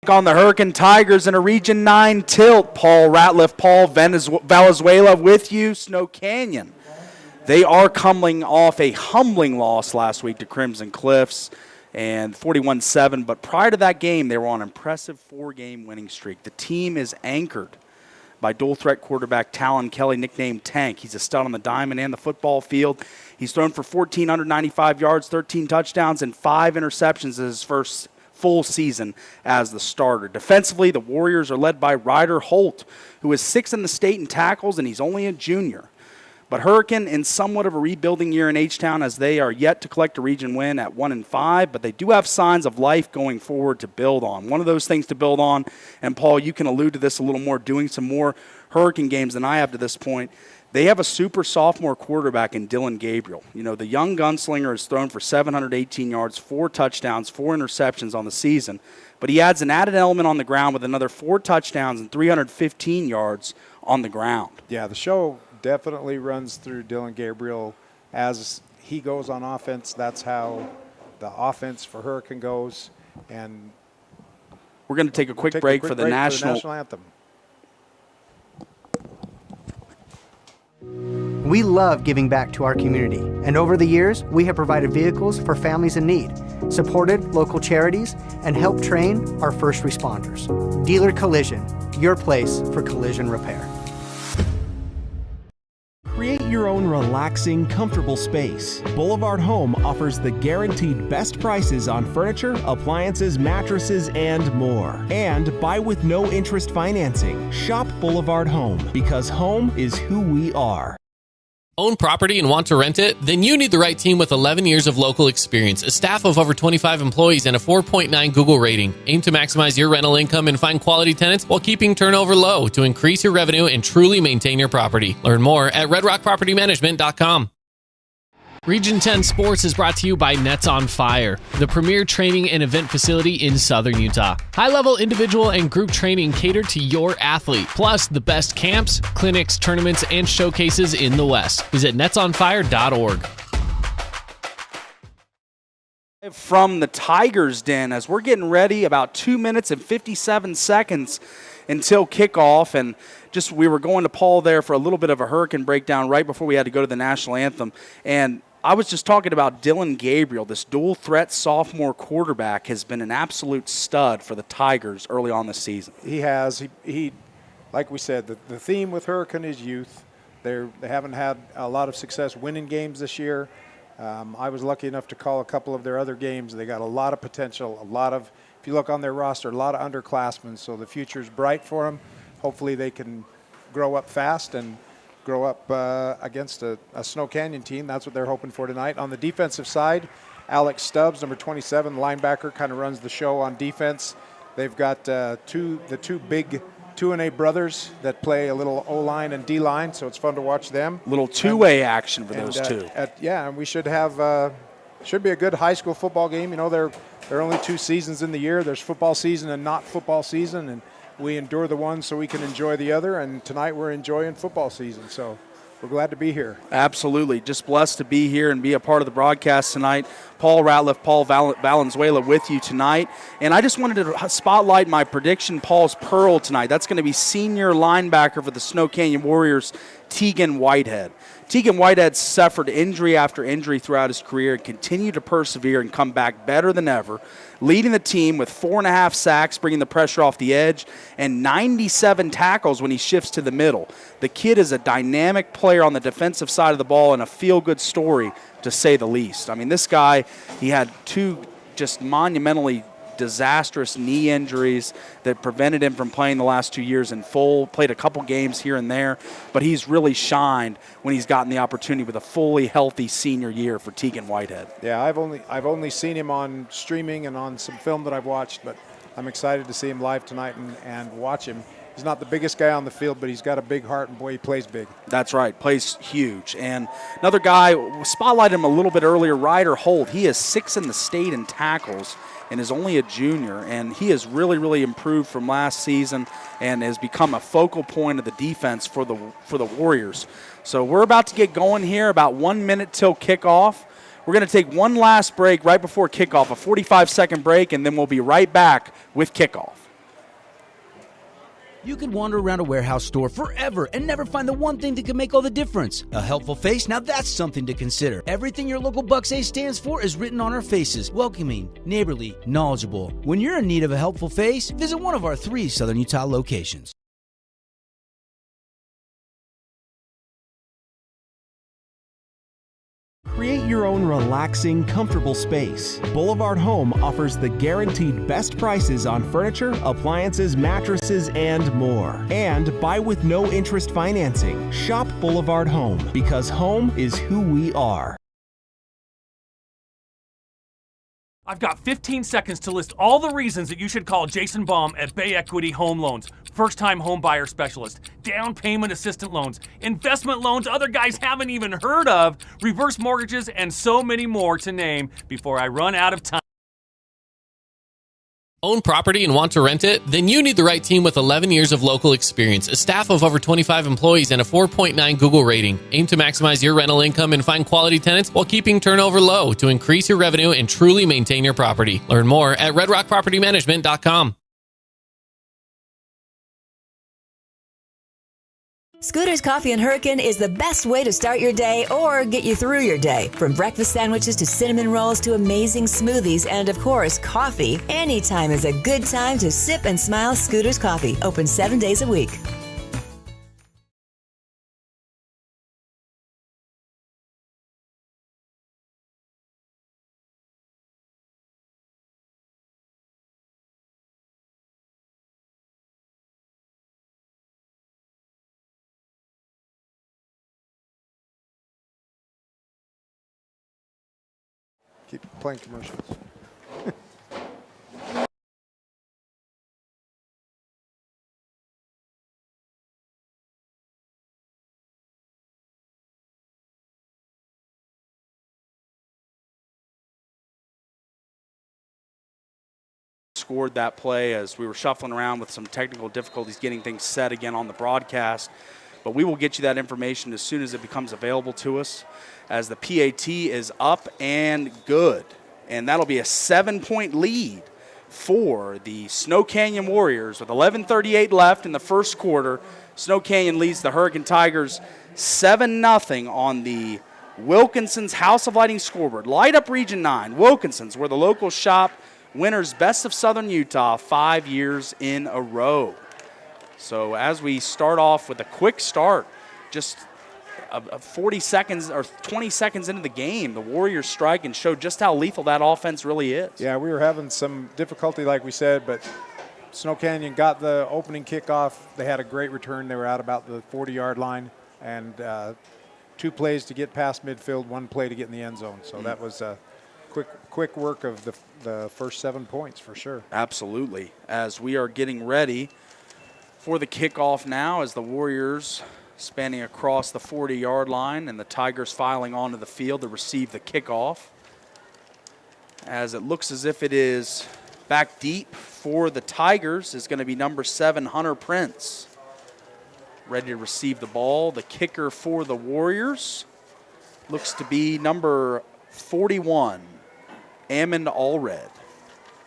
On the Hurricane Tigers in a Region 9 tilt. Paul Ratliff, Paul Valenzuela with you, Snow Canyon. They are coming off a humbling loss last week to Crimson Cliffs and 41-7, but prior to that game, they were on an impressive 4-game winning streak. The team is anchored by dual-threat quarterback Talon Kelly, nicknamed Tank. He's a stud on the diamond and the football field. He's thrown for 1,495 yards, 13 touchdowns, and 5 interceptions in his first full season as the starter. Defensively, the Warriors are led by Ryder Holt, who is 6th in the state in tackles, and he's only a junior. But Hurricane in somewhat of a rebuilding year in H-Town, as they are yet to collect a region win at 1-5, but they do have signs of life going forward to build on. One of those things to build on, and Paul, you can allude to this a little more, doing some more Hurricane games than I have to this point. They have a super sophomore quarterback in Dylan Gabriel. You know, the young gunslinger has thrown for 718 yards, 4 touchdowns, 4 interceptions on the season. But he adds an added element on the ground with another 4 touchdowns and 315 yards on the ground. Yeah, the show definitely runs through Dylan Gabriel. As he goes on offense, that's how the offense for Hurricane goes. And we're going to take a quick break for the national anthem. We love giving back to our community, and over the years, we have provided vehicles for families in need, supported local charities, and helped train our first responders. Dealer Collision, your place for collision repair. Create your own relaxing, comfortable space. Boulevard Home offers the guaranteed best prices on furniture, appliances, mattresses, and more. And buy with no interest financing. Shop Boulevard Home, because home is who we are. Own property and want to rent it? Then you need the right team with 11 years of local experience, a staff of over 25 employees, and a 4.9 Google rating. Aim to maximize your rental income and find quality tenants while keeping turnover low to increase your revenue and truly maintain your property. Learn more at redrockpropertymanagement.com. Region 10 Sports is brought to you by Nets on Fire, the premier training and event facility in Southern Utah. High-level individual and group training catered to your athlete, plus the best camps, clinics, tournaments, and showcases in the West. Visit netsonfire.org. From the Tigers Den, as we're getting ready, about 2 minutes and 57 seconds until kickoff, and just we were going to Paul there for a little bit of a Hurricane breakdown right before we had to go to the national anthem, and I was just talking about Dylan Gabriel. This dual-threat sophomore quarterback has been an absolute stud for the Tigers early on this season. He has. He like we said, the theme with Hurricane is youth. They haven't had a lot of success winning games this year. I was lucky enough to call a couple of their other games. They got a lot of potential, if you look on their roster, a lot of underclassmen, so the future's bright for them. Hopefully they can grow up fast and grow up against a Snow Canyon team. That's what they're hoping for tonight. On the defensive side, Alex Stubbs, number 27, linebacker, kind of runs the show on defense. They've got the two big 2-A brothers that play a little O-line and D-line, so it's fun to watch them. Little two-way action for those two. And we should have should be a good high school football game. You know, there are only 2 seasons in the year. There's football season and not football season, and we endure the one so we can enjoy the other, and tonight we're enjoying football season, so we're glad to be here. Absolutely. Just blessed to be here and be a part of the broadcast tonight. Paul Ratliff, Paul Valenzuela with you tonight. And I just wanted to spotlight my prediction, Paul's Pearl tonight. That's going to be senior linebacker for the Snow Canyon Warriors, Tegan Whitehead. Tegan Whitehead suffered injury after injury throughout his career and continued to persevere and come back better than ever, leading the team with 4.5 sacks, bringing the pressure off the edge, and 97 tackles when he shifts to the middle. The kid is a dynamic player on the defensive side of the ball and a feel-good story, to say the least. I mean, this guy, he had 2 just monumentally disastrous knee injuries that prevented him from playing the last 2 years in full. Played a couple games here and there, but he's really shined when he's gotten the opportunity with a fully healthy senior year for Tegan Whitehead. Yeah, I've only seen him on streaming and on some film that I've watched, but I'm excited to see him live tonight and watch him. He's not the biggest guy on the field, but he's got a big heart, and boy, he plays big. That's right, plays huge. And another guy, spotlighted him a little bit earlier, Ryder Holt. He is 6th in the state in tackles and is only a junior, and he has really, really improved from last season and has become a focal point of the defense for the Warriors. So we're about to get going here, about 1 minute till kickoff. We're going to take one last break right before kickoff, a 45-second break, and then we'll be right back with kickoff. You could wander around a warehouse store forever and never find the one thing that could make all the difference. A helpful face? Now that's something to consider. Everything your local Bucks A stands for is written on our faces. Welcoming, neighborly, knowledgeable. When you're in need of a helpful face, visit one of our 3 Southern Utah locations. Create your own relaxing, comfortable space. Boulevard Home offers the guaranteed best prices on furniture, appliances, mattresses, and more. And buy with no interest financing. Shop Boulevard Home, because home is who we are. I've got 15 seconds to list all the reasons that you should call Jason Baum at Bay Equity Home Loans. First-time home buyer specialist, down payment assistant loans, investment loans other guys haven't even heard of, reverse mortgages, and so many more to name before I run out of time. Own property and want to rent it? Then you need the right team with 11 years of local experience, a staff of over 25 employees, and a 4.9 Google rating. Aim to maximize your rental income and find quality tenants while keeping turnover low to increase your revenue and truly maintain your property. Learn more at redrockpropertymanagement.com. Scooter's Coffee and Hurricane is the best way to start your day or get you through your day. From breakfast sandwiches to cinnamon rolls to amazing smoothies and, of course, coffee. Anytime is a good time to sip and smile Scooter's Coffee. Open 7 days a week. Keep playing commercials. Scored that play as we were shuffling around with some technical difficulties getting things set again on the broadcast. But we will get you that information as soon as it becomes available to us, as the PAT is up and good. And that'll be a 7-point lead for the Snow Canyon Warriors with 11:38 left in the first quarter. Snow Canyon leads the Hurricane Tigers 7-0 on the Wilkinson's House of Lighting scoreboard. Light up Region 9. Wilkinson's, where the local shop winners Best of Southern Utah 5 years in a row. So as we start off with a quick start, just 40 seconds or 20 seconds into the game, the Warriors strike and show just how lethal that offense really is. Yeah, we were having some difficulty, like we said, but Snow Canyon got the opening kickoff. They had a great return. They were out about the 40-yard line, and 2 plays to get past midfield, 1 play to get in the end zone. So that was quick work of the first 7 points for sure. Absolutely. As we are getting ready for the kickoff now, as the Warriors spanning across the 40-yard line and the Tigers filing onto the field to receive the kickoff. As it looks as if it is back deep for the Tigers is going to be number 7, Hunter Prince. Ready to receive the ball. The kicker for the Warriors looks to be number 41, Ammon Allred,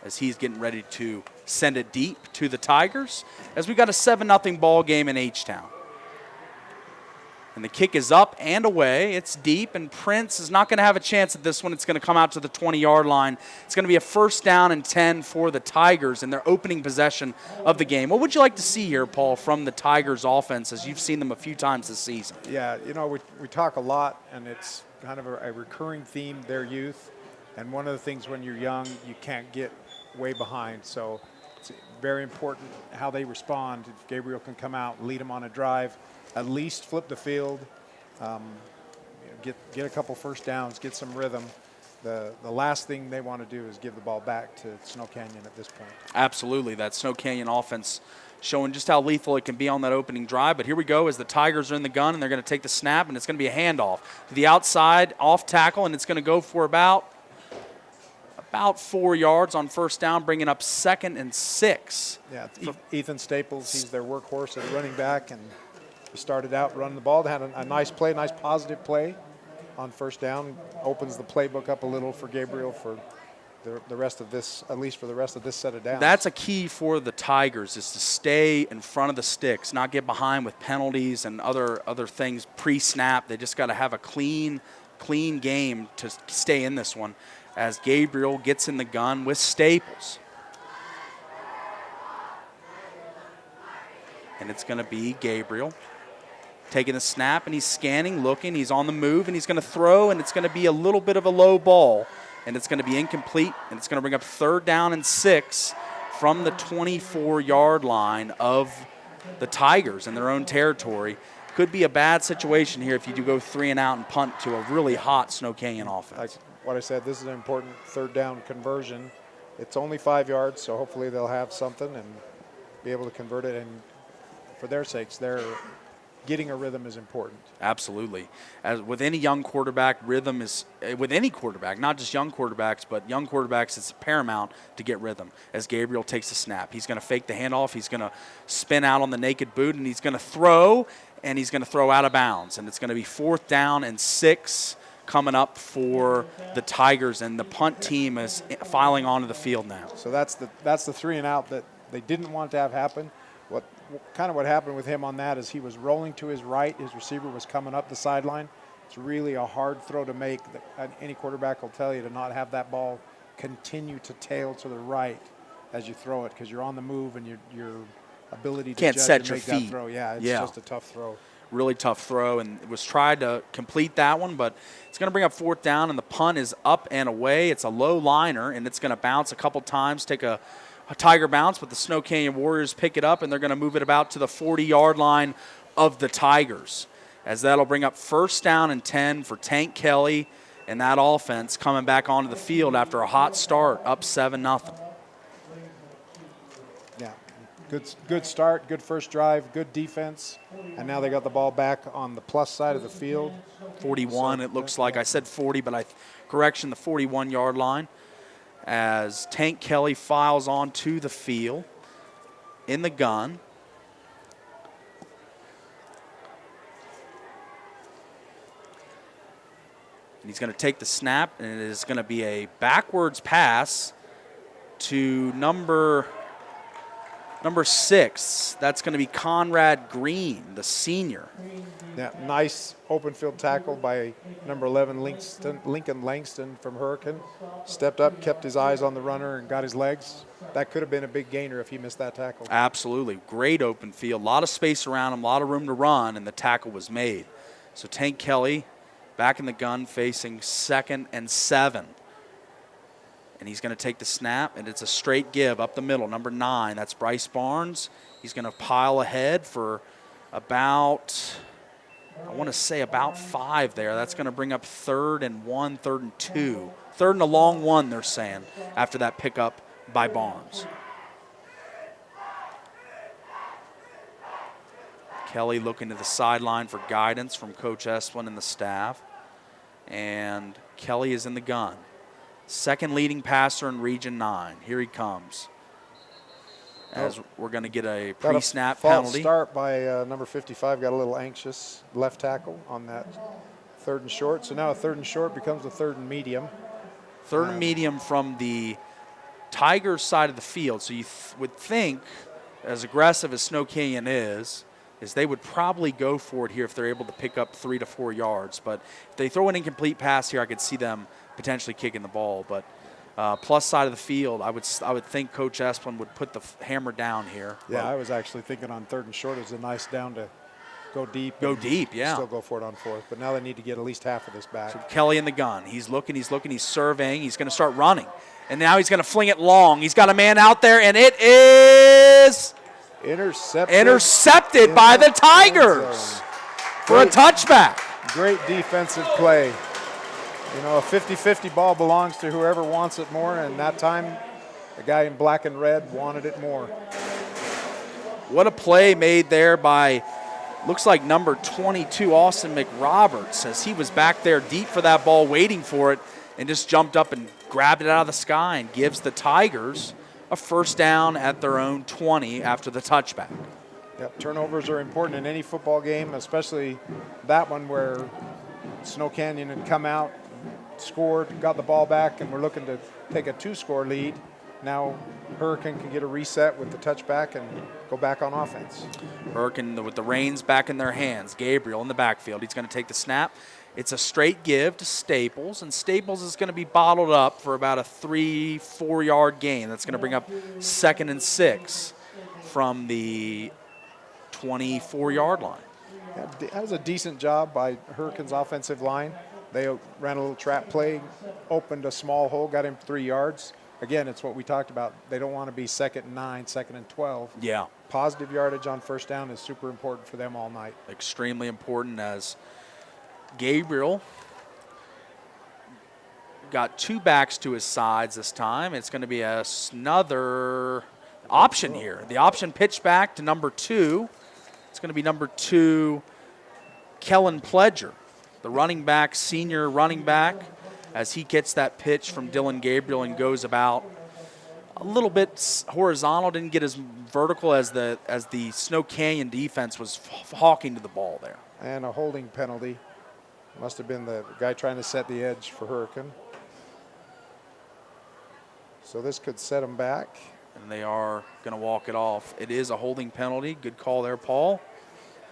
as he's getting ready to send it deep to the Tigers, as we got a 7-0 ball game in H-Town. And the kick is up and away. It's deep, and Prince is not going to have a chance at this one. It's going to come out to the 20-yard line. It's going to be a 1st down and 10 for the Tigers in their opening possession of the game. What would you like to see here, Paul, from the Tigers offense, as you've seen them a few times this season? Yeah, you know, we talk a lot, and it's kind of a recurring theme, their youth. And one of the things when you're young, you can't get way behind. So it's very important how they respond. If Gabriel can come out, lead them on a drive, at least flip the field, get a couple 1st downs, get some rhythm. The last thing they want to do is give the ball back to Snow Canyon at this point. Absolutely. That Snow Canyon offense showing just how lethal it can be on that opening drive. But here we go as the Tigers are in the gun, and they're going to take the snap, and it's going to be a handoff to the outside, off tackle, and it's going to go for about 4 yards on 1st down, bringing up 2nd and 6. Yeah, Ethan Staples, he's their workhorse at running back, and he started out running the ball. They had a nice play, nice positive play on 1st down. Opens the playbook up a little for Gabriel for the rest of this, at least for the rest of this set of downs. That's a key for the Tigers, is to stay in front of the sticks, not get behind with penalties and other things pre-snap. They just got to have a clean game to stay in this one, as Gabriel gets in the gun with Staples. And it's going to be Gabriel taking the snap, and he's scanning, looking, he's on the move, and he's going to throw, and it's going to be a little bit of a low ball, and it's going to be incomplete, and it's going to bring up 3rd down and 6 from the 24-yard line of the Tigers in their own territory. Could be a bad situation here if you do go 3 and out and punt to a really hot Snow Canyon offense. Like what I said, this is an important 3rd down conversion. It's only 5 yards, so hopefully they'll have something and be able to convert it. And for their sakes, getting a rhythm is important. Absolutely. As with any young quarterback, rhythm is, with any quarterback, not just young quarterbacks, but young quarterbacks, it's paramount to get rhythm. As Gabriel takes the snap, he's going to fake the handoff, he's going to spin out on the naked boot, and he's going to throw, and he's going to throw out of bounds. And it's going to be 4th down and 6 coming up for the Tigers, and the punt team is filing onto the field now. So that's the 3 and out that they didn't want to have happen. What happened with him on that is he was rolling to his right. His receiver was coming up the sideline. It's really a hard throw to make. Any quarterback will tell you to not have that ball continue to tail to the right as you throw it, because you're on the move and your ability to can't judge set and your make feet. that throw. Yeah, it's just a tough throw. Really tough throw, and it was tried to complete that one, but it's going to bring up 4th down, and the punt is up and away. It's a low liner, and it's going to bounce a couple times, take a Tiger bounce, but the Snow Canyon Warriors pick it up, and they're going to move it about to the 40-yard line of the Tigers, as that'll bring up 1st down and 10 for Tank Kelly and that offense coming back onto the field after a hot start, up 7-0. Yeah, good start, good first drive, good defense, and now they got the ball back on the plus side of the field. 41, it looks like. I said 40, but correction, the 41-yard line, as Tank Kelly files onto the field in the gun. And he's going to take the snap, and it is going to be a backwards pass to number 6. That's going to be Conrad Green, the senior. Yeah, nice open field tackle by number 11, Lincoln Langston from Hurricane. Stepped up, kept his eyes on the runner, and got his legs. That could have been a big gainer if he missed that tackle. Absolutely. Great open field. A lot of space around him, a lot of room to run, and the tackle was made. So Tank Kelly back in the gun, facing 2nd and 7. And he's going to take the snap, and it's a straight give up the middle. Number 9, that's Bryce Barnes. He's going to pile ahead for about 5 there. That's going to bring up 3rd and 1, 3rd and 2. 3rd and a long 1, they're saying, after that pickup by Barnes. Kelly looking to the sideline for guidance from Coach Esplin and the staff. And Kelly is in the gun. 2nd leading passer in Region 9. Here he comes. As we're going to get a pre-snap penalty. False start by number 55. Got a little anxious left tackle on that 3rd and short. So now a 3rd and short becomes a 3rd and medium. 3rd and medium from the Tigers side of the field. So you would think, as aggressive as Snow Canyon is they would probably go for it here if they're able to pick up 3 to 4 yards. But if they throw an incomplete pass here, I could see them potentially kicking the ball. But plus side of the field, I would think Coach Esplin would put the hammer down here. Yeah, I was actually thinking on 3rd and short, it was a nice down to go deep. Yeah. Still go for it on 4th. But now they need to get at least half of this back. So Kelly in the gun. He's looking, he's surveying. He's going to start running. And now he's going to fling it long. He's got a man out there, and it is intercepted by the Tigers for a touchback. Great defensive play. You know, a 50-50 ball belongs to whoever wants it more, and that time the guy in black and red wanted it more. What a play made there by, looks like number 22, Austin McRoberts, as he was back there deep for that ball, waiting for it, and just jumped up and grabbed it out of the sky and gives the Tigers a 1st down at their own 20 after the touchback. Yep, turnovers are important in any football game, especially that one where Snow Canyon had come out, scored, got the ball back, and we're looking to take a 2-score lead. Now Hurricane can get a reset with the touchback and go back on offense. Hurricane with the reins back in their hands. Gabriel in the backfield. He's going to take the snap. It's a straight give to Staples, and Staples is going to be bottled up for about a 3-4 yard gain. That's going to bring up 2nd and 6 from the 24-yard line. Yeah, that was a decent job by Hurricane's offensive line. They ran a little trap play, opened a small hole, got him 3 yards. Again, it's what we talked about. They don't want to be 2nd and 9, 2nd and 12. Yeah. Positive yardage on first down is super important for them all night. Extremely important, as Gabriel got 2 backs to his sides this time. It's going to be another option here. The option pitch back to number 2. It's going to be number 2, Kellen Pledger, the running back, senior running back, as he gets that pitch from Dylan Gabriel and goes about a little bit horizontal, didn't get as vertical as the Snow Canyon defense was hawking to the ball there. And a holding penalty. Must have been the guy trying to set the edge for Hurricane. So this could set them back. And they are going to walk it off. It is a holding penalty. Good call there, Paul.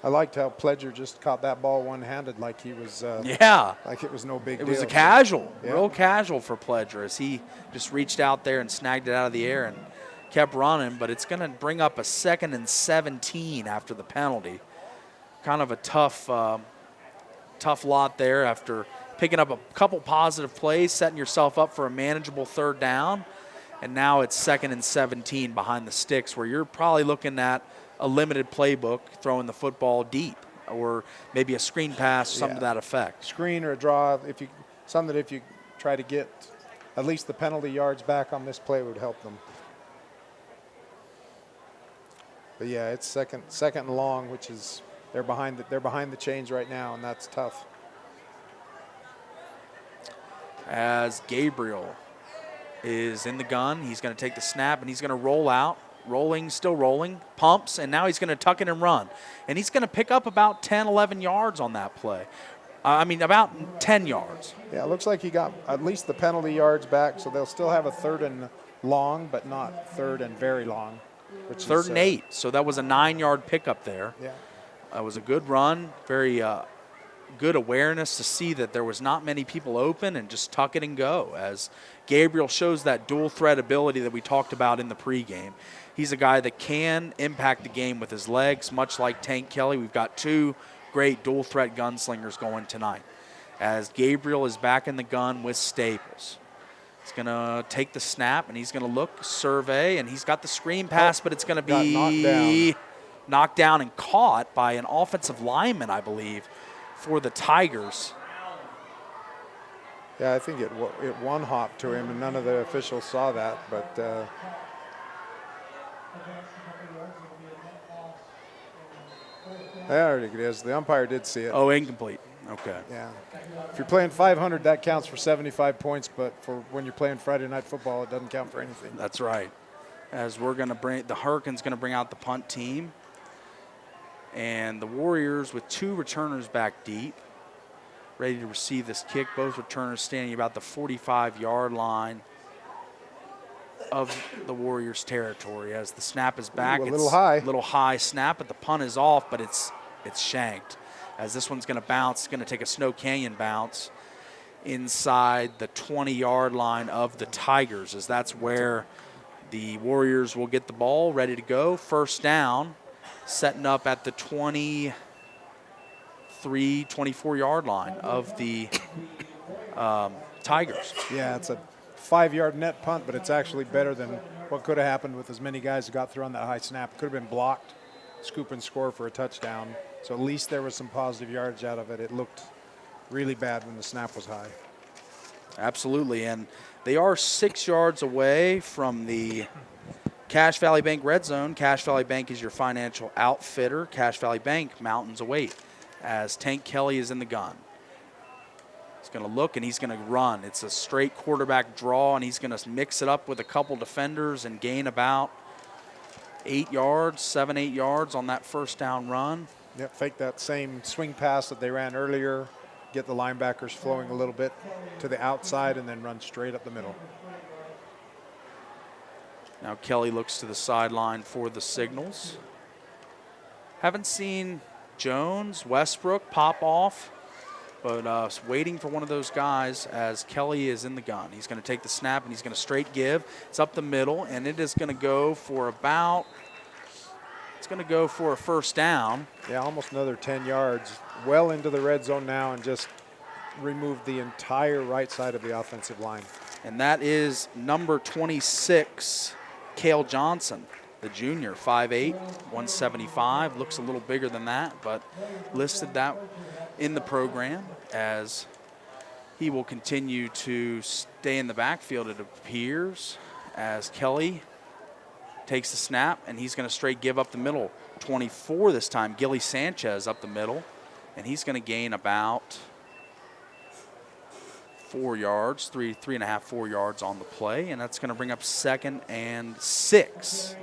I liked how Pledger just caught that ball one-handed like he was like it was no big deal. It was a casual, real casual for Pledger, as he just reached out there and snagged it out of the air and kept running. But it's going to bring up a 2nd and 17 after the penalty. Kind of a tough lot there after picking up a couple positive plays, setting yourself up for a manageable 3rd down. And now it's 2nd and 17 behind the sticks, where you're probably looking at a limited playbook, throwing the football deep, or maybe a screen pass, something to that effect. Screen or a draw, if you try to get at least the penalty yards back on this play would help them. But yeah, it's second and long, which is they're behind the chains right now, and that's tough. As Gabriel is in the gun, he's going to take the snap and he's going to roll out. Still rolling, pumps, and now he's going to tuck it and run. And he's going to pick up about 10, 11 yards on that play. About 10 yards. Yeah, it looks like he got at least the penalty yards back, so they'll still have a 3rd and long, but not 3rd and very long. 3rd and 8, so that was a 9-yard pickup there. Yeah. It was a good run, very good awareness to see that there was not many people open and just tuck it and go, as Gabriel shows that dual threat ability that we talked about in the pregame. He's a guy that can impact the game with his legs, much like Tank Kelly. We've got 2 great dual threat gunslingers going tonight, as Gabriel is back in the gun with Staples. He's going to take the snap, and he's going to look, survey, and he's got the screen pass, but it's going to be knocked down and caught by an offensive lineman, I believe, for the Tigers. Yeah, I think it one-hopped to him, and none of the officials saw that, but there it is. The umpire did see it. Oh, incomplete. Okay. Yeah. If you're playing 500, that counts for 75 points, but for when you're playing Friday night football, it doesn't count for anything. That's right. As we're going to bring, the Hurricanes going to bring out the punt team. And the Warriors with 2 returners back deep, ready to receive this kick. Both returners standing about the 45-yard line of the Warriors' territory. As the snap is back, it's a little high. Little high snap, but the punt is off, but it's shanked. As this one's going to bounce, it's going to take a Snow Canyon bounce inside the 20-yard line of the Tigers, as that's where the Warriors will get the ball ready to go. 1st down, setting up at the 24-yard line of the Tigers. Yeah, it's a 5-yard net punt, but it's actually better than what could have happened with as many guys who got through on that high snap. It could have been blocked, scoop and score for a touchdown. So at least there was some positive yardage out of it. It looked really bad when the snap was high. Absolutely, and they are 6 yards away from the Cache Valley Bank red zone. Cache Valley Bank is your financial outfitter. Cache Valley Bank, mountains await, as Tank Kelly is in the gun. He's going to look, and he's going to run. It's a straight quarterback draw, and he's going to mix it up with a couple defenders and gain about 8 yards, 7, 8 yards on that 1st down run. Yep, fake that same swing pass that they ran earlier, get the linebackers flowing a little bit to the outside, and then run straight up the middle. Now Kelly looks to the sideline for the signals. Haven't seen Jones, Westbrook pop off, but waiting for one of those guys as Kelly is in the gun. He's going to take the snap and he's going to straight give. It's up the middle, and it is going to go for a first down. Yeah, almost another 10 yards. Well into the red zone now and just removed the entire right side of the offensive line. And that is number 26, Cale Johnson, the junior, 5'8", 175. Looks a little bigger than that, but listed that in the program as he will continue to stay in the backfield, it appears, as Kelly takes the snap, and he's going to straight give up the middle. 24 this time, Gilly Sanchez up the middle, and he's going to gain about 4 yards, three and a half, 4 yards on the play, and that's going to bring up 2nd and 6.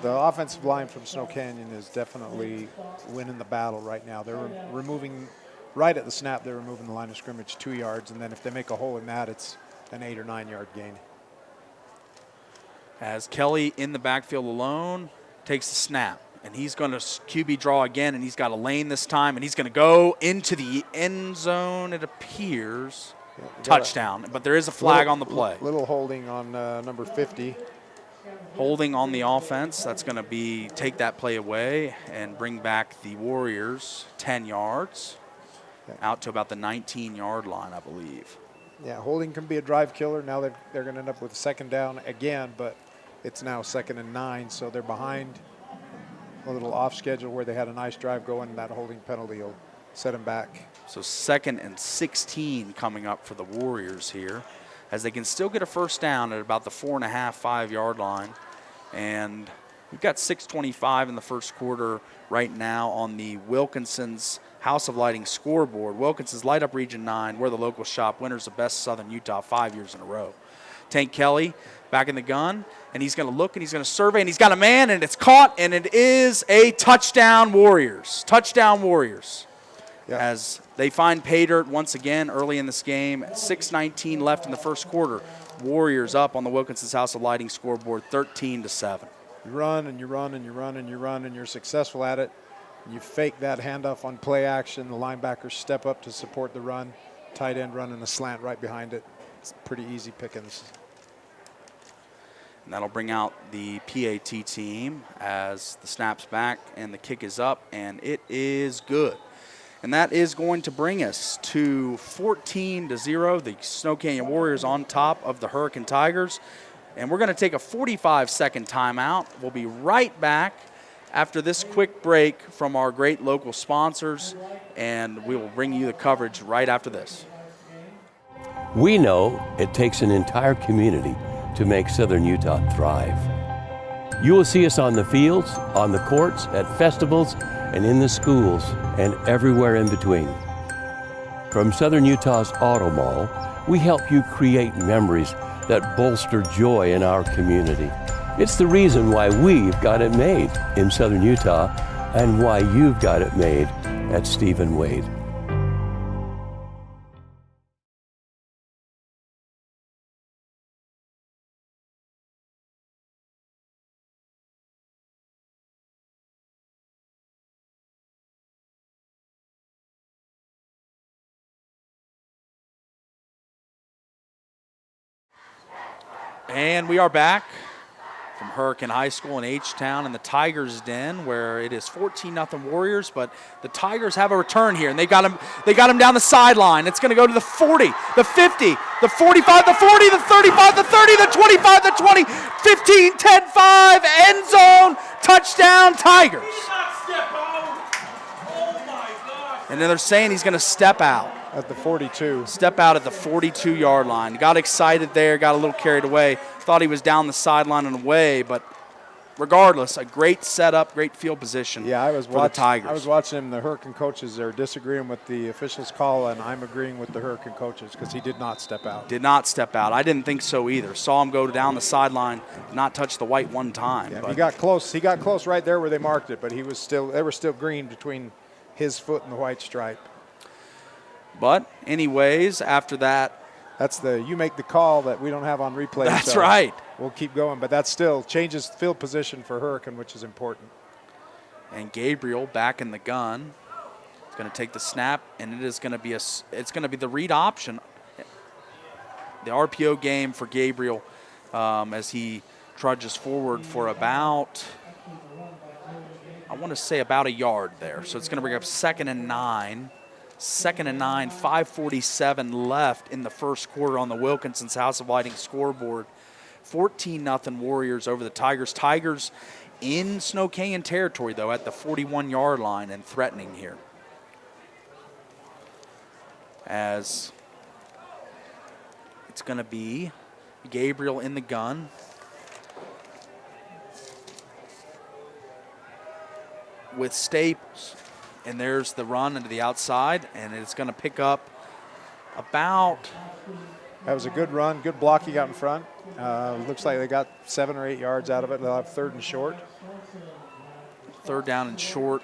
The offensive line from Snow Canyon is definitely winning the battle right now. They're removing, right at the snap, they're removing the line of scrimmage 2 yards, and then if they make a hole in that, it's an 8 or 9 yard gain. As Kelly in the backfield alone takes the snap, and he's going to QB draw again, and he's got a lane this time, and he's going to go into the end zone, it appears. Touchdown, but there is a flag on the play. Little holding on number 50. Holding on the offense. That's going to take that play away and bring back the Warriors 10 yards out to about the 19-yard line, I believe. Yeah, holding can be a drive killer. Now they're going to end up with a 2nd down again, but it's now 2nd and 9, so they're behind a little off schedule where they had a nice drive going, and that holding penalty will set them back. So 2nd and 16 coming up for the Warriors here, as they can still get a first down at about the 4.5, 5 yard line. And we've got 6:25 in the first quarter right now on the Wilkinson's House of Lighting scoreboard. Wilkinson's Light Up Region 9, we're the local shop, winners of Best Southern Utah 5 years in a row. Tank Kelly back in the gun, and he's going to look and he's going to survey, and he's got a man, and it's caught, and it is a touchdown Warriors. Touchdown Warriors. Yeah. As they find pay dirt once again early in this game. 6:19 left in the first quarter. Warriors up on the Wilkinson's House of Lighting scoreboard 13-7. You run and you run and you run and you run and you're successful at it. You fake that handoff on play action. The linebackers step up to support the run. Tight end running a slant right behind it. It's pretty easy pickings. And that'll bring out the PAT team as the snap's back and the kick is up, and it is good. And that is going to bring us to 14-0. The Snow Canyon Warriors on top of the Hurricane Tigers. And we're going to take a 45-second timeout. We'll be right back after this quick break from our great local sponsors, and we will bring you the coverage right after this. We know it takes an entire community to make Southern Utah thrive. You will see us on the fields, on the courts, at festivals, and in the schools, and everywhere in between. From Southern Utah's Auto Mall, we help you create memories that bolster joy in our community. It's the reason why we've got it made in Southern Utah, and why you've got it made at Stephen Wade. And we are back from Hurricane High School in H-Town in the Tigers' den, where it is 14-0 Warriors, but the Tigers have a return here, and they got him down the sideline. It's going to go to the 40, the 50, the 45, the 40, the 35, the 30, the 25, the 20, 15, 10, 5, end zone, touchdown Tigers. And then they're saying he's going to step out. At the 42. Step out at the 42-yard line. Got excited there, got a little carried away. Thought he was down the sideline and away, but regardless, a great setup, great field position for the Tigers. I was watching him. The Hurricane coaches are disagreeing with the officials' call, and I'm agreeing with the Hurricane coaches because he did not step out. Did not step out. I didn't think so either. Saw him go down the sideline, not touch the white one time. Yeah, he got close. He got close right there where they marked it, but they were still green between his foot and the white stripe. But anyways, after that That's you make the call that we don't have on replay. That's so right. We'll keep going, but that still changes field position for Hurricane, which is important. And Gabriel back in the gun. He's going to take the snap, and it is going to be it's going to be the read option. The RPO game for Gabriel as he trudges forward for about, I want to say about a yard there. So it's going to bring up 2nd and 9. 2nd and 9, 5:47 left in the first quarter on the Wilkinson's House of Lighting scoreboard. 14-0 Warriors over the Tigers. Tigers in Snow Canyon territory, though, at the 41-yard line and threatening here. As it's going to be Gabriel in the gun. With Staples. And there's the run into the outside, and it's going to pick up about. That was a good run, good block he got in front. Looks like they got 7 or 8 yards out of it. They'll have 3rd and short. 3rd down and short,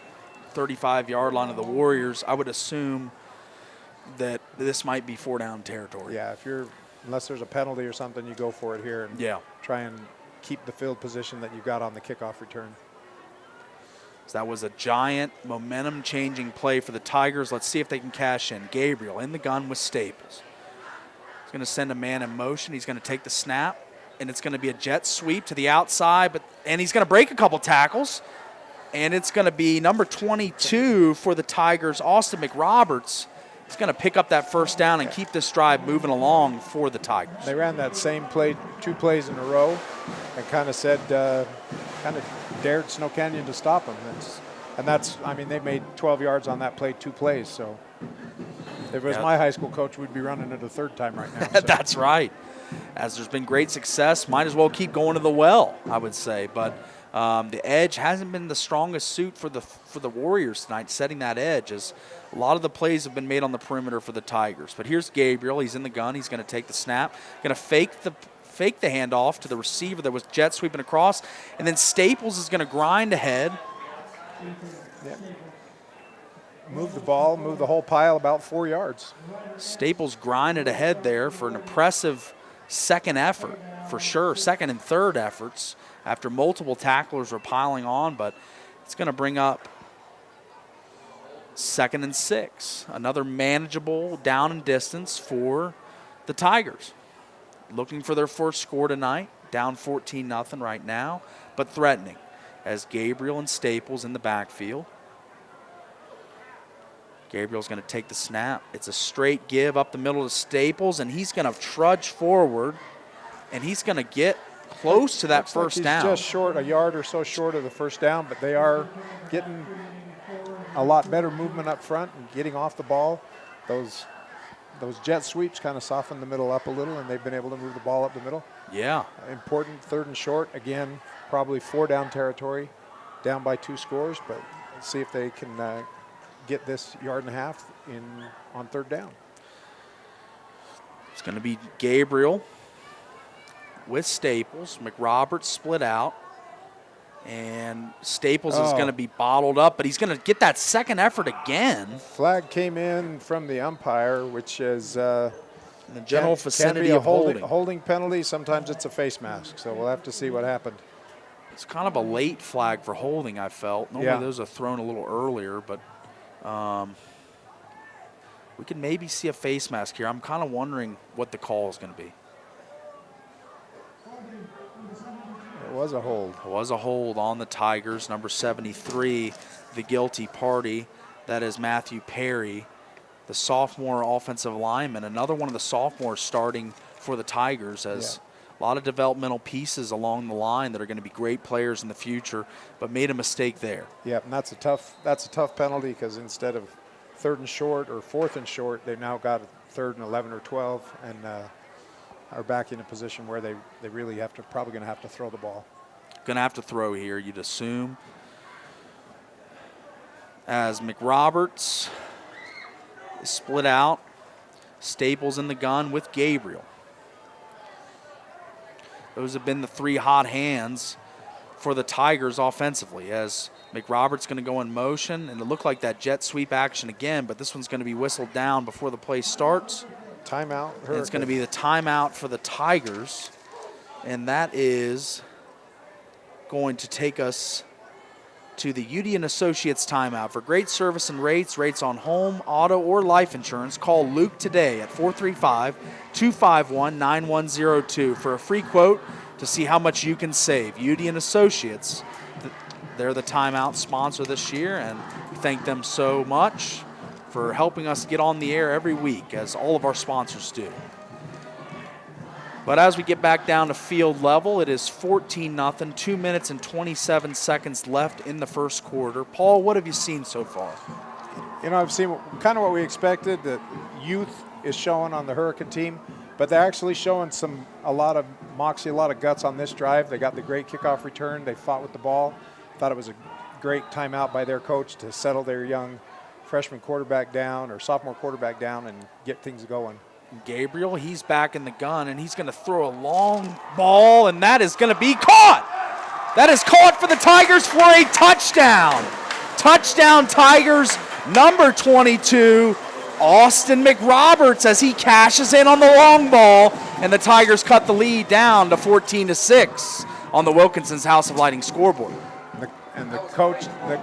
35-yard line of the Warriors. I would assume that this might be 4-down territory. Yeah, unless there's a penalty or something, you go for it here and try and keep the field position that you got on the kickoff return. So that was a giant momentum-changing play for the Tigers. Let's see if they can cash in. Gabriel in the gun with Staples. He's going to send a man in motion. He's going to take the snap, and it's going to be a jet sweep to the outside, and he's going to break a couple tackles, and it's going to be number 22 for the Tigers, Austin McRoberts. He's going to pick up that 1st down and keep this drive moving along for the Tigers. They ran that same play 2 plays in a row and kind of said, kind of dared Snow Canyon to stop them. And that's, I mean, they made 12 yards on that play 2 plays. So if it was my high school coach, we'd be running it a 3rd time right now. So. That's right. As there's been great success, might as well keep going to the well, I would say. But the edge hasn't been the strongest suit for the Warriors tonight, setting that edge, as a lot of the plays have been made on the perimeter for the Tigers. But here's Gabriel. He's in the gun. He's going to take the snap. Going to fake the handoff to the receiver that was jet sweeping across. And then Staples is going to grind ahead. Yeah. Move the ball, move the whole pile about 4 yards. Staples grinded ahead there for an impressive second effort, for sure. 2nd and 3rd efforts after multiple tacklers were piling on, but it's going to bring up 2nd and 6. Another manageable down and distance for the Tigers. Looking for their first score tonight, down 14-0 right now, but threatening as Gabriel and Staples in the backfield. Gabriel's going to take the snap. It's a straight give up the middle to Staples, and he's going to trudge forward, and he's going to get close to that first down. He's just short, a yard or so short of the 1st down, but they are getting a lot better movement up front and getting off the ball. Those jet sweeps kind of soften the middle up a little, and they've been able to move the ball up the middle. Yeah. Important 3rd and short. Again, probably 4-down territory, down by 2 scores, but let's see if they can get this 1.5 yards on 3rd down. It's going to be Gabriel with Staples. McRoberts split out. And Staples is going to be bottled up, but he's going to get that 2nd effort again. Flag came in from the umpire, which is in the general vicinity can be of holding penalty. Sometimes it's a face mask, so we'll have to see what happened. It's kind of a late flag for holding, I felt. Normally those are thrown a little earlier, but we can maybe see a face mask here. I'm kind of wondering what the call is going to be. It was a hold. It was a hold on the Tigers, number 73, the guilty party. That is Matthew Perry, the sophomore offensive lineman. Another one of the sophomores starting for the Tigers, as a lot of developmental pieces along the line that are going to be great players in the future, but made a mistake there. Yeah, and that's a tough penalty, because instead of 3rd and short or 4th and short, they've now got a 3rd and 11 or 12, and are back in a position where they really probably going to have to throw the ball. Going to have to throw here, you'd assume. As McRoberts is split out, Staples in the gun with Gabriel. Those have been the 3 hot hands for the Tigers offensively, as McRoberts going to go in motion, and it looked like that jet sweep action again, but this one's going to be whistled down before the play starts. Timeout. And it's going to be the timeout for the Tigers. And that is going to take us to the UD and Associates timeout. For great service and rates on home, auto, or life insurance, call Luke today at 435-251-9102 for a free quote to see how much you can save. UD and Associates, they're the timeout sponsor this year, and we thank them so much for helping us get on the air every week, as all of our sponsors do. But as we get back down to field level, it is 14-0, 2 minutes and 27 seconds left in the first quarter. Paul, what have you seen so far? You know, I've seen kind of what we expected. That youth is showing on the Hurricane team, but they're actually showing a lot of moxie, a lot of guts on this drive. They got the great kickoff return. They fought with the ball. Thought it was a great timeout by their coach to settle their young freshman quarterback down or sophomore quarterback down and get things going. Gabriel, he's back in the gun, and he's going to throw a long ball, and that is going to be caught. That is caught for the Tigers for a touchdown. Touchdown Tigers, number 22, Austin McRoberts, as he cashes in on the long ball, and the Tigers cut the lead down to 14-6 on the Wilkinson's House of Lighting scoreboard. And the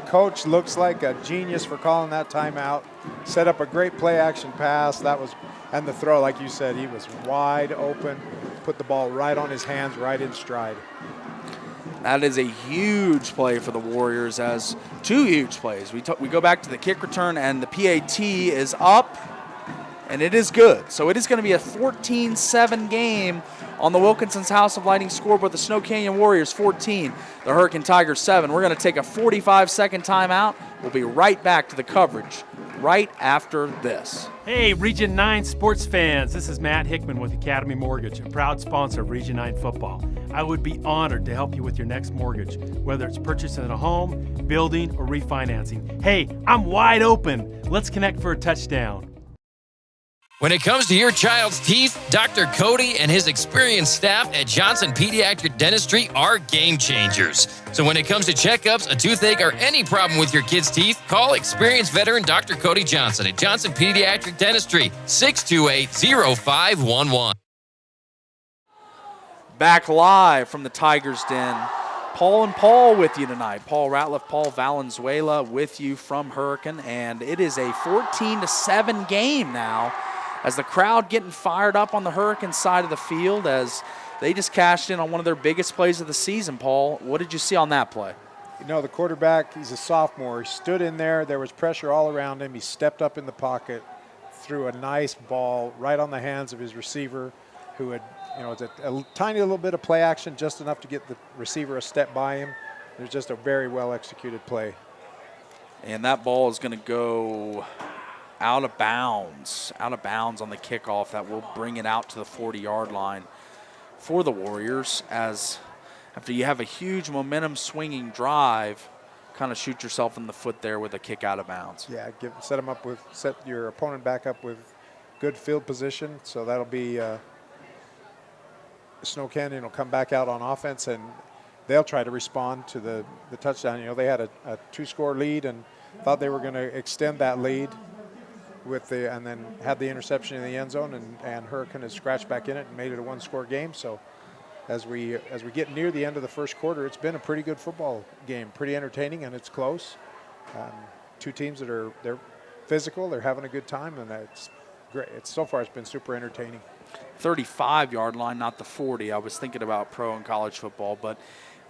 coach looks like a genius for calling that timeout. Set up a great play action pass. And the throw, like you said, he was wide open. Put the ball right on his hands, right in stride. That is a huge play for the Warriors, as two huge plays. We go back to the kick return, and the PAT is up, and it is good. So it is going to be a 14-7 game on the Wilkinson's House of Lighting scoreboard. The Snow Canyon Warriors 14, the Hurricane Tigers 7. We're going to take a 45-second timeout. We'll be right back to the coverage right after this. Hey, Region 9 sports fans. This is Matt Hickman with Academy Mortgage, a proud sponsor of Region 9 football. I would be honored to help you with your next mortgage, whether it's purchasing a home, building, or refinancing. Hey, I'm wide open. Let's connect for a touchdown. When it comes to your child's teeth, Dr. Cody and his experienced staff at Johnson Pediatric Dentistry are game changers. So when it comes to checkups, a toothache, or any problem with your kid's teeth, call experienced veteran Dr. Cody Johnson at Johnson Pediatric Dentistry, 628-0511. Back live from the Tigers Den. Paul and Paul with you tonight. Paul Ratliff, Paul Valenzuela with you from Hurricane, and it is a 14-7 game now, as the crowd getting fired up on the Hurricane side of the field, as they just cashed in on one of their biggest plays of the season. Paul, what did you see on that play? You know, the quarterback, he's a sophomore. He stood in there. There was pressure all around him. He stepped up in the pocket, threw a nice ball right on the hands of his receiver, who had, you know, it's a tiny little bit of play action, just enough to get the receiver a step by him. It was just a very well-executed play. And that ball is going to go out of bounds on the kickoff. That will bring it out to the 40-yard line for the Warriors, as after you have a huge momentum swinging drive, kind of shoot yourself in the foot there with a kick out of bounds. Yeah, set your opponent back up with good field position. So that'll be Snow Canyon will come back out on offense, and they'll try to respond to the touchdown. You know, they had a 2-score lead and thought they were going to extend that lead and then had the interception in the end zone, and Hurricane has scratched back in it and made it a 1-score game. So as we get near the end of the first quarter, it's been a pretty good football game, pretty entertaining, and it's close. Two teams they're physical, they're having a good time, and it's great. So far it's been super entertaining. 35-yard line, not the 40. I was thinking about pro and college football, but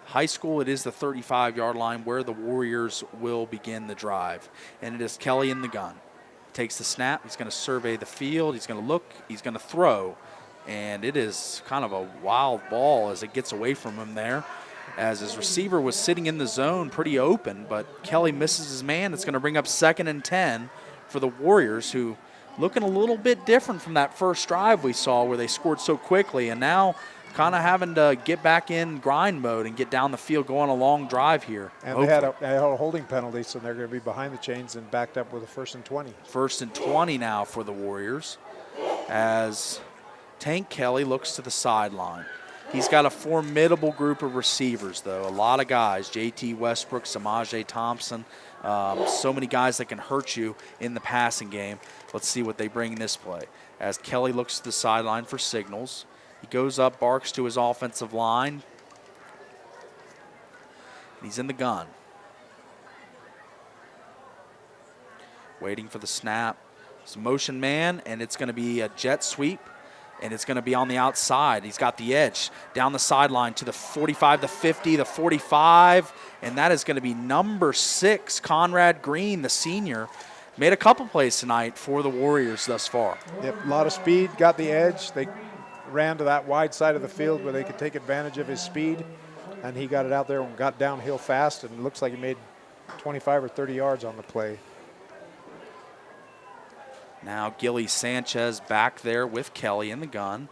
high school, it is the 35-yard line where the Warriors will begin the drive. And it is Kelly in the gun. Takes the snap. He's going to survey the field. He's going to look. He's going to throw. And it is kind of a wild ball as it gets away from him there, as his receiver was sitting in the zone pretty open. But Kelly misses his man. It's going to bring up 2nd and 10 for the Warriors, who looking a little bit different from that first drive we saw where they scored so quickly, and now kind of having to get back in grind mode and get down the field, go on a long drive here. And they had a holding penalty, so they're going to be behind the chains and backed up with a 1st and 20. 1st and 20 now for the Warriors, as Tank Kelly looks to the sideline. He's got a formidable group of receivers, though. A lot of guys, J.T. Westbrook, Samaje Thompson, so many guys that can hurt you in the passing game. Let's see what they bring in this play. As Kelly looks to the sideline for signals, he goes up, barks to his offensive line. He's in the gun. Waiting for the snap. It's a motion man, and it's going to be a jet sweep, and it's going to be on the outside. He's got the edge down the sideline to the 45, the 50, the 45, and that is going to be number 6, Conrad Green, the senior. Made a couple plays tonight for the Warriors thus far. Yep, a lot of speed, got the edge. They ran to that wide side of the field where they could take advantage of his speed, and he got it out there and got downhill fast, and it looks like he made 25 or 30 yards on the play. Now Gilly Sanchez back there with Kelly in the gun.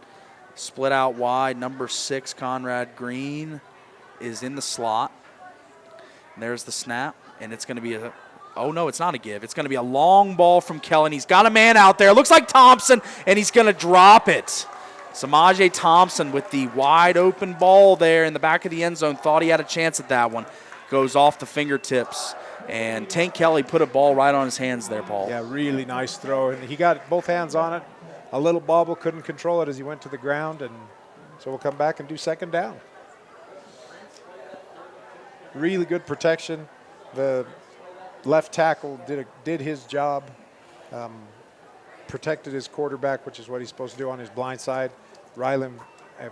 Split out wide, number 6, Conrad Green is in the slot. And there's the snap, and it's going to be a, oh no, it's not a give. It's going to be a long ball from Kelly, and he's got a man out there. Looks like Thompson, and he's going to drop it. Samaje Thompson with the wide open ball there in the back of the end zone. Thought he had a chance at that one. Goes off the fingertips. And Tank Kelly put a ball right on his hands there, Paul. Yeah, really nice throw. And he got both hands on it. A little bobble, couldn't control it as he went to the ground. And so we'll come back and do second down. Really good protection. The left tackle did his job. Protected his quarterback, which is what he's supposed to do on his blind side. Rylan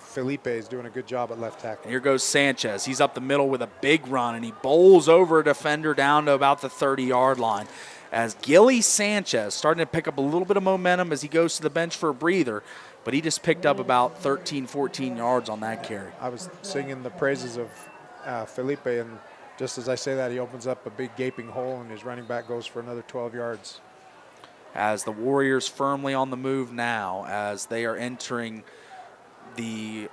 Felipe is doing a good job at left tackle. And here goes Sanchez. He's up the middle with a big run, and he bowls over a defender down to about the 30-yard line. As Gilly Sanchez starting to pick up a little bit of momentum as he goes to the bench for a breather, but he just picked up about 13, 14 yards on that carry. I was singing the praises of Felipe, and just as I say that, he opens up a big gaping hole, and his running back goes for another 12 yards. As the Warriors firmly on the move now as they are entering the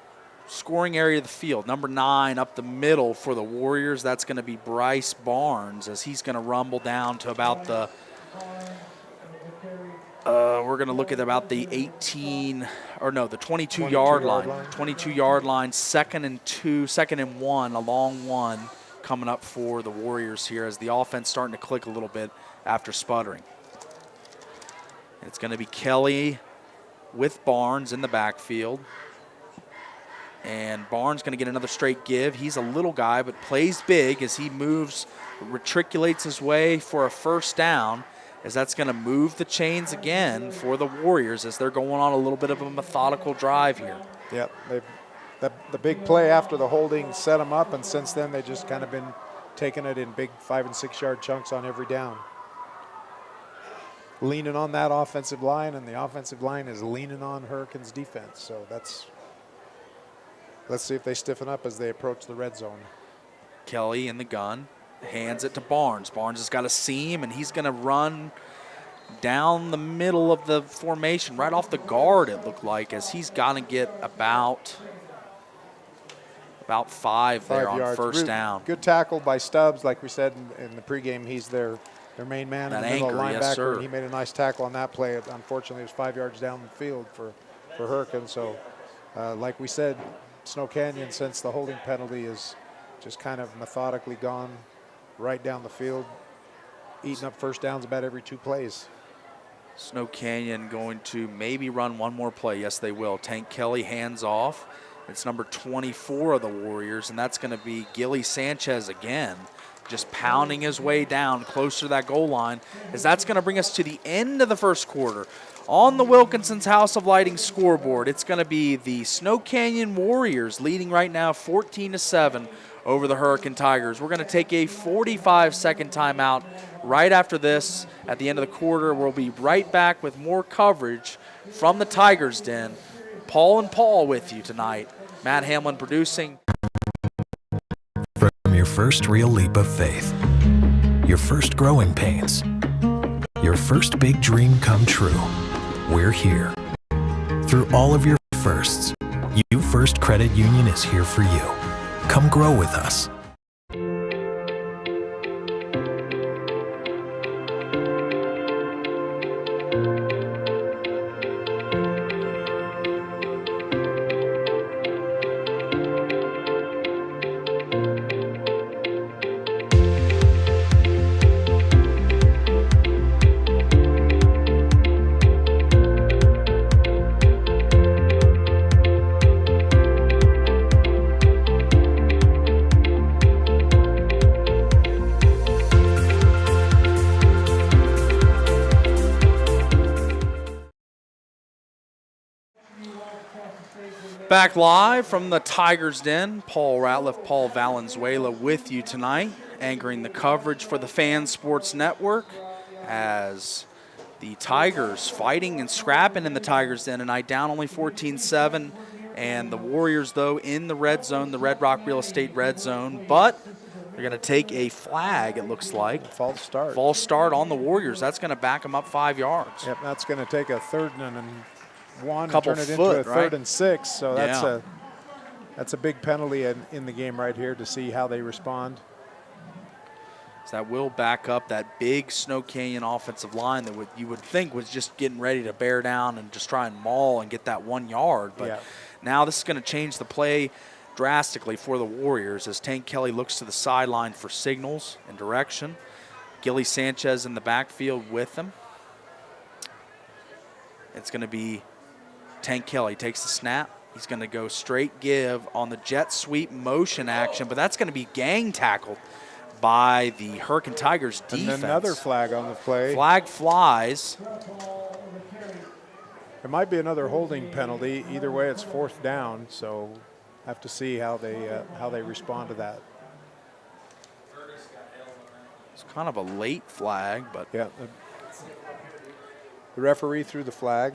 scoring area of the field. Number 9 up the middle for the Warriors. That's going to be Bryce Barnes as he's going to rumble down to about the we're going to look at about the 22-yard line. 22-yard line, 2nd and 2, 2nd and 1, a long one coming up for the Warriors here as the offense starting to click a little bit after sputtering. It's going to be Kelly with Barnes in the backfield. And Barnes going to get another straight give. He's a little guy, but plays big as he moves, retriculates his way for a first down, as that's going to move the chains again for the Warriors as they're going on a little bit of a methodical drive here. Yep, the big play after the holding set them up, and since then they've just kind of been taking it in big 5- and 6-yard chunks on every down. Leaning on that offensive line, and the offensive line is leaning on Hurricanes defense. So let's see if they stiffen up as they approach the red zone. Kelly in the gun, hands it to Barnes. Barnes has got a seam, and he's going to run down the middle of the formation, right off the guard, it looked like, as he's got to get about 5 there on yards. First down. Good tackle by Stubbs. Like we said in the pregame, he's their main man in the middle anchor, linebacker. yes, sir. And he made a nice tackle on that play. Unfortunately, it was 5 yards down the field for Hurricane. So, like we said, Snow Canyon, since the holding penalty is just kind of methodically gone right down the field, eating up first downs about every 2 plays. Snow Canyon going to maybe run one more play. Yes, they will. Tank Kelly hands off. It's number 24 of the Warriors, and that's going to be Gilly Sanchez again, just pounding his way down closer to that goal line, as that's going to bring us to the end of the first quarter. On the Wilkinson's House of Lighting scoreboard, it's going to be the Snow Canyon Warriors leading right now 14-7 over the Hurricane Tigers. We're going to take a 45-second timeout right after this. At the end of the quarter, we'll be right back with more coverage from the Tigers Den. Paul and Paul with you tonight. Matt Hamlin producing. From your first real leap of faith, your first growing pains, your first big dream come true, we're here. Through all of your firsts, U First Credit Union is here for you. Come grow with us. Back live from the Tigers Den, Paul Ratliff, Paul Valenzuela with you tonight, anchoring the coverage for the Fan Sports Network as the Tigers fighting and scrapping in the Tigers Den tonight, down only 14-7, and the Warriors, though, in the red zone, the Red Rock Real Estate red zone, but they're going to take a flag, it looks like. False start. False start on the Warriors. That's going to back them up 5 yards. Yep, that's going to take a 3rd and 1 Couple and turn it foot, into a 3rd right? and 6. So Yeah. that's a big penalty in the game right here to see how they respond. So that will back up that big Snow Canyon offensive line that you would think was just getting ready to bear down and just try and maul and get that 1 yard. But now this is going to change the play drastically for the Warriors as Tank Kelly looks to the sideline for signals and direction. Gilly Sanchez in the backfield with him. It's going to be Tank Kelly takes the snap. He's going to go straight give on the jet sweep motion action, but that's going to be gang tackled by the Hurricane Tigers defense. And another flag on the play. Flag flies. There might be another holding penalty. Either way, it's 4th down, so have to see how they respond to that. It's kind of a late flag, but yeah, the referee threw the flag.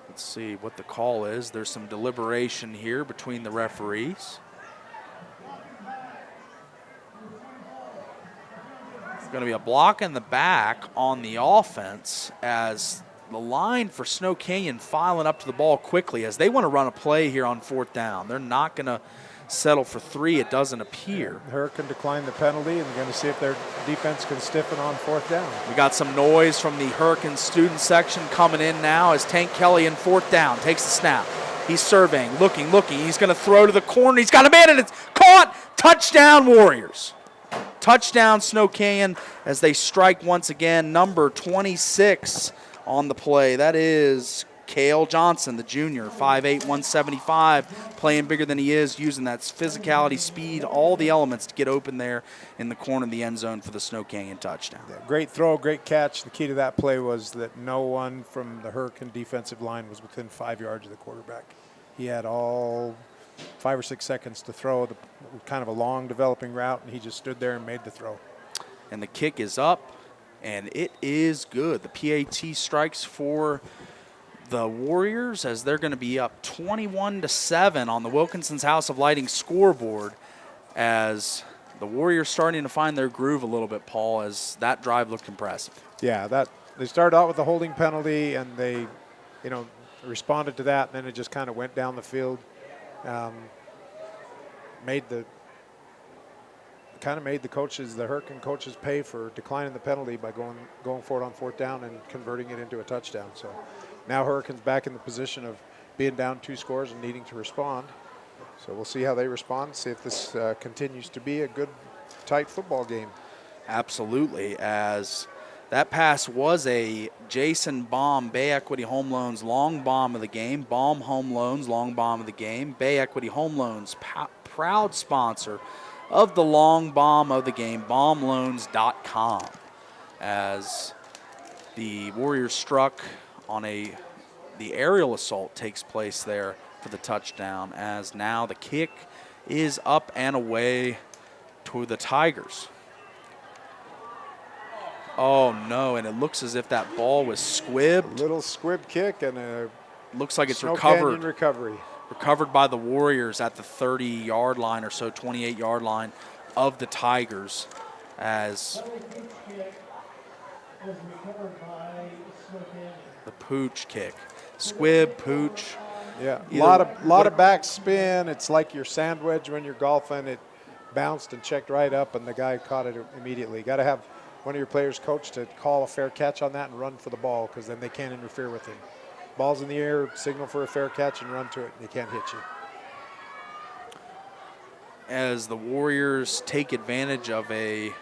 Let's see what the call is. There's some deliberation here between the referees. It's going to be a block in the back on the offense as the line for Snow Canyon filing up to the ball quickly as they want to run a play here on 4th down. They're not going to settle for 3, it doesn't appear. Hurricane declined the penalty, and they're going to see if their defense can stiffen on 4th down. We got some noise from the Hurricane student section coming in now as Tank Kelly in 4th down takes the snap. He's surveying, looking. He's going to throw to the corner. He's got a man, and it's caught. Touchdown, Warriors. Touchdown, Snow Canyon, as they strike once again. Number 26 on the play. That is Cale Johnson, the junior, 5'8", 175, playing bigger than he is, using that physicality, speed, all the elements to get open there in the corner of the end zone for the Snow Canyon touchdown. Yeah, great throw, great catch. The key to that play was that no one from the Hurricane defensive line was within 5 yards of the quarterback. He had all 5 or 6 seconds to throw, kind of a long developing route, and he just stood there and made the throw. And the kick is up, and it is good. The PAT strikes for the Warriors as they're going to be up 21-7 on the Wilkinson's House of Lighting scoreboard as the Warriors starting to find their groove a little bit, Paul, as that drive looked impressive. Yeah, they started out with the holding penalty, and they, responded to that, and then it just kind of went down the field. Made the coaches, the Hurricane coaches, pay for declining the penalty by going for it on 4th down and converting it into a touchdown. So now Hurricane's back in the position of being down 2 scores and needing to respond. So we'll see how they respond, see if this continues to be a good, tight football game. Absolutely, as that pass was a Jason Baum, Bay Equity Home Loans long bomb of the game. Baum Home Loans, long bomb of the game. Bay Equity Home Loans, proud sponsor of the long bomb of the game, baumloans.com. As the Warriors struck on the aerial assault takes place there for the touchdown, as now the kick is up and away to the Tigers. Oh no, and it looks as if that ball was squibbed. Little squib kick and a looks like it's Snow recovered. Canyon recovery. Recovered by the Warriors at the 30-yard line or so, 28-yard line of the Tigers as the pooch kick. Squib, pooch. Yeah, a lot of back spin. It's like your sandwich when you're golfing. It bounced and checked right up, and the guy caught it immediately. Got to have one of your players coach to call a fair catch on that and run for the ball, because then they can't interfere with him. Ball's in the air, signal for a fair catch and run to it, and they can't hit you. As the Warriors take advantage of a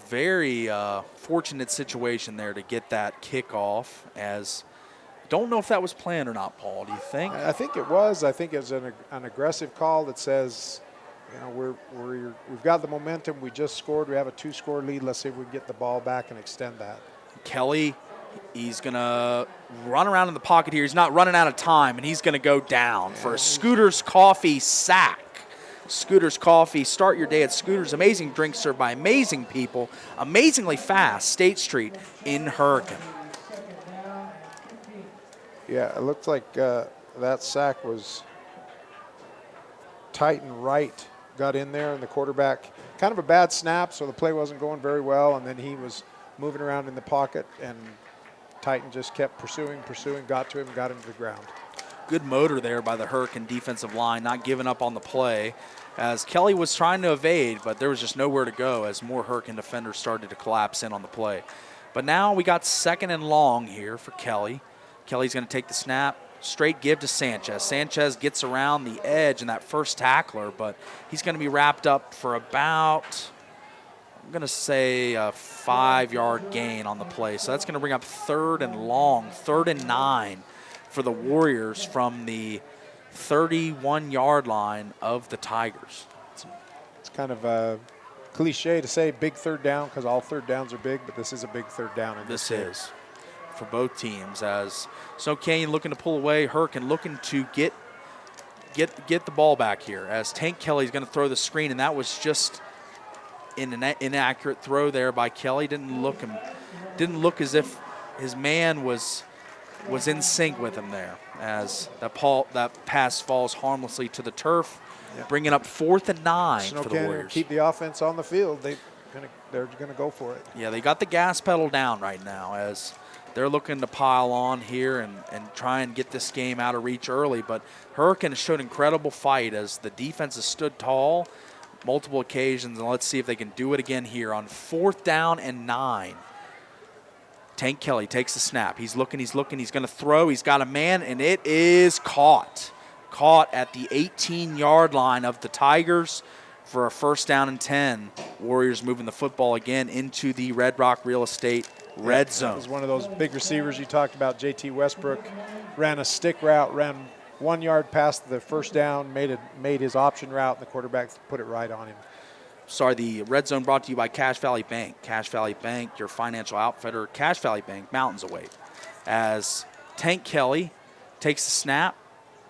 very fortunate situation there to get that kickoff, as don't know if that was planned or not, Paul. Do you think? I think it was. I think it was an aggressive call that says, we've got the momentum. We just scored. We have a 2-score lead. Let's see if we can get the ball back and extend that. Kelly, He's going to run around in the pocket here. He's not running out of time, and he's going to go down for a Scooter's Coffee sack. Scooter's Coffee. Start your day at Scooter's. Amazing drinks served by amazing people. Amazingly fast. State Street in Hurricane. Yeah, it looked like that sack was Titan Wright got in there, and the quarterback, kind of a bad snap, so the play wasn't going very well, and then he was moving around in the pocket, and Titan just kept pursuing, got to him, got him to the ground. Good motor there by the Hurricane defensive line, not giving up on the play, as Kelly was trying to evade, but there was just nowhere to go as more Hurricane defenders started to collapse in on the play. But now we got 2nd and long here for Kelly. Kelly's going to take the snap, straight give to Sanchez. Sanchez gets around the edge in that first tackler, but he's going to be wrapped up for about, I'm going to say, a 5-yard gain on the play. So that's going to bring up 3rd and long, 3rd and 9 for the Warriors from the 31-yard line of the Tigers. It's kind of a cliche to say big 3rd down because all 3rd downs are big, but this is a big 3rd down. This is for both teams, as Snow Canyon looking to pull away, Hurricane looking to get the ball back here, as Tank Kelly's going to throw the screen, and that was just an inaccurate throw there by Kelly. Didn't look as if his man was in sync with him there, as that pass falls harmlessly to the turf, bringing up 4th and 9 Snow for the Canyon Warriors. Keep the offense on the field. They're going to go for it. Yeah, they got the gas pedal down right now, as they're looking to pile on here and try and get this game out of reach early. But Hurricane has showed incredible fight as the defense has stood tall multiple occasions, and let's see if they can do it again here on 4th down and 9. Tank Kelly takes the snap. He's looking, he's going to throw. He's got a man, and it is caught. Caught at the 18-yard line of the Tigers for a 1st down and 10. Warriors moving the football again into the Red Rock Real Estate red zone. That was one of those big receivers you talked about. JT Westbrook ran a stick route, ran 1 yard past the 1st down, made his option route, and the quarterback put it right on him. Sorry, the red zone brought to you by Cache Valley Bank. Cache Valley Bank, your financial outfitter. Cache Valley Bank, mountains away. As Tank Kelly takes the snap.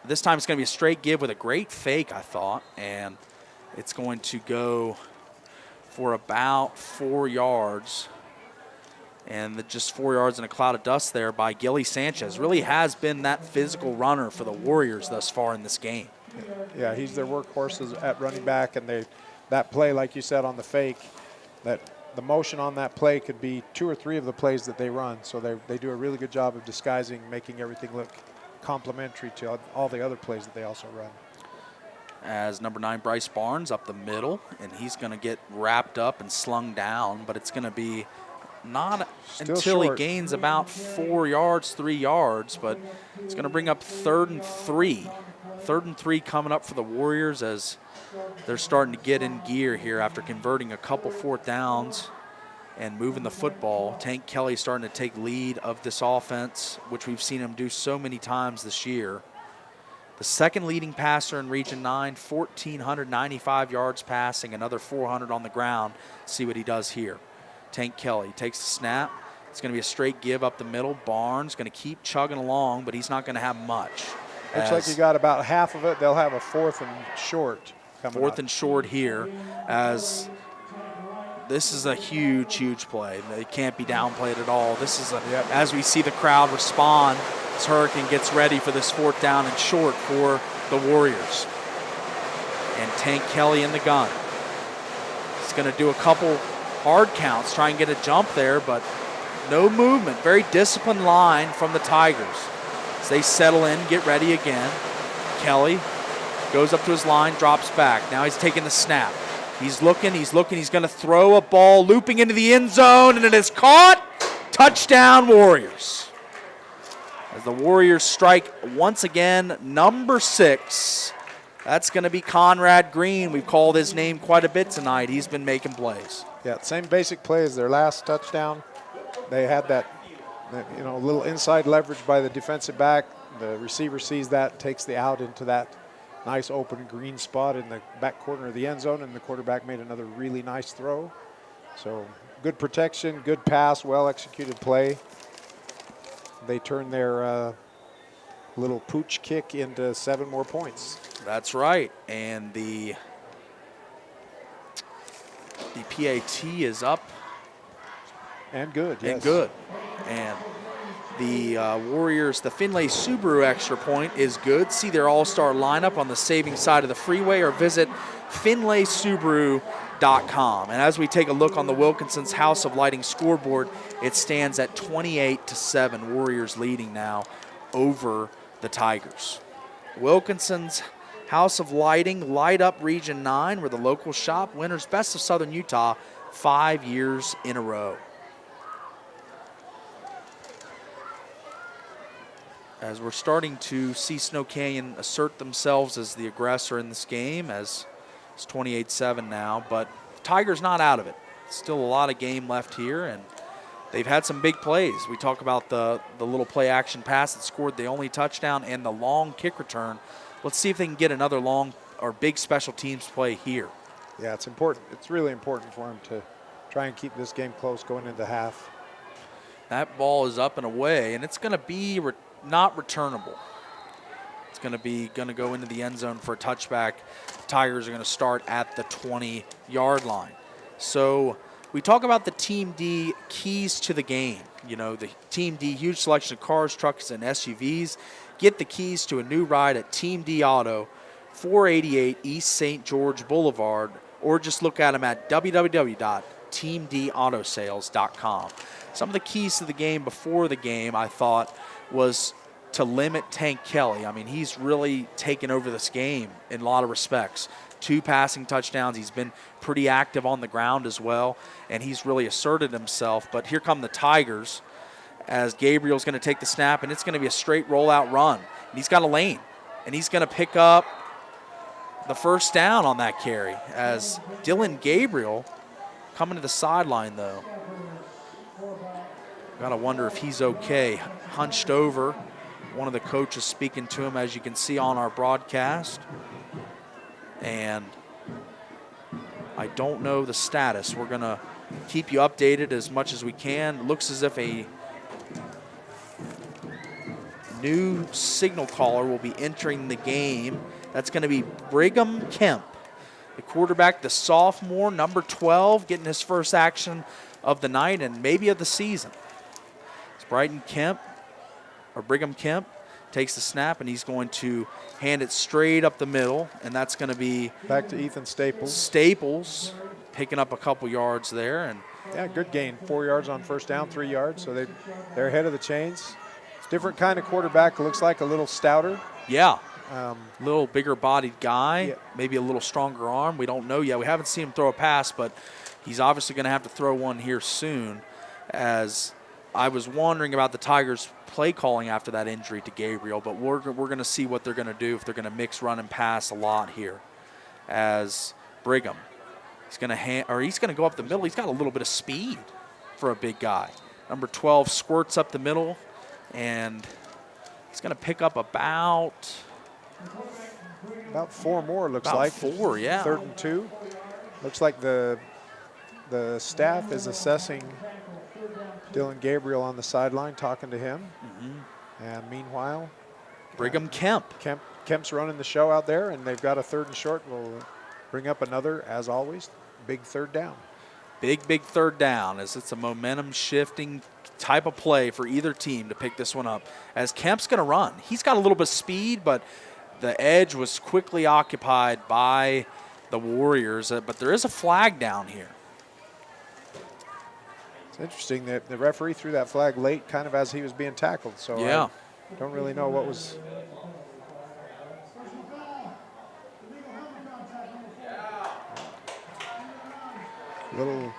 This time it's going to be a straight give with a great fake, I thought, and it's going to go for about 4 yards. And just 4 yards in a cloud of dust there by Gilly Sanchez. Really has been that physical runner for the Warriors thus far in this game. Yeah, he's their workhorse at running back, and that play, like you said, on the fake, that the motion on that play could be 2 or 3 of the plays that they run. So they do a really good job of disguising, making everything look complementary to all the other plays that they also run. As number 9, Bryce Barnes up the middle, and he's going to get wrapped up and slung down, but it's going to be not Still until short. he gains about 4 yards, 3 yards, but it's going to bring up 3rd and 3. 3rd and 3 coming up for the Warriors as they're starting to get in gear here after converting a couple 4th downs and moving the football. Tank Kelly starting to take lead of this offense, which we've seen him do so many times this year. The 2nd leading passer in Region 9, 1,495 yards passing, another 400 on the ground. See what he does here. Tank Kelly takes the snap. It's going to be a straight give up the middle. Barnes going to keep chugging along, but he's not going to have much. Looks like you got about half of it. They'll have a 4th and short coming 4th up. and short here, as this is a huge, huge play. It can't be downplayed at all. This is as we see the crowd respond as Hurricane gets ready for this 4th down and short for the Warriors. And Tank Kelly in the gun. He's going to do a couple hard counts, try and get a jump there, but no movement. Very disciplined line from the Tigers. As they settle in, get ready again. Kelly goes up to his line, drops back. Now he's taking the snap. He's looking, he's going to throw a ball looping into the end zone, and it is caught. Touchdown, Warriors. As the Warriors strike once again, number 6. That's going to be Conrad Green. We've called his name quite a bit tonight. He's been making plays. Yeah, same basic play as their last touchdown. They had that little inside leverage by the defensive back. The receiver sees that, takes the out into that nice open green spot in the back corner of the end zone, and the quarterback made another really nice throw. So good protection, good pass, well-executed play. they turn their little pooch kick into 7 more points. That's right. And the PAT is up. And good, yes. And good. And the Warriors, the Finlay Subaru extra point is good. See their all-star lineup on the saving side of the freeway or visit finlaysubaru.com. And as we take a look on the Wilkinson's House of Lighting scoreboard, it stands at 28-7. Warriors leading now over the Tigers. Wilkinson's House of Lighting, Light Up Region 9, where the local shop winners Best of Southern Utah 5 years in a row. As we're starting to see Snow Canyon assert themselves as the aggressor in this game, as it's 28-7 now, but the Tigers not out of it. Still a lot of game left here, and they've had some big plays. We talk about the little play action pass that scored the only touchdown and the long kick return. Let's see if they can get another long or big special teams play here. Yeah, it's important. It's really important for them to try and keep this game close going into half. That ball is up and away, and it's going to be not returnable. It's going to go into the end zone for a touchback. Tigers are going to start at the 20-yard line. So we talk about the Team D keys to the game. You know, the Team D, huge selection of cars, trucks, and SUVs. Get the keys to a new ride at Team D Auto, 488 East St. George Boulevard, or just look at them at www.teamdautosales.com. Some of the keys to the game before the game, I thought, was to limit Tank Kelly. I mean, he's really taken over this game in a lot of respects. 2 passing touchdowns. He's been pretty active on the ground as well, and he's really asserted himself. But here come the Tigers as Gabriel's going to take the snap, and it's going to be a straight rollout run. And he's got a lane, and he's going to pick up the first down on that carry as Dylan Gabriel coming to the sideline, though. Got to wonder if he's okay. Hunched over. One of the coaches speaking to him, as you can see on our broadcast. And I don't know the status. We're going to keep you updated as much as we can. Looks as if a new signal caller will be entering the game. That's going to be Brigham Kemp, the quarterback, the sophomore, number 12, getting his first action of the night and maybe of the season. It's Brigham Kemp takes the snap, and he's going to hand it straight up the middle, and that's going to be back to Ethan Staples. Staples picking up a couple yards there. And yeah, good gain. 4 yards on first down, 3 yards, so they're ahead of the chains. Different kind of quarterback. Looks like a little stouter. Yeah. Little bigger bodied guy, yeah. Maybe a little stronger arm. We don't know yet. We haven't seen him throw a pass, but he's obviously going to have to throw one here soon. As I was wondering about the Tigers' play calling after that injury to Gabriel, but we're going to see what they're going to do, if they're going to mix run and pass a lot here. As Brigham, he's going to go up the middle. He's got a little bit of speed for a big guy. Number 12 squirts up the middle, and he's going to pick up about 4 more, looks about like. 4, yeah. 3rd and 2. Looks like the staff is assessing Dylan Gabriel on the sideline, talking to him. Mm-hmm. And meanwhile, Brigham Kemp's running the show out there, and they've got a 3rd and short. We'll bring up another, as always, big 3rd down. Big 3rd down, as it's a momentum shifting type of play for either team to pick this one up. As Kemp's going to run. He's got a little bit of speed, but the edge was quickly occupied by the Warriors. But there is a flag down here. It's interesting that the referee threw that flag late, kind of as he was being tackled. So yeah. I don't really know what was. Little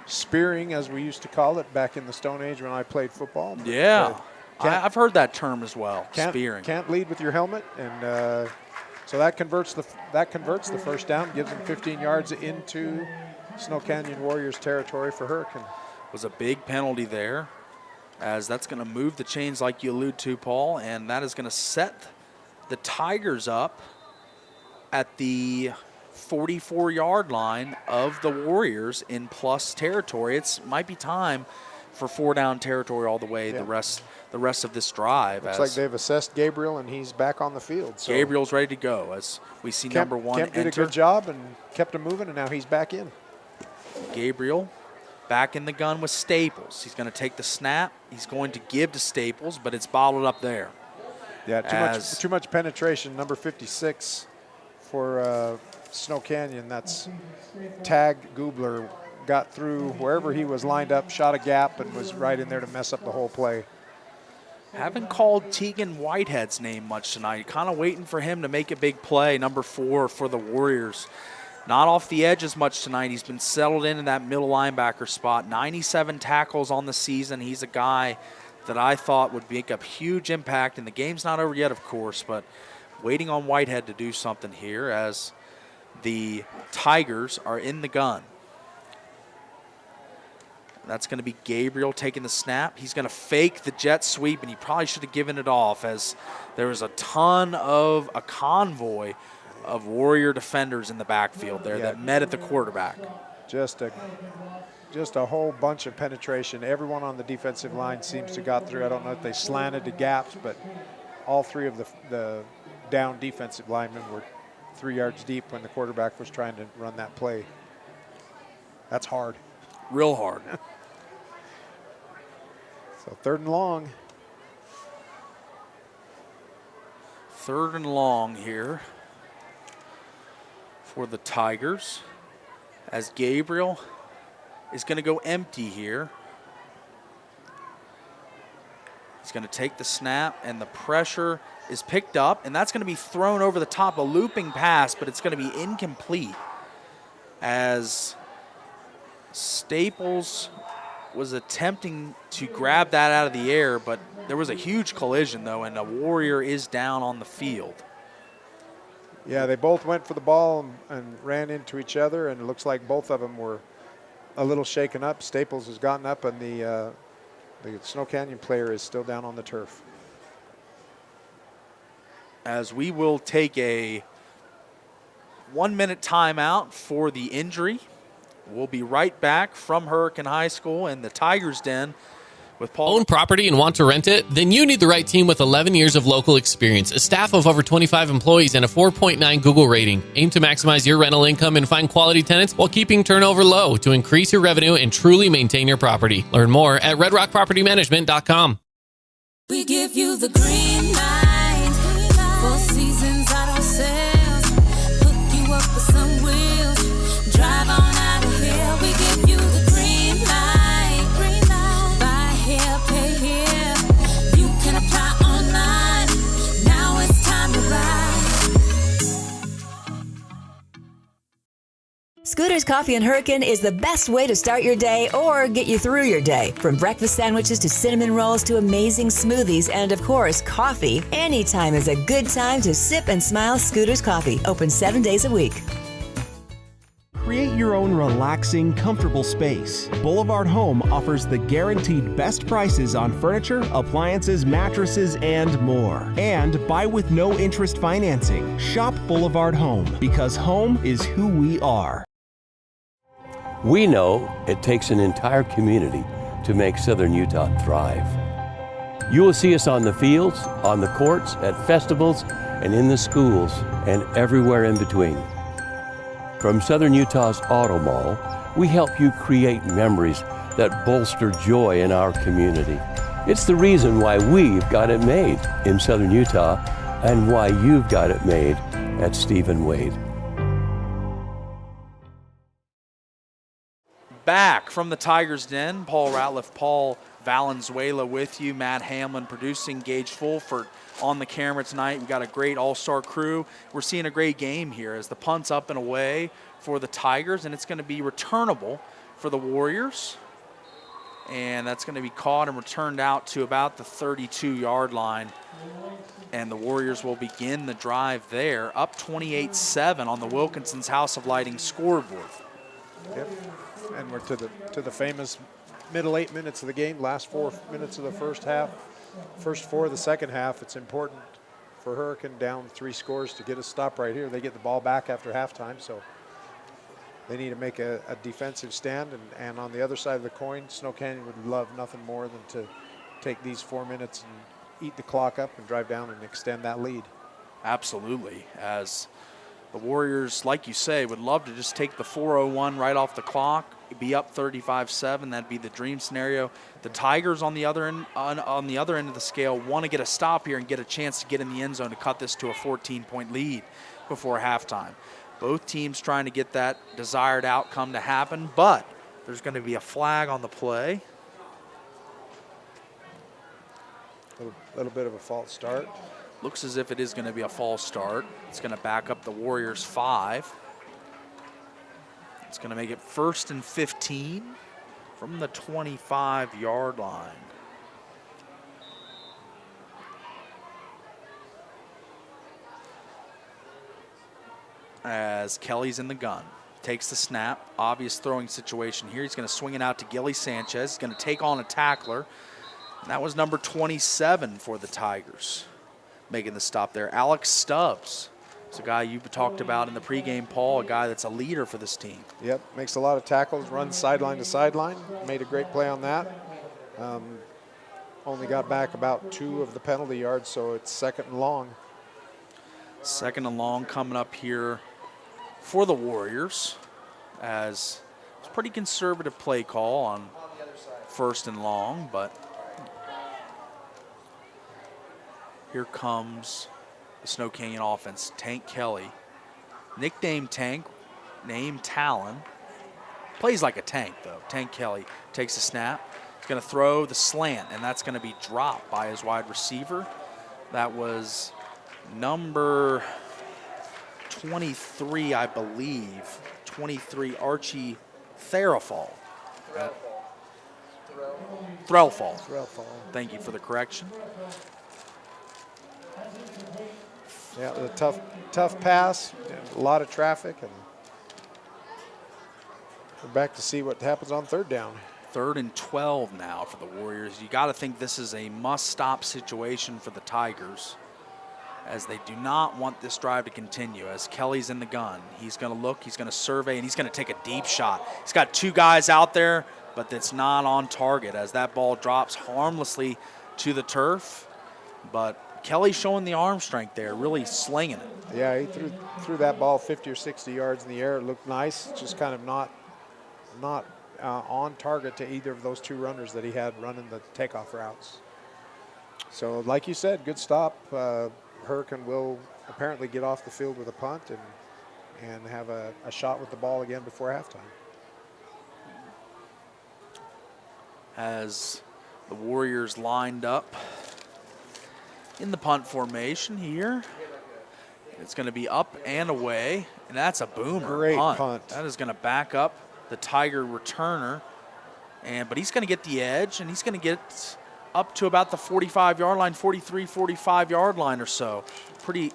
spearing, as we used to call it back in the Stone Age when I played football. Yeah, I've heard that term as well. Spearing. Can't lead with your helmet, and so that converts the first down, gives them 15 yards into Snow Canyon Warriors territory for Hurricane. Was a big penalty there, as that's going to move the chains like you allude to, Paul, and that is going to set the Tigers up at the 44-yard line of the Warriors in plus territory. It might be time for 4-down territory all the way the rest of this drive. Looks like they've assessed Gabriel, and he's back on the field. So Gabriel's ready to go as we see number 1 Kemp did a good job and kept him moving, and now he's back in. Gabriel back in the gun with Staples. He's going to take the snap. He's going to give to Staples, but it's bottled up there. Yeah, too much penetration. Number 56 for Snow Canyon. That's Tag Gubler. Got through wherever he was lined up, shot a gap, and was right in there to mess up the whole play. Haven't called Tegan Whitehead's name much tonight. Kind of waiting for him to make a big play, number 4 for the Warriors. Not off the edge as much tonight. He's been settled in that middle linebacker spot. 97 tackles on the season. He's a guy that I thought would make a huge impact. And the game's not over yet, of course, but waiting on Whitehead to do something here as the Tigers are in the gun. That's going to be Gabriel taking the snap. He's going to fake the jet sweep, and he probably should have given it off as there was a convoy of Warrior defenders in the backfield there that met at the quarterback. Just a whole bunch of penetration. Everyone on the defensive line seems to got through. I don't know if they slanted to gaps, but all 3 of the down defensive linemen were 3 yards deep when the quarterback was trying to run that play. That's hard. Real hard. So 3rd and long. 3rd and long here for the Tigers as Gabriel is going to go empty here. He's going to take the snap, and the pressure is picked up, and that's going to be thrown over the top, a looping pass, but it's going to be incomplete as Staples was attempting to grab that out of the air, but there was a huge collision, though, and a Warrior is down on the field. Yeah, they both went for the ball and ran into each other, and it looks like both of them were a little shaken up. Staples has gotten up, and the Snow Canyon player is still down on the turf. As we will take a 1-minute timeout for the injury. We'll be right back from Hurricane High School and the Tigers Den with Paul. Own property and want to rent it? Then you need the right team with 11 years of local experience, a staff of over 25 employees, and a 4.9 Google rating. Aim to maximize your rental income and find quality tenants while keeping turnover low to increase your revenue and truly maintain your property. Learn more at redrockpropertymanagement.com. We give you the green light. 4 seasons auto sales. Hook you up with some wheels. Drive on out of here. We give you the green light. Buy here, pay here. You can apply online. Now it's time to ride. Scooter's Coffee and Hurricane is the best way to start your day or get you through your day. From breakfast sandwiches to cinnamon rolls to amazing smoothies and, of course, coffee, anytime is a good time to sip and smile Scooter's Coffee. Open 7 days a week. Create your own relaxing, comfortable space. Boulevard Home offers the guaranteed best prices on furniture, appliances, mattresses, and more. And buy with no interest financing. Shop Boulevard Home because home is who we are. We know it takes an entire community to make Southern Utah thrive. You will see us on the fields, on the courts, at festivals, and in the schools, and everywhere in between. From Southern Utah's Auto Mall, we help you create memories that bolster joy in our community. It's the reason why we've got it made in Southern Utah and why you've got it made at Stephen Wade. Back from the Tigers Den, Paul Ratliff, Paul Valenzuela with you, Matt Hamlin producing, Gage Fulford on the camera tonight. We've got a great all-star crew. We're seeing a great game here as the punt's up and away for the Tigers, and it's going to be returnable for the Warriors. And that's going to be caught and returned out to about the 32-yard line. And the Warriors will begin the drive there, up 28-7 on the Wilkinson's House of Lighting scoreboard. Yep. And we're to the famous middle 8 minutes of the game, last 4 minutes of the first half, first 4 of the second half. It's important for Hurricane down 3 scores to get a stop right here. They get the ball back after halftime, so they need to make a defensive stand. And on the other side of the coin, Snow Canyon would love nothing more than to take these 4 minutes and eat the clock up and drive down and extend that lead. Absolutely, as the Warriors, like you say, would love to just take the 4:01 right off the clock, be up 35-7. That'd be the dream scenario. The Tigers on the other end, on the other end of the scale, want to get a stop here and get a chance to get in the end zone to cut this to a 14-point lead before halftime. Both teams trying to get that desired outcome to happen, but there's going to be a flag on the play. A little bit of a false start. Looks as if it is going to be a false start. It's going to back up the Warriors 5. It's going to make it 1st and 15 from the 25-yard line. As Kelly's in the gun. Takes the snap. Obvious throwing situation here. He's going to swing it out to Gilly Sanchez. He's going to take on a tackler. And that was number 27 for the Tigers, making the stop there. Alex Stubbs. It's a guy you've talked about in the pregame, Paul, a guy that's a leader for this team. Yep, makes a lot of tackles, runs sideline to sideline. Made a great play on that. Only got back about 2 of the penalty yards, so it's 2nd and long. 2nd and long coming up here for the Warriors, as it's a pretty conservative play call on 1st and long, but here comes the Snow Canyon offense. Tank Kelly, nicknamed Tank, named Talon. Plays like a tank, though. Tank Kelly takes a snap. He's going to throw the slant, and that's going to be dropped by his wide receiver. That was number 23, I believe. 23, Archie Therafall. Threlfall. Thank you for the correction. Yeah, a tough pass, a lot of traffic, and we're back to see what happens on 3rd down. 3rd and 12 now for the Warriors. You got to think this is a must-stop situation for the Tigers, as they do not want this drive to continue. As Kelly's in the gun, he's going to look, he's going to survey, and he's going to take a deep shot. He's got 2 guys out there, but it's not on target as that ball drops harmlessly to the turf. But Kelly showing the arm strength there, really slinging it. Yeah, he threw that ball 50 or 60 yards in the air. It looked nice, just kind of not on target to either of those 2 runners that he had running the takeoff routes. So like you said, good stop. Hurricane will apparently get off the field with a punt and have a shot with the ball again before halftime. As the Warriors lined up in the punt formation here, it's going to be up and away, and that's a boomer. Great punt. That is going to back up the Tiger returner, but he's going to get the edge, and he's going to get up to about the 45-yard line, 43, 45-yard line or so. Pretty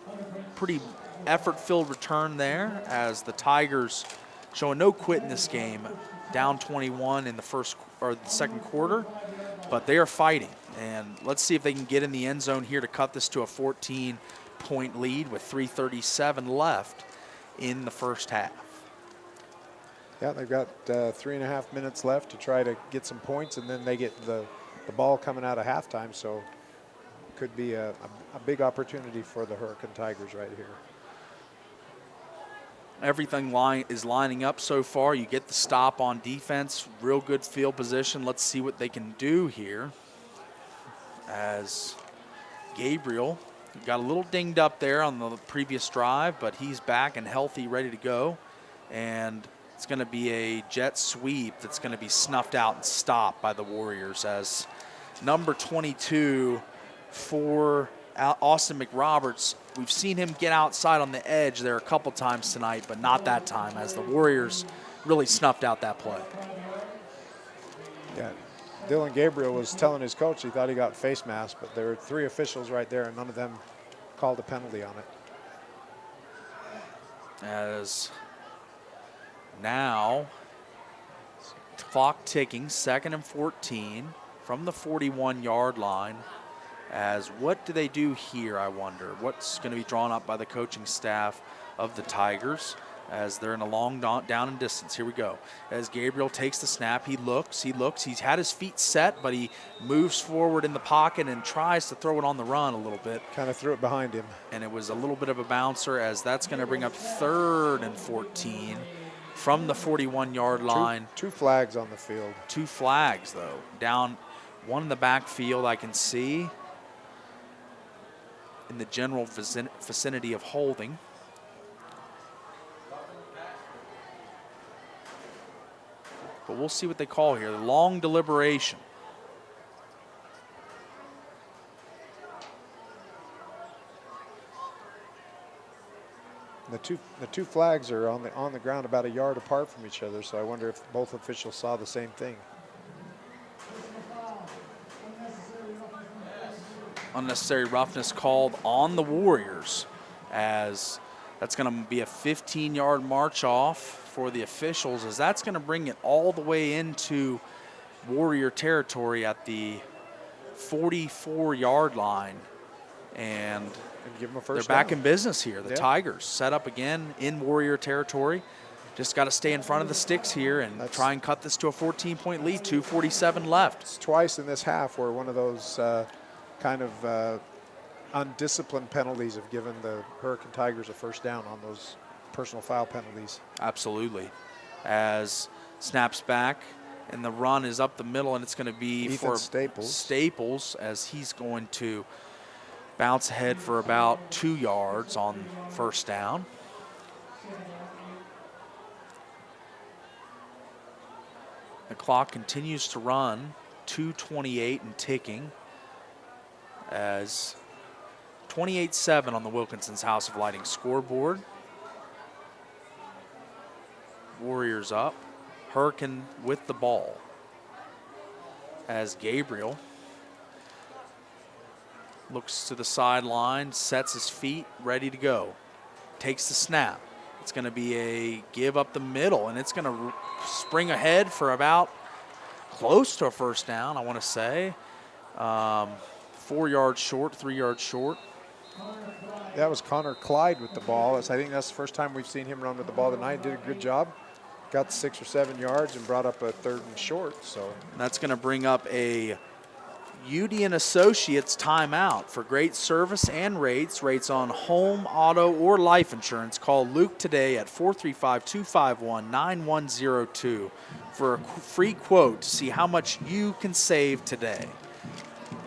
effort-filled return there, as the Tigers showing no quit in this game, down 21 in the 2nd quarter, but they are fighting. And let's see if they can get in the end zone here to cut this to a 14-point lead with 3:37 left in the first half. Yeah, they've got 3.5 minutes left to try to get some points, and then they get the ball coming out of halftime, so could be a big opportunity for the Hurricane Tigers right here. Everything is lining up so far. You get the stop on defense, real good field position. Let's see what they can do here, as Gabriel got a little dinged up there on the previous drive, but he's back and healthy, ready to go. And it's going to be a jet sweep that's going to be snuffed out and stopped by the Warriors, as number 22 for Austin McRoberts. We've seen him get outside on the edge there a couple times tonight, but not that time, as the Warriors really snuffed out that play. Yeah, Dylan Gabriel was telling his coach he thought he got face mask, but there were 3 officials right there, and none of them called a penalty on it. As now, clock ticking, 2nd and 14 from the 41-yard line. As what do they do here, I wonder? What's going to be drawn up by the coaching staff of the Tigers? as they're in a long down and distance. Here we go. As Gabriel takes the snap, he looks. He's had his feet set, but he moves forward in the pocket and tries to throw it on the run a little bit. Kind of threw it behind him. And it was a little bit of a bouncer, as that's going to bring up 3rd and 14 from the 41-yard line. Two flags on the field. 2 flags, though. Down one in the backfield I can see in the general vicinity of holding. But we'll see what they call here. Long deliberation. The two flags are on the ground about a yard apart from each other, so I wonder if both officials saw the same thing. Unnecessary roughness called on the Warriors, as that's going to be a 15-yard march off for the officials, as that's going to bring it all the way into Warrior territory at the 44-yard line. And give them a they're first back down. in business here. The Yeah. Tigers set up again in Warrior territory. Just got to stay in front of the sticks here and try and cut this to a 14-point lead. 2:47 left. It's twice in this half where one of those kind of undisciplined penalties have given the Hurricane Tigers a first down on those personal foul penalties. Absolutely. As snaps back, and the run is up the middle, and it's going to be Ethan for Staples, as he's going to bounce ahead for about 2 yards on first down. The clock continues to run, 2:28 and ticking, as 28-7 on the Wilkinson's House of Lighting scoreboard. Warriors up. Hurricane with the ball, as Gabriel looks to the sideline, sets his feet, ready to go. Takes the snap. It's going to be a give up the middle, and it's going to spring ahead for about close to a first down, I want to say. 4 yards short, 3 yards short. That was Connor Clyde with the ball. I think that's the first time we've seen him run with the ball tonight. Did a good job. Got 6 or 7 yards and brought up a 3rd and short. So that's going to bring up a UD and Associates timeout. For great service and rates on home, auto, or life insurance. Call Luke today at 435-251-9102 for a free quote to see how much you can save today.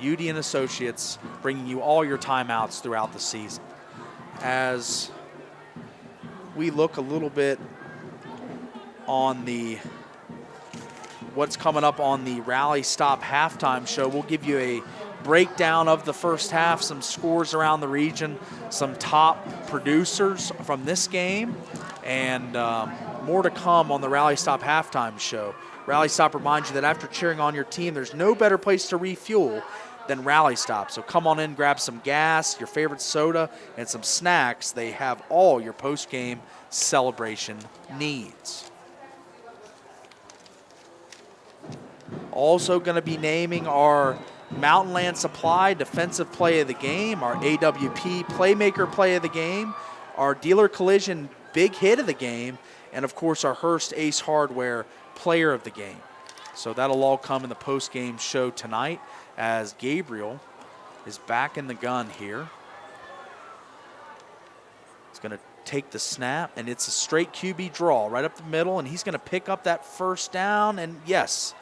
UD and Associates, bringing you all your timeouts throughout the season. As we look a little bit on what's coming up on the Rally Stop halftime show, we'll give you a breakdown of the first half, some scores around the region, some top producers from this game, and more to come on the Rally Stop halftime show. Rally Stop reminds you that after cheering on your team, there's no better place to refuel than Rally Stop. So come on in, grab some gas, your favorite soda, and some snacks. They have all your post-game celebration needs. Also going to be naming our Mountain Land Supply Defensive Play of the Game, our AWP Playmaker Play of the Game, our Dealer Collision Big Hit of the Game, and of course our Hearst Ace Hardware Player of the Game. So that'll all come in the post-game show tonight, as Gabriel is back in the gun here. He's going to take the snap, and it's a straight QB draw right up the middle, and he's going to pick up that first down, and yes,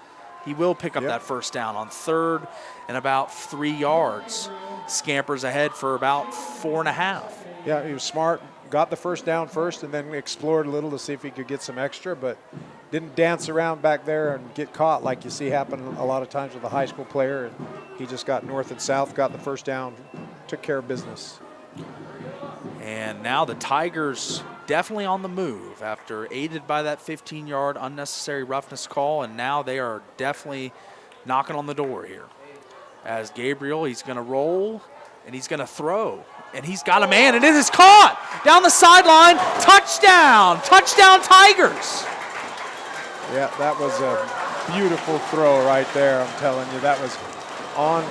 he will pick up that first down on 3rd and about 3 yards. Scampers ahead for about 4.5. Yeah, he was smart. Got the first down first and then explored a little to see if he could get some extra, but didn't dance around back there and get caught like you see happen a lot of times with a high school player. And he just got north and south, got the first down, took care of business. And now the Tigers definitely on the move after aided by that 15-yard unnecessary roughness call, and now they are definitely knocking on the door here. As Gabriel, he's going to roll, and he's going to throw. And he's got a man, and it is caught down the sideline. Touchdown! Touchdown, Tigers! Yeah, that was a beautiful throw right there, I'm telling you. That was on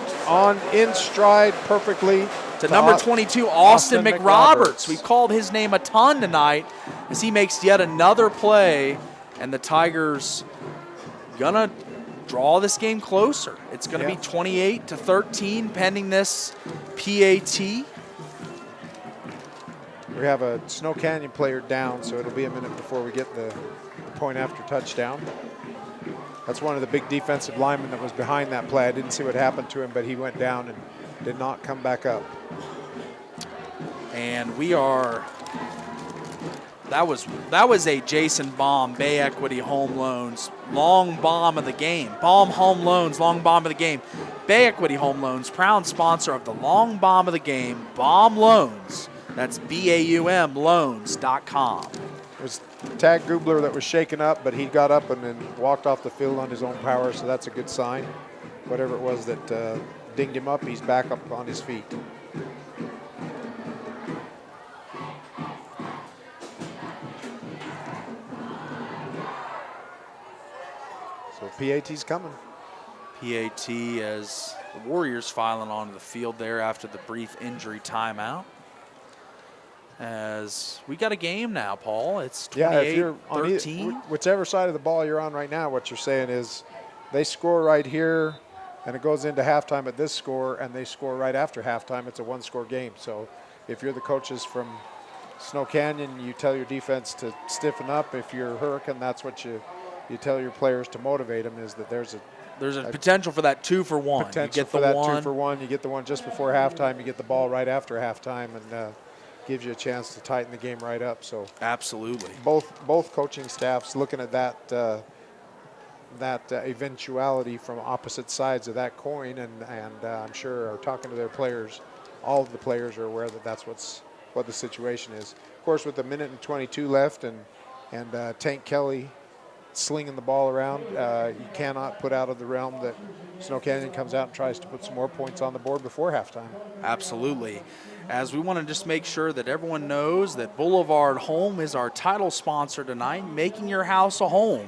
in stride perfectly. to number 22, Austin McRoberts. We've called his name a ton tonight as he makes yet another play, and the Tigers gonna draw this game closer. It's gonna be 28-13 pending this PAT. We have a Snow Canyon player down, so it'll be a minute before we get the point after touchdown. That's one of the big defensive linemen that was behind that play. I didn't see what happened to him, but he went down and did not come back up. And we are, that was a Jason Baum, Bay Equity Home Loans, long bomb of the game. Baum Home Loans, long bomb of the game. Bay Equity Home Loans, proud sponsor of the long bomb of the game, Baum Loans. That's BAUM loans.com. It was Tag Gubler that was shaken up, but he got up and then walked off the field on his own power, so that's a good sign. Whatever it was that dinged him up, he's back up on his feet. So PAT's coming. PAT as the Warriors filing onto the field there after the brief injury timeout. As we got a game now, Paul. It's 28-13. Whichever side of the ball you're on right now, what you're saying is they score right here, and it goes into halftime at this score, and they score right after halftime. It's a one-score game. So if you're the coaches from Snow Canyon, you tell your defense to stiffen up. If you're Hurricane, that's what you tell your players to motivate them, is that there's a potential for that 2-for-1. Potential you get for that 2-for-1. You get the one just before halftime. You get the ball right after halftime, and gives you a chance to tighten the game right up. So absolutely, both coaching staffs looking at that eventuality from opposite sides of that coin, and I'm sure are talking to their players. All of the players are aware that that's what the situation is. Of course, with a minute and 22 left, and Tank Kelly slinging the ball around, you cannot put out of the realm that Snow Canyon comes out and tries to put some more points on the board before halftime. Absolutely. As we want to just make sure that everyone knows that Boulevard Home is our title sponsor tonight, making your house a home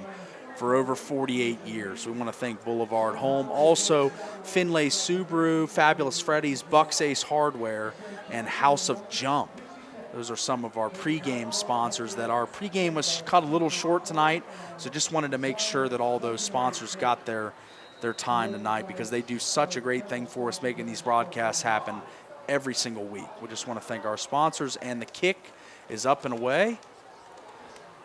for over 48 years. We want to thank Boulevard Home. Also, Finlay Subaru, Fabulous Freddy's, Bucks Ace Hardware, and House of Jump. Those are some of our pregame sponsors. That our pregame was cut a little short tonight, so just wanted to make sure that all those sponsors got their time tonight, because they do such a great thing for us, making these broadcasts happen every single week. We just want to thank our sponsors, and the kick is up and away,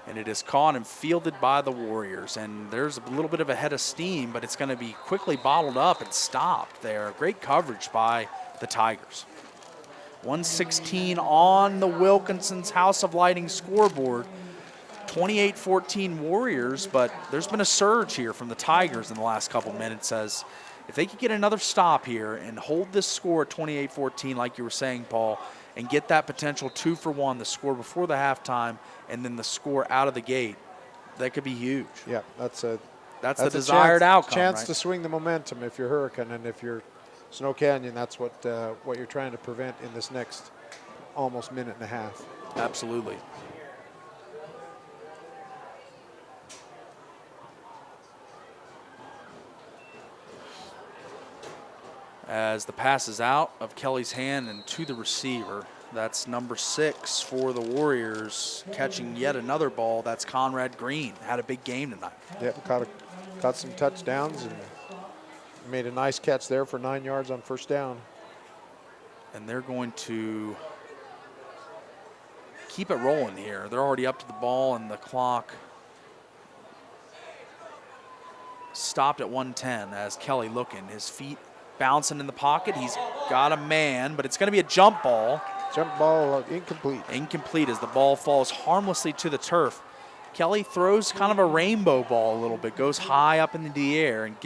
and it is caught and fielded by the Warriors. And there's a little bit of a head of steam, but it's going to be quickly bottled up and stopped there. Great coverage by the Tigers. 1:16 on the Wilkinson's House of Lighting scoreboard. 28-14 Warriors, but there's been a surge here from the Tigers in the last couple minutes, as if they could get another stop here and hold this score at 28-14, like you were saying, Paul, and get that potential 2-for-1, the score before the halftime, and then the score out of the gate, that could be huge. Yeah, that's the desired outcome. Chance right? to swing the momentum if you're Hurricane, and if you're Snow Canyon, that's what you're trying to prevent in this next almost minute and a half. Absolutely. As the pass is out of Kelly's hand and to the receiver. That's number 6 for the Warriors, catching yet another ball. That's Conrad Green. Had a big game tonight. Yep, caught some touchdowns and made a nice catch there for 9 yards on first down. And they're going to keep it rolling here. They're already up to the ball, and the clock stopped at 1:10 as Kelly looking. His feet bouncing in the pocket. He's got a man, but it's going to be a jump ball. Jump ball incomplete. Incomplete as the ball falls harmlessly to the turf. Kelly throws kind of a rainbow ball a little bit, goes high up into the air, and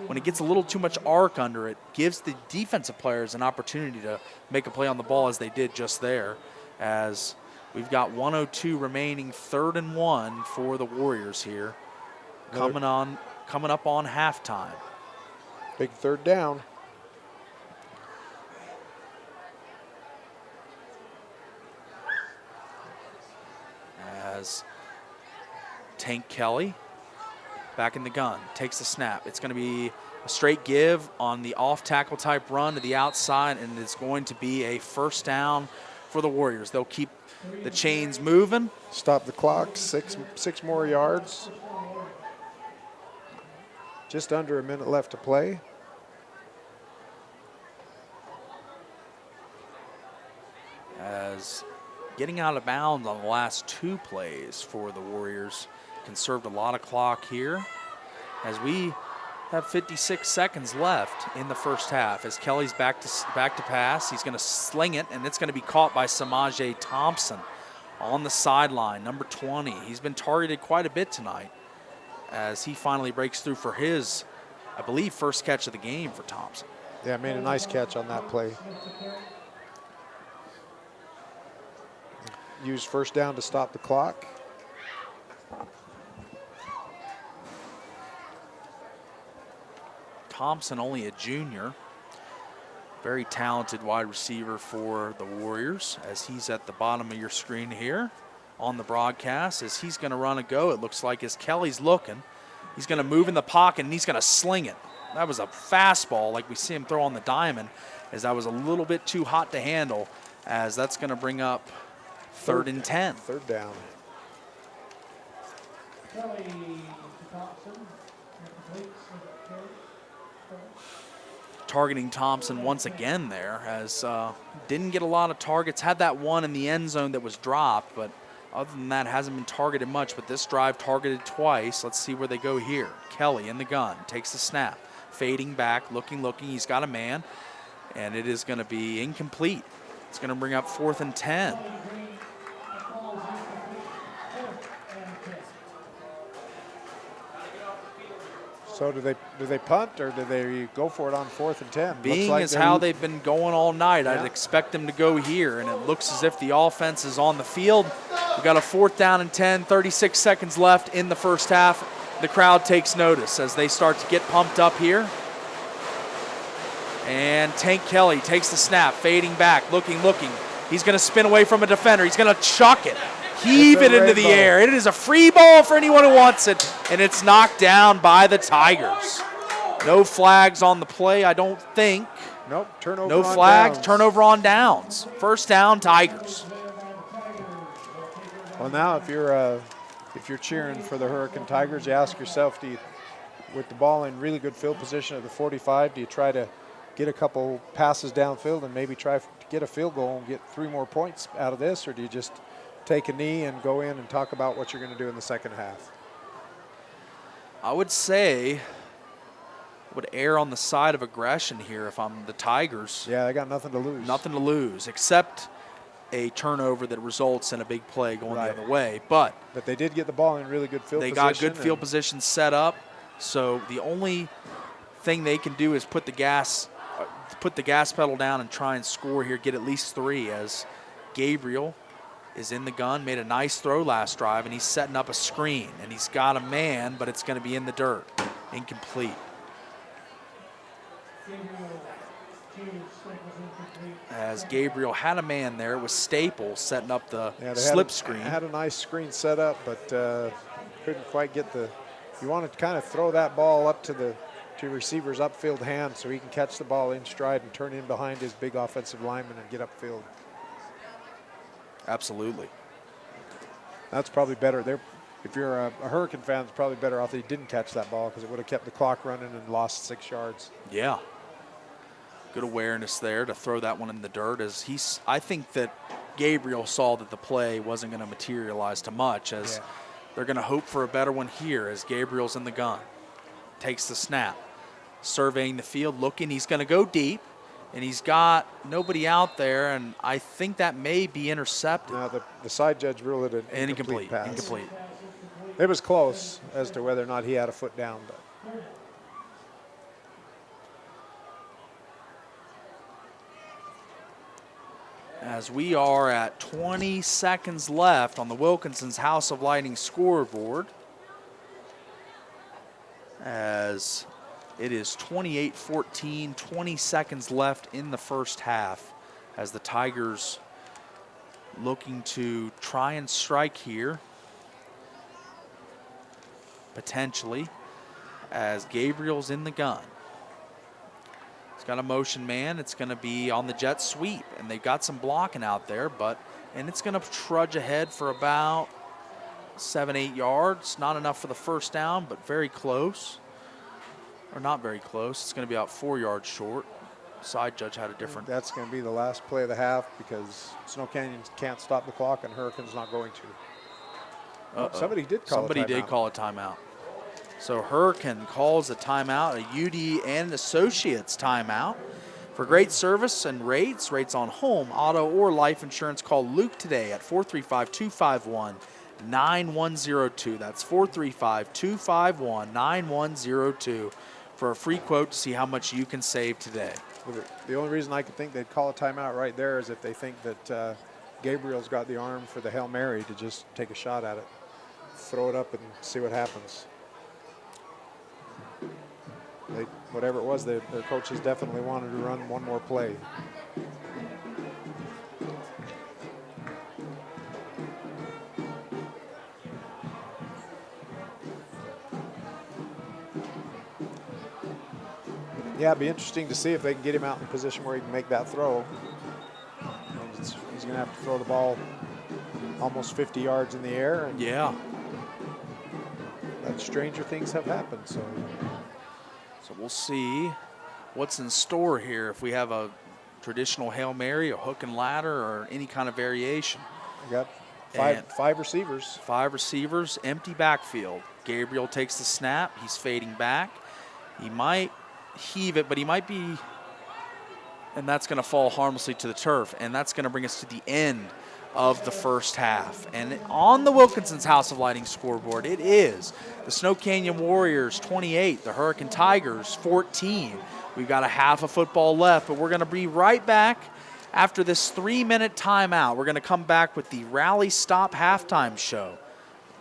when it gets a little too much arc under it, gives the defensive players an opportunity to make a play on the ball, as they did just there. As we've got 1:02 remaining, 3rd and 1 for the Warriors here, coming up on halftime. Big 3rd down. As Tank Kelly back in the gun, takes the snap. It's going to be a straight give on the off tackle type run to the outside, and it's going to be a first down for the Warriors. They'll keep the chains moving. Stop the clock, six more yards. Just under a minute left to play. As getting out of bounds on the last 2 plays for the Warriors conserved a lot of clock here, as we have 56 seconds left in the first half. As Kelly's back to pass, he's going to sling it, and it's going to be caught by Samaje Thompson on the sideline, number 20. He's been targeted quite a bit tonight as he finally breaks through for his, I believe, first catch of the game for Thompson. Yeah, made a nice catch on that play. Used first down to stop the clock. Thompson, only a junior. Very talented wide receiver for the Warriors, as he's at the bottom of your screen here on the broadcast. As he's going to run a go, it looks like, as Kelly's looking. He's going to move in the pocket, and he's going to sling it. That was a fastball like we see him throw on the diamond, as that was a little bit too hot to handle, as that's going to bring up third and 10. Third down. Targeting Thompson once again there, as didn't get a lot of targets. Had that one in the end zone that was dropped, but other than that, hasn't been targeted much. But this drive targeted twice. Let's see where they go here. Kelly in the gun, takes the snap, fading back, looking. He's got a man, and it is going to be incomplete. It's going to bring up 4th and 10. So do they punt, or do they go for it on 4th and 10? Being as how they've been going all night, I'd expect them to go here, and it looks as if the offense is on the field. We've got a 4th down and 10, 36 seconds left in the first half. The crowd takes notice as they start to get pumped up here. And Tank Kelly takes the snap, fading back, looking. He's going to spin away from a defender. He's going to chuck it. Heave it into the air. It is a free ball for anyone who wants it, and it's knocked down by the Tigers. No flags on the play, I don't think. Nope, turnover. No flags, turnover on downs. First down, Tigers. Well, now if you're cheering for the Hurricane Tigers, you ask yourself, with the ball in really good field position at the 45, do you try to get a couple passes downfield and maybe try to get a field goal and get 3 more points out of this, or do you just take a knee and go in and talk about what you're going to do in the second half? I would say would err on the side of aggression here if I'm the Tigers. Yeah, they got nothing to lose. Nothing to lose except a turnover that results in a big play going the other way. But they did get the ball in really good field position. They got good field position set up. So the only thing they can do is put the gas pedal down and try and score here, get at least 3, as Gabriel is in the gun, made a nice throw last drive, and he's setting up a screen, and he's got a man, but it's going to be in the dirt. Incomplete. As Gabriel had a man there, it was Staples setting up the slip screen. Had a nice screen set up, but couldn't quite get the. You want to kind of throw that ball up to the receiver's upfield hand so he can catch the ball in stride and turn in behind his big offensive lineman and get upfield. Absolutely. That's probably better. If you're a Hurricane fan, it's probably better off that he didn't catch that ball, because it would have kept the clock running and lost 6 yards. Yeah. Good awareness there to throw that one in the dirt. I think that Gabriel saw that the play wasn't going to materialize to much, as they're going to hope for a better one here, as Gabriel's in the gun. Takes the snap. Surveying the field, looking. He's going to go deep. And he's got nobody out there, and I think that may be intercepted. Now the side judge ruled it an incomplete pass. Incomplete. It was close as to whether or not he had a foot down. But. As we are at 20 seconds left on the Wilkinson's House of Lighting scoreboard, as it is 28-14, 20 seconds left in the first half, as the Tigers looking to try and strike here, potentially, as Gabriel's in the gun. got a motion man. It's going to be on the jet sweep, and they've got some blocking out there, and it's going to trudge ahead for about 7-8 yards. Not enough for the first down, but very close. Or not very close. It's going to be about 4 yards short. Side judge had a different. That's going to be the last play of the half because Snow Canyon can't stop the clock and Hurricane's not going to. Somebody did call a timeout. So Hurricane calls a timeout, a UD and Associates timeout. For great service and rates on home, auto, or life insurance, call Luke today at 435-251-9102. That's 435-251-9102 for a free quote to see how much you can save today. The only reason I could think they'd call a timeout right there is if they think that Gabriel's got the arm for the Hail Mary to just take a shot at it. Throw it up and see what happens. Whatever it was, their coaches definitely wanted to run one more play. Yeah, it'd be interesting to see if they can get him out in a position where he can make that throw. He's going to have to throw the ball almost 50 yards in the air. And yeah. But stranger things have happened. So we'll see what's in store here if we have a traditional Hail Mary, a hook and ladder, or any kind of variation. We got five receivers. 5 receivers, empty backfield. Gabriel takes the snap. He's fading back. He might heave it, but he might be, and that's going to fall harmlessly to the turf, and that's going to bring us to the end of the first half. And on the Wilkinson's House of Lighting scoreboard, it is the Snow Canyon Warriors 28, the Hurricane Tigers 14. We've got a half of football left, but we're going to be right back after this 3-minute timeout. We're going to come back with the Rally Stop Halftime Show.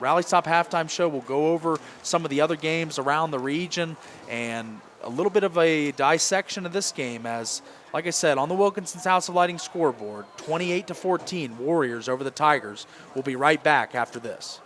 Rally Stop Halftime Show will go over some of the other games around the region and a little bit of a dissection of this game as, like I said, on the Wilkinson's House of Lighting scoreboard, 28-14, Warriors over the Tigers. We'll be right back after this.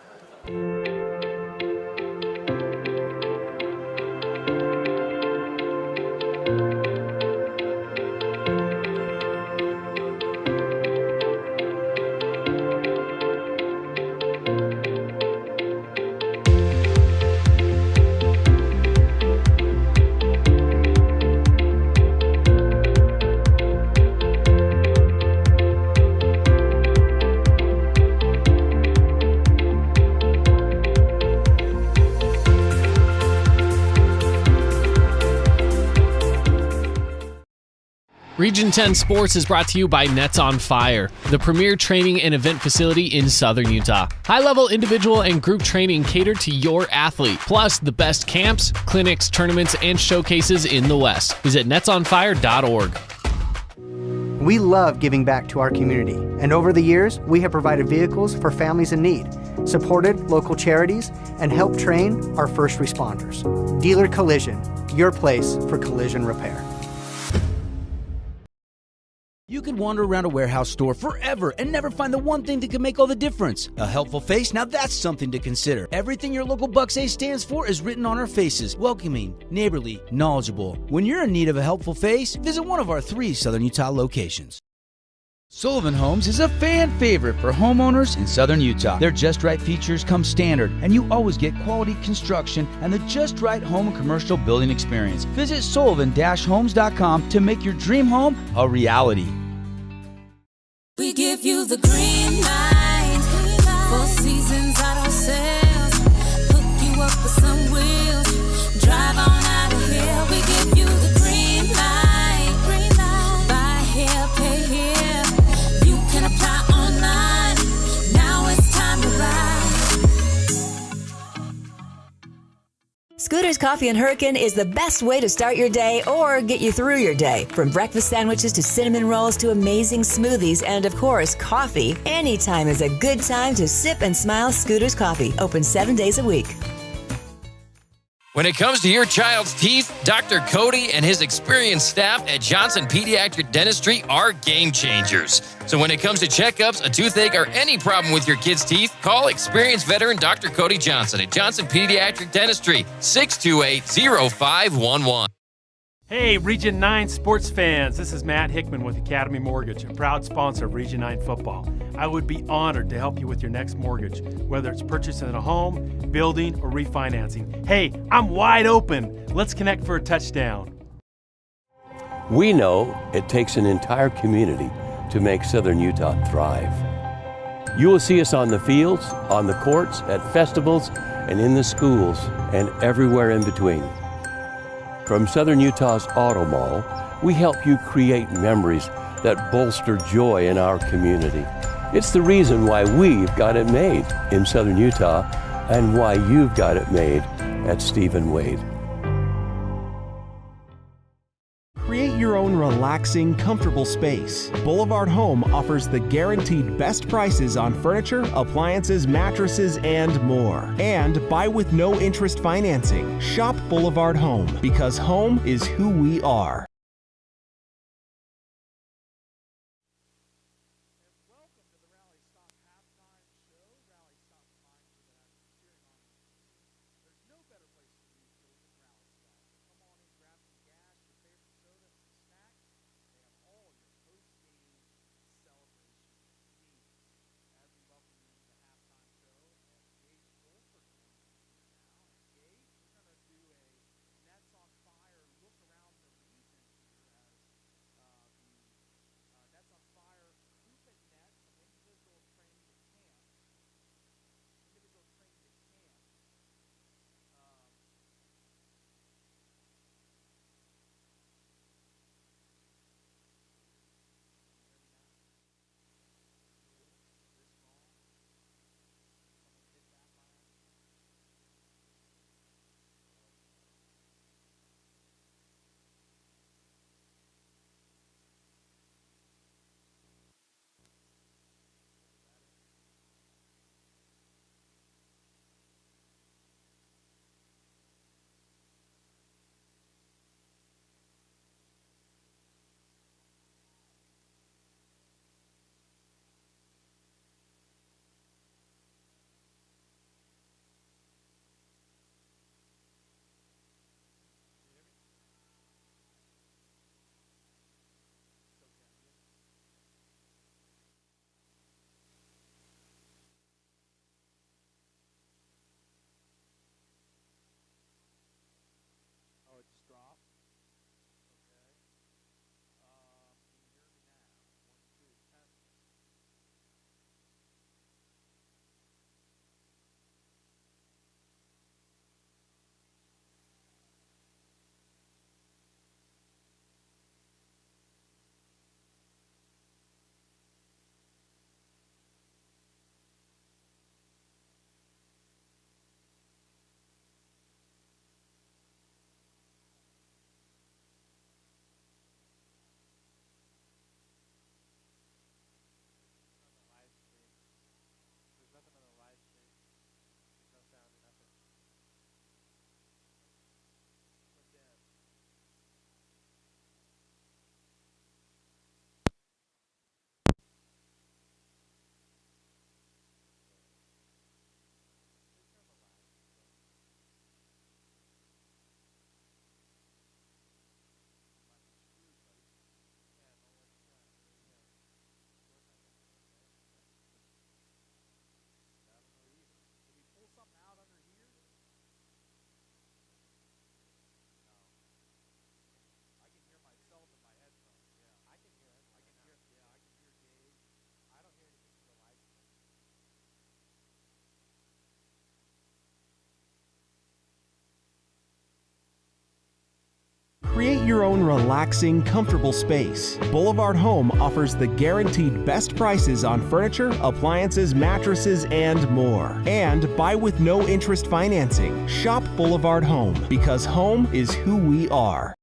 Region 10 Sports is brought to you by Nets on Fire, the premier training and event facility in Southern Utah. High-level individual and group training catered to your athlete, plus the best camps, clinics, tournaments, and showcases in the West. Visit netsonfire.org. We love giving back to our community, and over the years, we have provided vehicles for families in need, supported local charities, and helped train our first responders. Dealer Collision, your place for collision repair. You could wander around a warehouse store forever and never find the one thing that could make all the difference. A helpful face? Now that's something to consider. Everything your local Bucks A stands for is written on our faces. Welcoming, neighborly, knowledgeable. When you're in need of a helpful face, visit one of our 3 Southern Utah locations. Sullivan Homes is a fan favorite for homeowners in Southern Utah. Their Just Right features come standard, and you always get quality construction and the Just Right home and commercial building experience. Visit sullivan-homes.com to make your dream home a reality. We give you the green light. 4 Seasons Auto Sales. Hook you up with some wheels. Drive on out of here. We give you the green light. Buy here, pay here. You can apply online. Now it's time to ride. Scooters Coffee and Hurricane is the best way to start your day or get you through your day. From breakfast sandwiches to cinnamon rolls to amazing smoothies and, of course, coffee, anytime is a good time to sip and smile. Scooters Coffee, open 7 days a week. When it comes to your child's teeth, Dr. Cody and his experienced staff at Johnson Pediatric Dentistry are game changers. So when it comes to checkups, a toothache, or any problem with your kid's teeth, call experienced veteran Dr. Cody Johnson at Johnson Pediatric Dentistry, 628-0511. Hey, Region 9 sports fans. This is Matt Hickman with Academy Mortgage, a proud sponsor of Region 9 football. I would be honored to help you with your next mortgage, whether it's purchasing a home, building, or refinancing. Hey, I'm wide open. Let's connect for a touchdown. We know it takes an entire community to make Southern Utah thrive. You will see us on the fields, on the courts, at festivals, and in the schools, and everywhere in between. From Southern Utah's Auto Mall, we help you create memories that bolster joy in our community. It's the reason why we've got it made in Southern Utah and why you've got it made at Stephen Wade. Create your own relaxing, comfortable space. Boulevard Home offers the guaranteed best prices on furniture, appliances, mattresses, and more. And buy with no interest financing. Shop Boulevard Home, because home is who we are. Create your own relaxing, comfortable space. Boulevard Home offers the guaranteed best prices on furniture, appliances, mattresses, and more. And buy with no interest financing. Shop Boulevard Home, because home is who we are.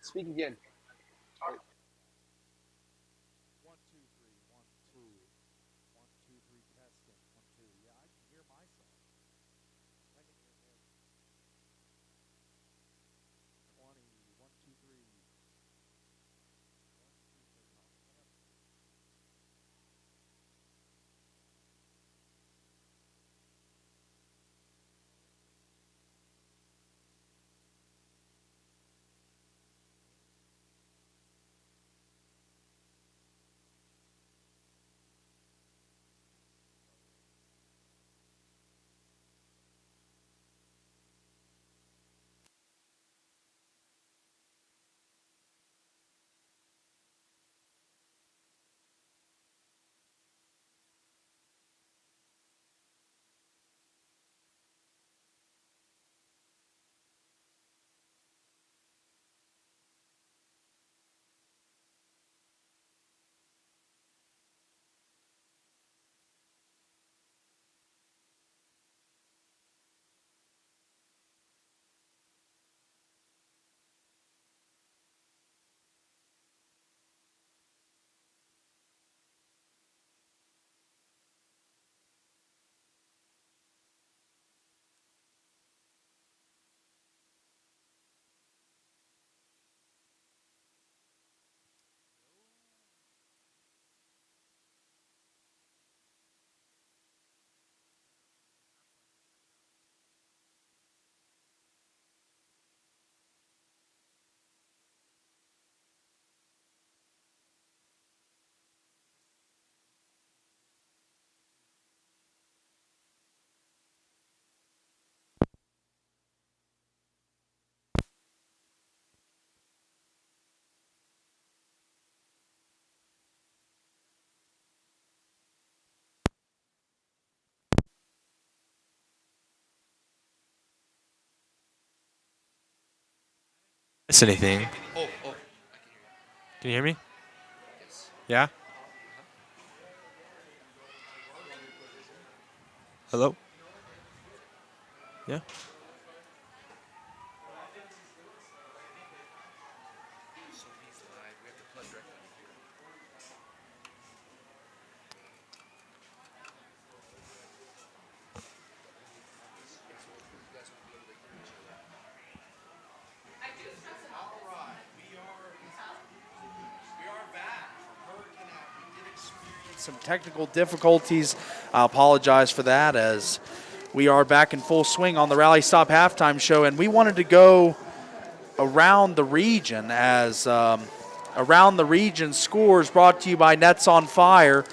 Speak again. Miss anything? Can you hear me? Yeah? Hello? Yeah? Some technical difficulties. I apologize for that, as we are back in full swing on the Rally Stop halftime show, and we wanted to go around the region, as around the region scores brought to you by Nets on Fire.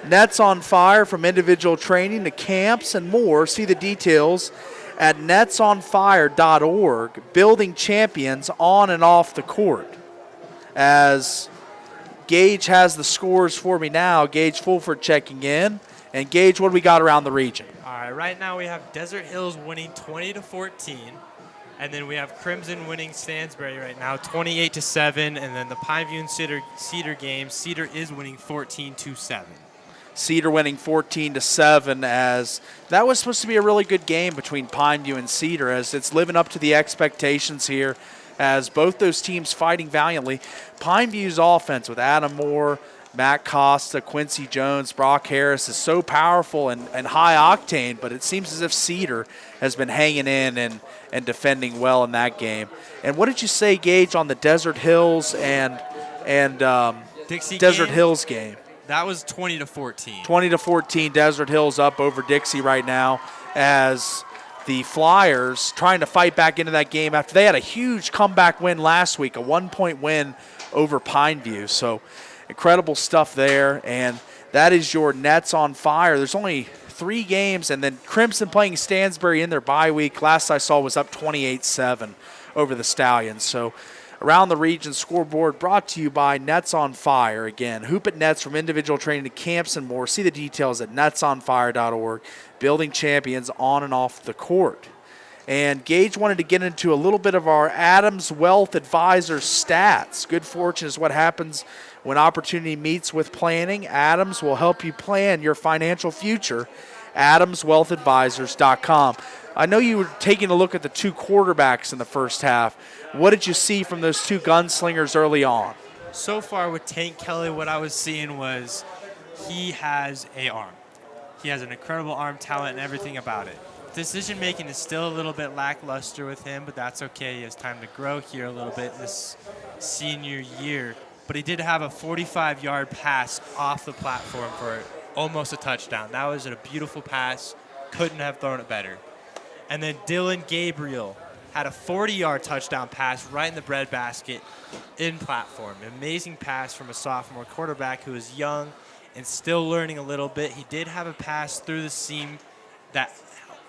Nets on Fire, from individual training to camps and more. See the details at netsonfire.org. Building champions on and off the court. As Gage has the scores for me now. Gage Fulford checking in. And Gage, what do we got around the region? All right, right now we have Desert Hills winning 20-14, and then we have Crimson winning Stansbury right now 28-7, and then the Pineview and Cedar game, Cedar is winning 14-7. Cedar winning 14-7, as that was supposed to be a really good game between Pineview and Cedar, as it's living up to the expectations here, as both those teams fighting valiantly. Pineview's offense with Adam Moore, Matt Costa, Quincy Jones, Brock Harris is so powerful and high octane, but it seems as if Cedar has been hanging in and defending well in that game. And what did you say, Gage, on the Desert Hills and Dixie Desert game? Hills game? That was 20-14. 20-14, Desert Hills up over Dixie right now, as the Flyers trying to fight back into that game after they had a huge comeback win last week, a 1-point win over Pineview. So incredible stuff there, and that is your Nets on Fire. There's only 3 games, and then Crimson playing Stansbury in their bye week. Last I saw was up 28-7 over the Stallions. So around the region scoreboard brought to you by Nets on Fire. Again, Hoop at Nets, from individual training to camps and more. See the details at netsonfire.org. Building champions on and off the court. And Gage wanted to get into a little bit of our Adams Wealth Advisors stats. Good fortune is what happens when opportunity meets with planning. Adams will help you plan your financial future. AdamsWealthAdvisors.com. I know you were taking a look at the two quarterbacks in the first half. What did you see from those two gunslingers early on? So far with Tank Kelly, what I was seeing was he has a arm. He has an incredible arm talent and everything about it. Decision making is still a little bit lackluster with him, but that's okay. He has time to grow here a little bit this senior year. But he did have a 45-yard pass off the platform for almost a touchdown. That was a beautiful pass. Couldn't have thrown it better. And then Dylan Gabriel had a 40-yard touchdown pass right in the breadbasket in platform. Amazing pass from a sophomore quarterback who is young and still learning a little bit. He did have a pass through the seam that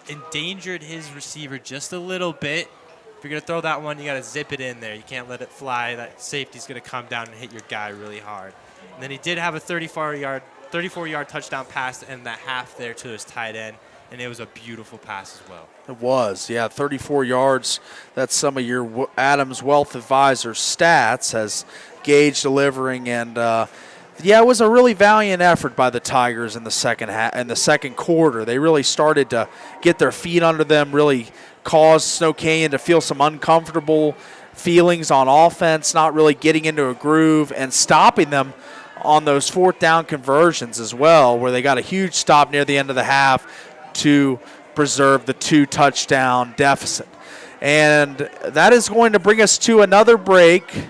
endangered his receiver just a little bit. If you're going to throw that one, you got to zip it in there. You can't let it fly. That safety's going to come down and hit your guy really hard. And then he did have a 34-yard touchdown pass in that half there to his tight end, and it was a beautiful pass as well. It was, yeah, 34 yards. That's some of your Adams Wealth Advisor stats as Gage delivering, and it was a really valiant effort by the Tigers in the second quarter. They really started to get their feet under them, really caused Snow Canyon to feel some uncomfortable feelings on offense, not really getting into a groove, and stopping them on those fourth down conversions as well, where they got a huge stop near the end of the half to preserve the 2-touchdown deficit. And that is going to bring us to another break.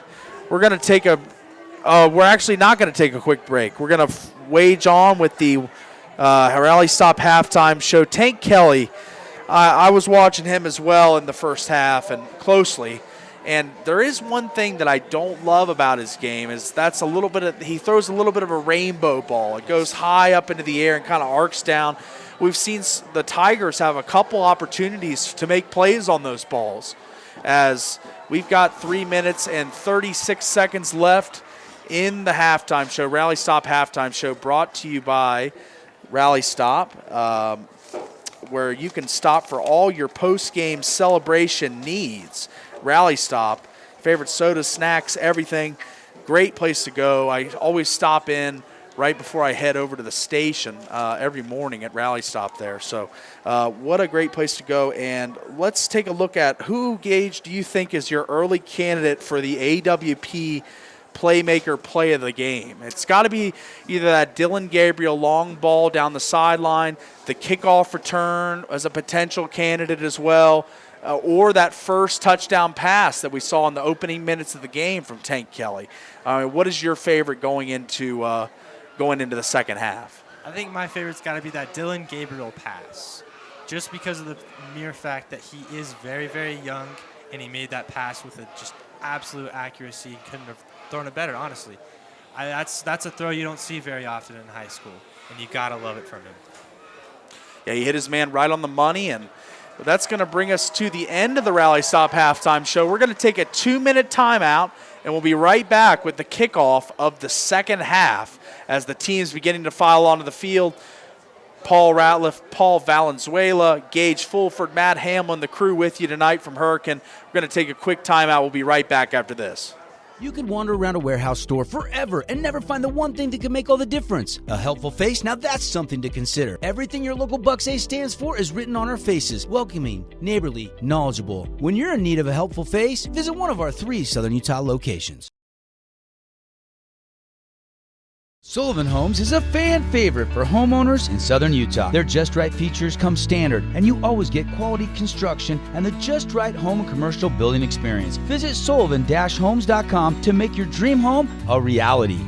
We're going to take we're actually not going to take a quick break. We're going to wage on with the Rally Stop halftime show. Tank Kelly, I was watching him as well in the first half and closely. And there is one thing that I don't love about his game is he throws a little bit of a rainbow ball. It goes high up into the air and kind of arcs down. We've seen the Tigers have a couple opportunities to make plays on those balls, as we've got 3 minutes and 36 seconds left in the halftime show, Rally Stop halftime show, brought to you by Rally Stop, where you can stop for all your post-game celebration needs. Rally Stop, favorite soda, snacks, everything. Great place to go. I always stop in right before I head over to the station every morning at Rally Stop there. So what a great place to go. And let's take a look at who, Gage, do you think is your early candidate for the AWP Playmaker Play of the Game? It's got to be either that Dylan Gabriel long ball down the sideline, the kickoff return as a potential candidate as well, or that first touchdown pass that we saw in the opening minutes of the game from Tank Kelly. What is your favorite going into the second half? I think my favorite's got to be that Dylan Gabriel pass, just because of the mere fact that he is very, very young, and he made that pass with just absolute accuracy. Couldn't have thrown it better, honestly. That's a throw you don't see very often in high school, and you got to love it from him. Yeah, he hit his man right on the money, and that's going to bring us to the end of the Rally Stop halftime show. We're going to take a 2-minute timeout, and we'll be right back with the kickoff of the second half as the team's beginning to file onto the field. Paul Ratliff, Paul Valenzuela, Gage Fulford, Matt Hamlin, the crew with you tonight from Hurricane. We're going to take a quick timeout. We'll be right back after this. You could wander around a warehouse store forever and never find the one thing that can make all the difference. A helpful face? Now that's something to consider. Everything your local Bucks A stands for is written on our faces. Welcoming, neighborly, knowledgeable. When you're in need of a helpful face, visit one of our 3 Southern Utah locations. Sullivan Homes is a fan favorite for homeowners in Southern Utah. Their Just Right features come standard, and you always get quality construction and the Just Right home and commercial building experience. Visit sullivan-homes.com to make your dream home a reality.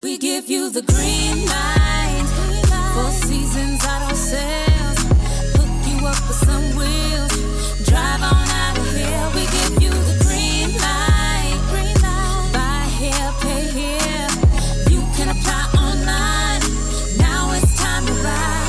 We give you the green light. 4 Seasons Auto Sales. Hook you up with some wheels. Drive on out of here. We give you the green light. Buy here, pay here. You can apply online. Now it's time to ride.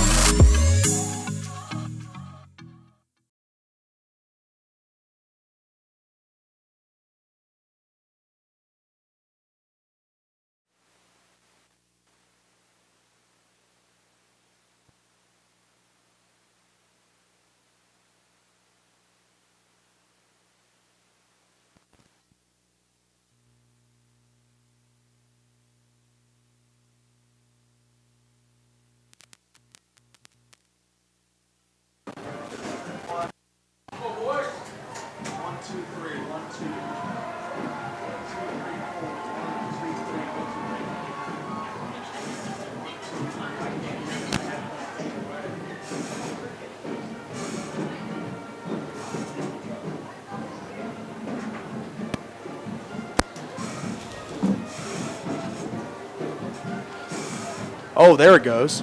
Oh, there it goes.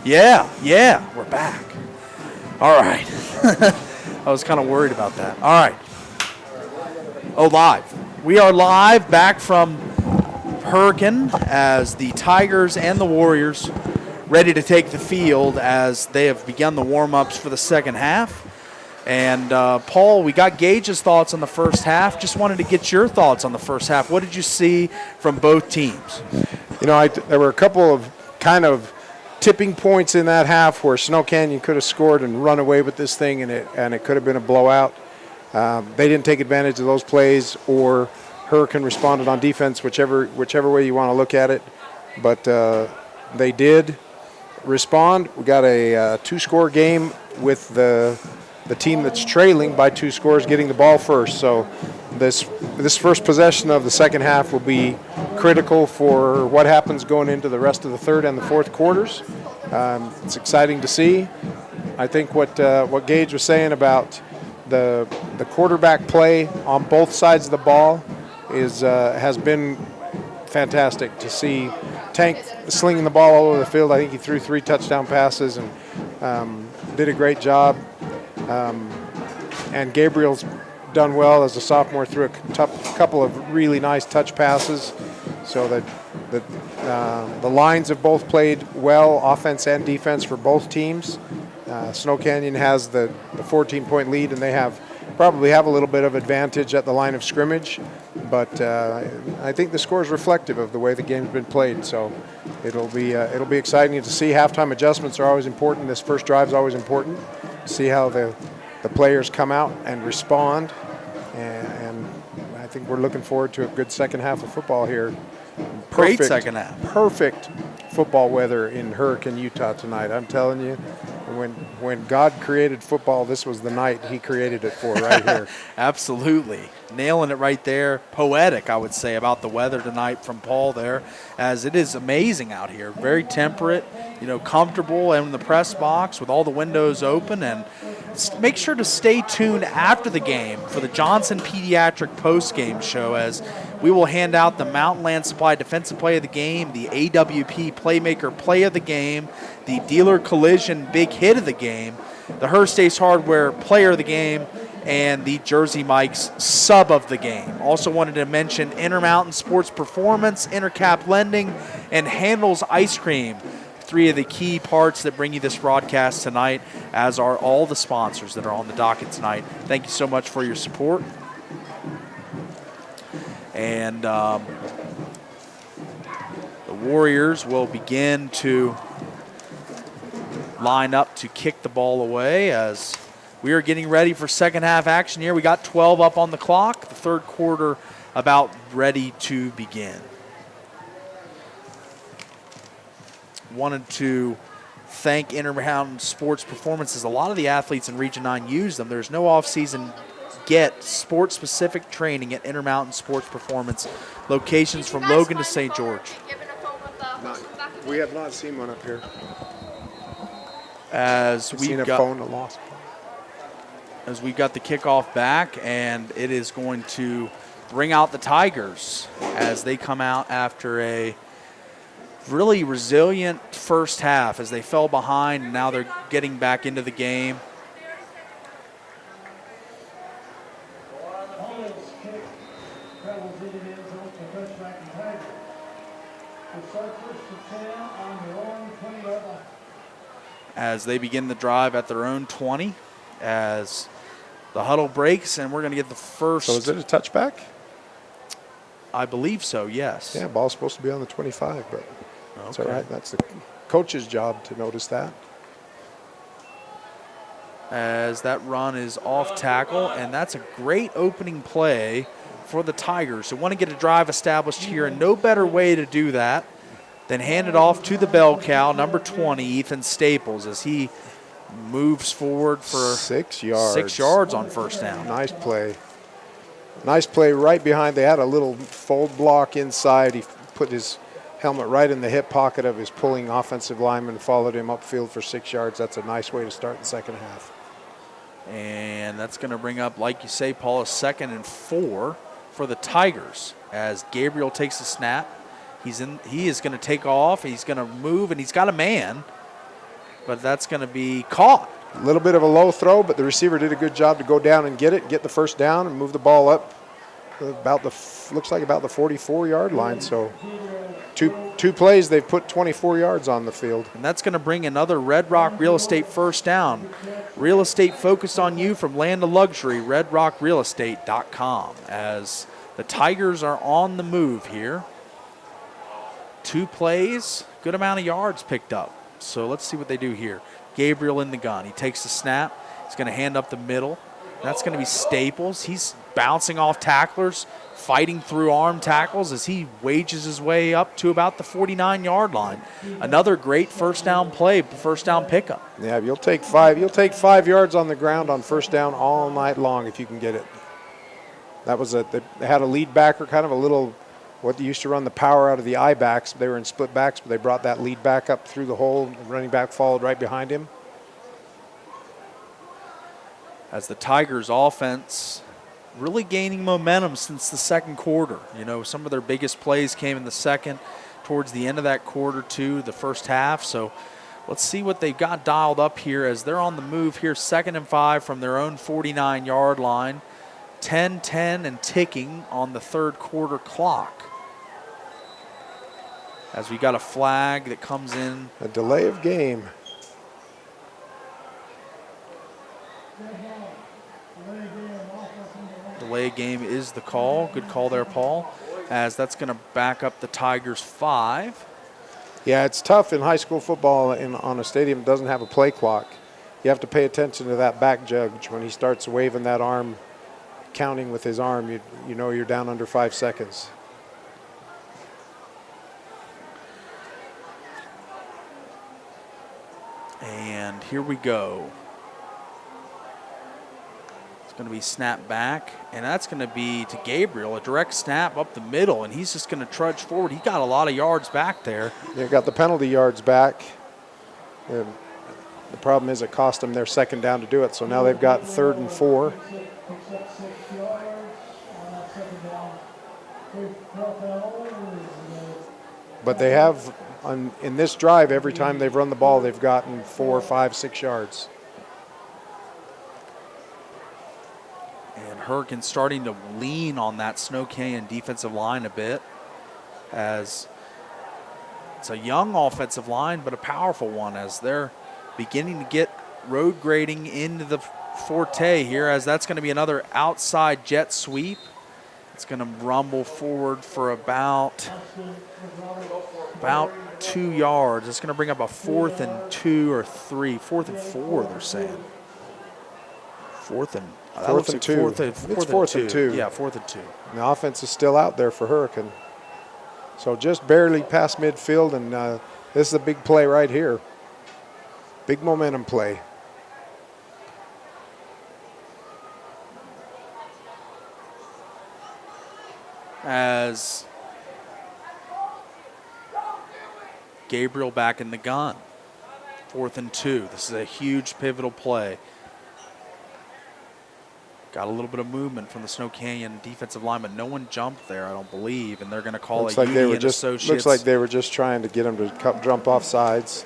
Yeah, we're back. All right. I was kind of worried about that. All right. Oh, live. We are live back from Hurricane as the Tigers and the Warriors ready to take the field as they have begun the warm-ups for the second half. And, Paul, we got Gage's thoughts on the first half. Just wanted to get your thoughts on the first half. What did you see from both teams? You know, there were a couple of kind of tipping points in that half where Snow Canyon could have scored and run away with this thing, and it could have been a blowout. They didn't take advantage of those plays, or Hurricane responded on defense, whichever way you want to look at it. But they did respond. We got a two-score game with the team that's trailing by 2 scores getting the ball first. So this first possession of the second half will be critical for what happens going into the rest of the third and the fourth quarters. It's exciting to see. I think what Gage was saying about the quarterback play on both sides of the ball has been fantastic to see. Tank slinging the ball all over the field. I think he threw 3 touchdown passes and did a great job. And Gabriel's done well as a sophomore, threw a couple of really nice touch passes. So that the lines have both played well, offense and defense for both teams. Snow Canyon has the 14-point lead, and they probably have a little bit of advantage at the line of scrimmage. But I think the score is reflective of the way the game's been played. So it'll be exciting to see. Halftime adjustments are always important. This first drive is always important. See how the players come out and respond. And I think we're looking forward to a good second half of football here. Great second half. Perfect football weather in Hurricane, Utah tonight. I'm telling you, when God created football, this was the night he created it for right here. Absolutely. Nailing it right there. Poetic, I would say, about the weather tonight from Paul there, as it is amazing out here. Very temperate, comfortable in the press box with all the windows open. And make sure to stay tuned after the game for the Johnson Pediatric Postgame show, as we will hand out the Mountain Land Supply Defensive Play of the Game, the AWP Playmaker Play of the Game, the Dealer Collision Big Hit of the Game, the Hearst Ace Hardware Player of the Game, and the Jersey Mike's Sub of the Game. Also wanted to mention Intermountain Sports Performance, Intercap Lending, and Handel's Ice Cream. 3 of the key parts that bring you this broadcast tonight, as are all the sponsors that are on the docket tonight. Thank you so much for your support. And the Warriors will begin to line up to kick the ball away as we are getting ready for second half action here. We got 12 up on the clock. The third quarter about ready to begin. Wanted to thank Intermountain Sports Performances. A lot of the athletes in Region 9 use them. There's no off-season. Get sports-specific training at Intermountain Sports Performance. Locations from Logan to St. George. We have not seen one up here. As we've got the kickoff back, and it is going to bring out the Tigers as they come out after a really resilient first half as they fell behind, and now they're getting back into the game. As they begin the drive at their own 20, as the huddle breaks, and we're going to get the first. So is it a touchback? I believe so, yes. Yeah, ball's supposed to be on the 25, but that's all Okay. right. That's the coach's job to notice that. As that run is off tackle, and that's a great opening play for the Tigers. So want to get a drive established here, and no better way to do that than hand it off to the bell cow, number 20, Ethan Staples, as he moves forward for 6 yards. 6 yards on first down. Nice play. Nice play right behind. They had a little fold block inside. He put his helmet right in the hip pocket of his pulling offensive lineman, followed him upfield for 6 yards. That's a nice way to start the second half. And that's going to bring up, like you say, Paul, a 2nd and 4 for the Tigers as Gabriel takes the snap. He is going to take off. He's going to move, and he's got a man, but that's going to be caught. A little bit of a low throw, but the receiver did a good job to go down and get it, get the first down, and move the ball up looks like about the 44-yard line. So two plays, they've put 24 yards on the field. And that's going to bring another Red Rock Real Estate first down. Real estate focused on you from land to luxury, redrockrealestate.com, as the Tigers are on the move here. 2 plays, good amount of yards picked up. So let's see what they do here. Gabriel in the gun. He takes the snap. He's going to hand up the middle. That's going to be Staples. He's bouncing off tacklers, fighting through arm tackles as he wages his way up to about the 49-yard line. Another great first down play, first down pickup. Yeah, you'll take 5 yards on the ground on first down all night long if you can get it. That was they had a lead backer, kind of a little, what they used to run the power out of the I backs. They were in split backs, but they brought that lead back up through the hole. The running back followed right behind him. As the Tigers offense really gaining momentum since the second quarter. You know, some of their biggest plays came in the second, towards the end of that quarter to the first half. So let's see what they've got dialed up here as they're on the move here, 2nd and 5 from their own 49-yard line. 10-10 and ticking on the third quarter clock. As we got a flag that comes in. A delay of game. Delay game is the call. Good call there, Paul, as that's going to back up the Tigers 5. Yeah, it's tough in high school football on a stadium that doesn't have a play clock. You have to pay attention to that back judge. When he starts waving that arm, counting with his arm, you know you're down under 5 seconds. And here we go. Going to be snapped back, and that's going to be to Gabriel, a direct snap up the middle, and he's just going to trudge forward. He got a lot of yards back there. They got the penalty yards back. And the problem is it cost them their second down to do it, so now they've got 3rd and 4. But they have, in this drive, every time they've run the ball, they've gotten 4, 5, 6 yards. Hurricane starting to lean on that Snow Canyon defensive line a bit, as it's a young offensive line, but a powerful one, as they're beginning to get road grading into the forte here, as that's going to be another outside jet sweep. It's going to rumble forward for about 2 yards. It's going to bring up a 4th and 2 or 3, 4th and 4, they're saying. 4th and 2. It's 4th and 2. Yeah, 4th and 2. And the offense is still out there for Hurricane. So just barely past midfield, and this is a big play right here. Big momentum play. As Gabriel back in the gun. 4th and 2. This is a huge pivotal play. Got a little bit of movement from the Snow Canyon defensive lineman. No one jumped there, I don't believe, and they're going to call it UD and Associates. Looks like they were just trying to get him to jump off sides.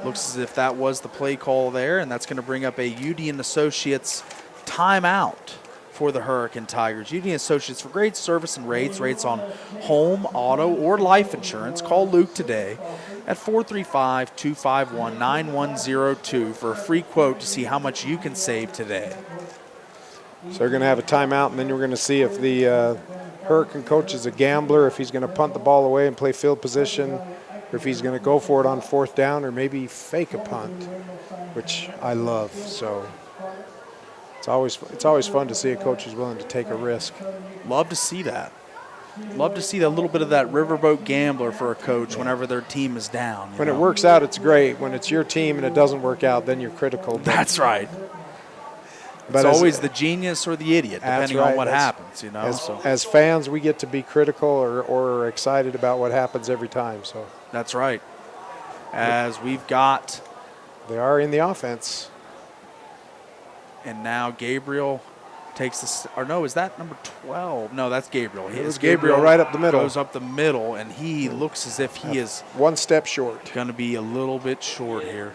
Looks as if that was the play call there, and that's going to bring up a UD and Associates timeout for the Hurricane Tigers. UD and Associates, for great service and rates on home, auto, or life insurance. Call Luke today at 435-251-9102 for a free quote to see how much you can save today. So they're going to have a timeout, and then we're going to see if the Hurricane coach is a gambler, if he's going to punt the ball away and play field position, or if he's going to go for it on 4th down, or maybe fake a punt, which I love. So it's always fun to see a coach who's willing to take a risk. Love to see that. Love to see a little bit of that riverboat gambler for a coach whenever their team is down. When it works out, it's great. When it's your team and it doesn't work out, then you're critical. That's right. But it's always the genius or the idiot, depending on what happens, you know. As fans, we get to be critical or excited about what happens every time. So that's right. As we've got, they are in the offense, and now Gabriel takes this, or no, is that number 12? No, that's Gabriel. It was Gabriel right up the middle. Goes up the middle, and he looks as if he is one step short. Going to be a little bit short here.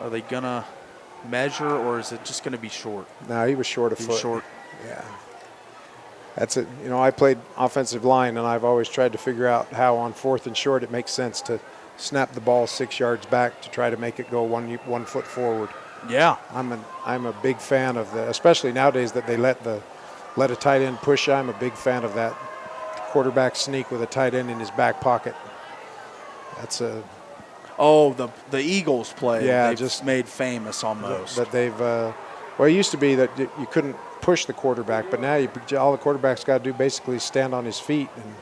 Are they going to measure, or is it just going to be short? No, he was short a foot. Short. Yeah. That's it. You know, I played offensive line, and I've always tried to figure out how on 4th and short it makes sense to snap the ball 6 yards back to try to make it go 1 foot forward. Yeah. I'm a big fan of that, especially nowadays that they let a tight end push. I'm a big fan of that quarterback sneak with a tight end in his back pocket. That's a the Eagles play. Yeah, they've just made famous almost. That they've well, it used to be that you couldn't push the quarterback, but now all the quarterback's got to do basically stand on his feet and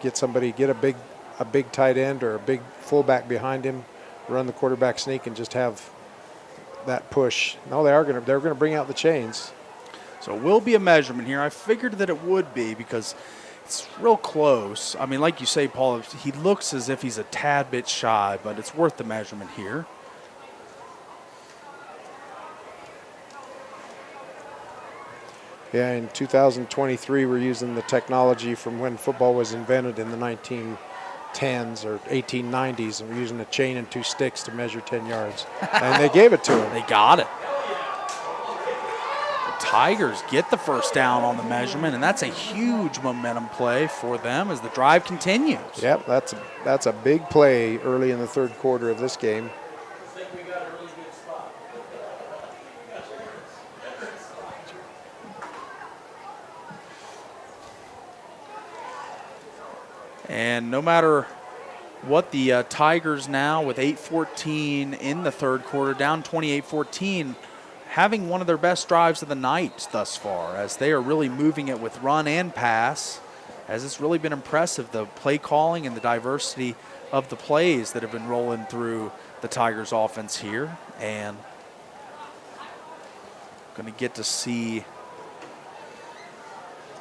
get a big tight end or a big fullback behind him, run the quarterback sneak, and just have that push. No, they're going to bring out the chains. So it will be a measurement here. I figured that it would be because it's real close. I mean, like you say, Paul, he looks as if he's a tad bit shy, but it's worth the measurement here. Yeah, in 2023, we're using the technology from when football was invented in the 1910s or 1890s, and we're using a chain and 2 sticks to measure 10 yards. And they gave it to him. They got it. The Tigers get the first down on the measurement, and that's a huge momentum play for them as the drive continues. Yep, that's a big play early in the 3rd quarter of this game. And no matter what the Tigers now with 8:14 in the 3rd quarter, down 28-14, having one of their best drives of the night thus far as they are really moving it with run and pass, as it's really been impressive, the play calling and the diversity of the plays that have been rolling through the Tigers offense here. And going to get to see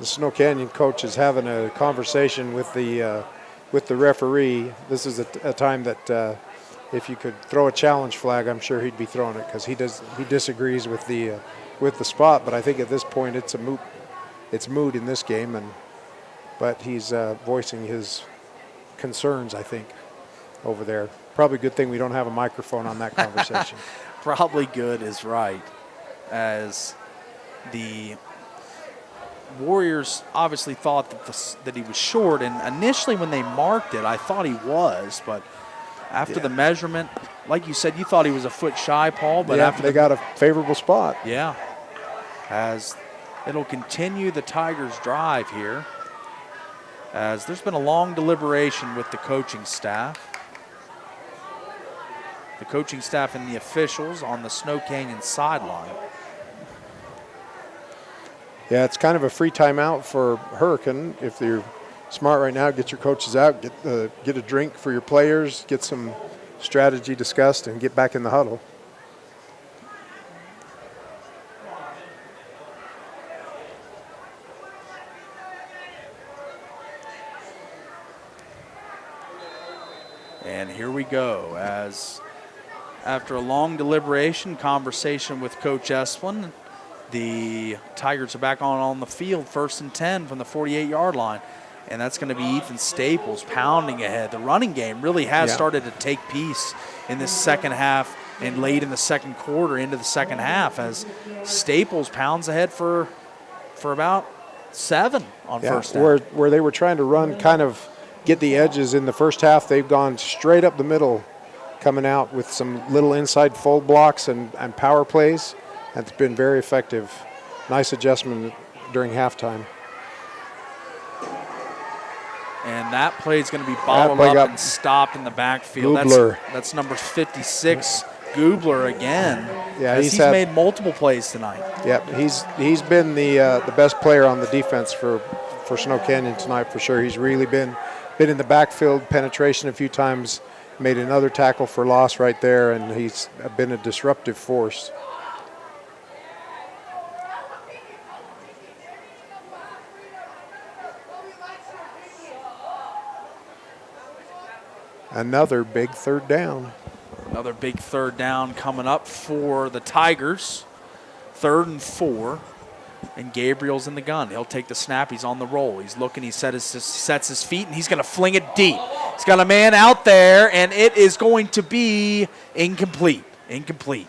the Snow Canyon coach is having a conversation with the referee. This is a time that if you could throw a challenge flag, I'm sure he'd be throwing it because he disagrees with the spot. But I think at this point it's moot in this game, but he's voicing his concerns, I think, over there. Probably a good thing we don't have a microphone on that conversation. Probably good is right, as the Warriors obviously thought that he was short, and initially when they marked it, I thought he was, but after the measurement, like you said, you thought he was a foot shy, Paul, but after they got a favorable spot. Yeah, as it'll continue the Tigers' drive here, as there's been a long deliberation with the coaching staff. The coaching staff and the officials on the Snow Canyon sideline. Yeah, it's kind of a free timeout for Hurricane. If you're smart right now, get your coaches out, get a drink for your players, get some strategy discussed, and get back in the huddle. And here we go, as after a long deliberation, conversation with Coach Esplin, the Tigers are back on the field, 1st and 10 from the 48-yard line. And that's going to be Ethan Staples pounding ahead. The running game really has started to take piece in this second half and late in the 2nd quarter into the 2nd half, as Staples pounds ahead for about 7 on first down. Where they were trying to run, kind of get the edges in the first half, they've gone straight up the middle, coming out with some little inside fold blocks and power plays. That's been very effective. Nice adjustment during halftime. And that play is going to be bottled up and stopped in the backfield. That's number 56, Goobler again. Yeah, he's made multiple plays tonight. Yep, he's been the best player on the defense for Snow Canyon tonight for sure. He's really been in the backfield, penetration a few times, made another tackle for loss right there, and he's been a disruptive force. Another big 3rd down. Another big 3rd down coming up for the Tigers. 3rd and 4. And Gabriel's in the gun. He'll take the snap. He's on the roll. He's looking. He sets his feet, and he's going to fling it deep. He's got a man out there, and it is going to be incomplete. Incomplete.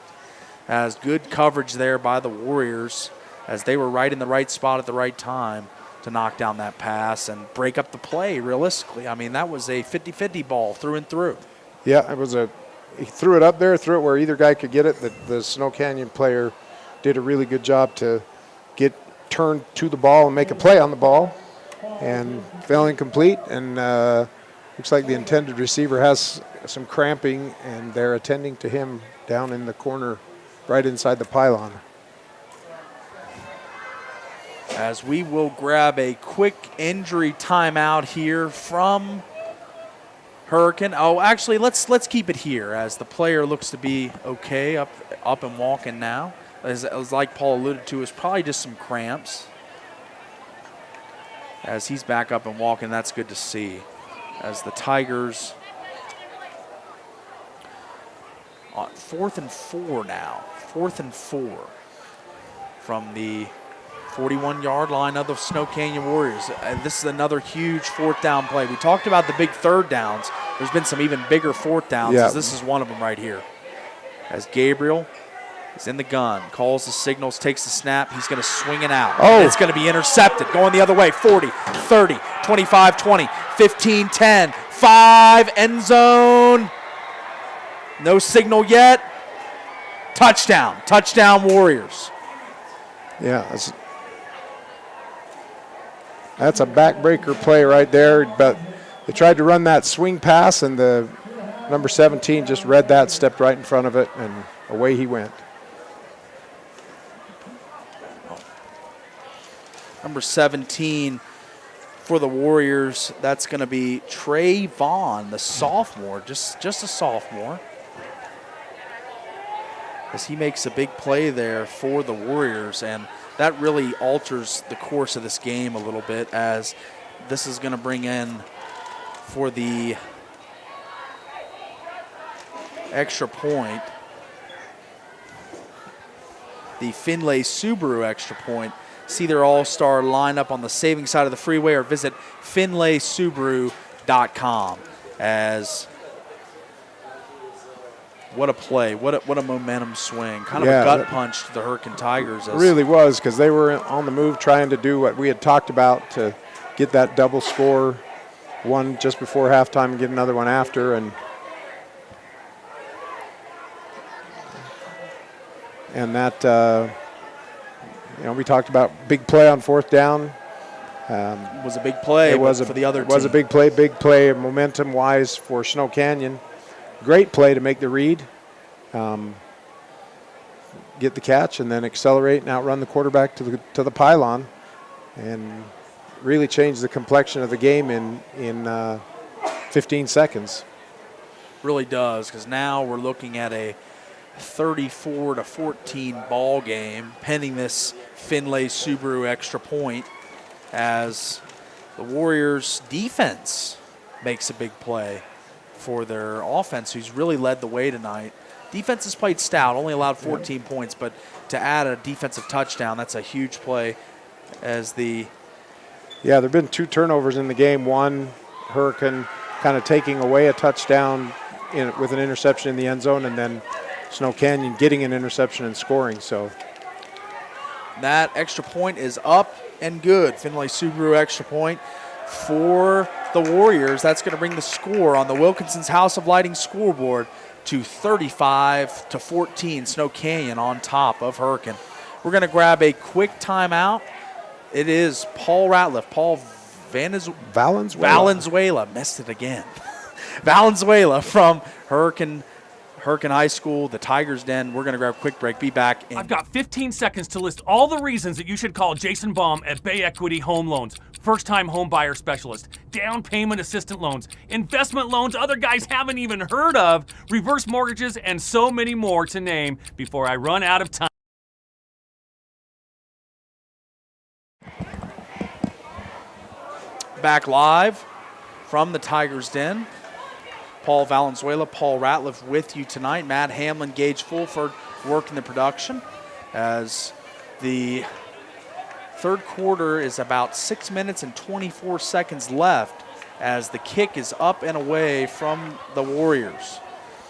As good coverage there by the Warriors as they were right in the right spot at the right time to knock down that pass and break up the play realistically. I mean, that was a 50-50 ball through and through. Yeah, he threw it up there, threw it where either guy could get it. The Snow Canyon player did a really good job to get turned to the ball and make a play on the ball, and fell incomplete. And looks like the intended receiver has some cramping, and they're attending to him down in the corner right inside the pylon. As we will grab a quick injury timeout here from Hurricane. Oh, actually, let's keep it here as the player looks to be okay, up and walking now. As like Paul alluded to, is probably just some cramps. As he's back up and walking, that's good to see. As the Tigers on 4th and 4 now. 4th and 4 from the 41-yard line of the Snow Canyon Warriors. This is another huge 4th down play. We talked about the big 3rd downs. There's been some even bigger 4th downs. Yeah. As this is one of them right here. As Gabriel is in the gun, calls the signals, takes the snap. He's going to swing it out. Oh. It's going to be intercepted. Going the other way. 40, 30, 25, 20, 15, 10, 5, end zone. No signal yet. Touchdown. Touchdown Warriors. Yeah, that's a backbreaker play right there, but they tried to run that swing pass, and the number 17 just read that, stepped right in front of it, and away he went. Number 17 for the Warriors, that's going to be Trey Vaughn, the sophomore, just a sophomore. As he makes a big play there for the Warriors, and that really alters the course of this game a little bit, as this is going to bring in for the extra point, the Finlay Subaru extra point. See their all-star lineup on the saving side of the freeway, or visit finlaysubaru.com. As what a play, what a momentum swing. Kind of a gut punch to the Hurricane Tigers. It really was, because they were on the move trying to do what we had talked about to get that double score, one just before halftime and get another one after. And that, we talked about big play on 4th down. It was a big play for the other team. It was a big play momentum-wise for Snow Canyon. Great play to make the read, get the catch, and then accelerate and outrun the quarterback to the pylon, and really change the complexion of the game in 15 seconds. Really does, because now we're looking at a 34-14 ball game, pending this Finlay Subaru extra point, as the Warriors defense makes a big play for their offense, who's really led the way tonight. Defense has played stout, only allowed 14 points, but to add a defensive touchdown, that's a huge play. As the there have been 2 turnovers in the game. One, Hurricane kind of taking away a touchdown with an interception in the end zone, and then Snow Canyon getting an interception and scoring. So that extra point is up and good. Finlay Subaru extra point for the Warriors. That's going to bring the score on the Wilkinson's House of Lighting scoreboard to 35-14. Snow Canyon on top of Hurricane. We're going to grab a quick timeout. It is Paul Ratliff. Paul Valenzuela. Missed it again. Valenzuela from Hurricane High School, the Tigers Den. We're going to grab a quick break. Be back in. I've got 15 seconds to list all the reasons that you should call Jason Baum at Bay Equity Home Loans. First-time home buyer specialist, down payment assistant loans, investment loans other guys haven't even heard of, reverse mortgages, and so many more to name before I run out of time. Back live from the Tigers Den. Paul Valenzuela, Paul Ratliff with you tonight. Matt Hamlin, Gage Fulford working the production. as the third quarter is about 6 minutes and 24 seconds left as the kick is up and away from the Warriors.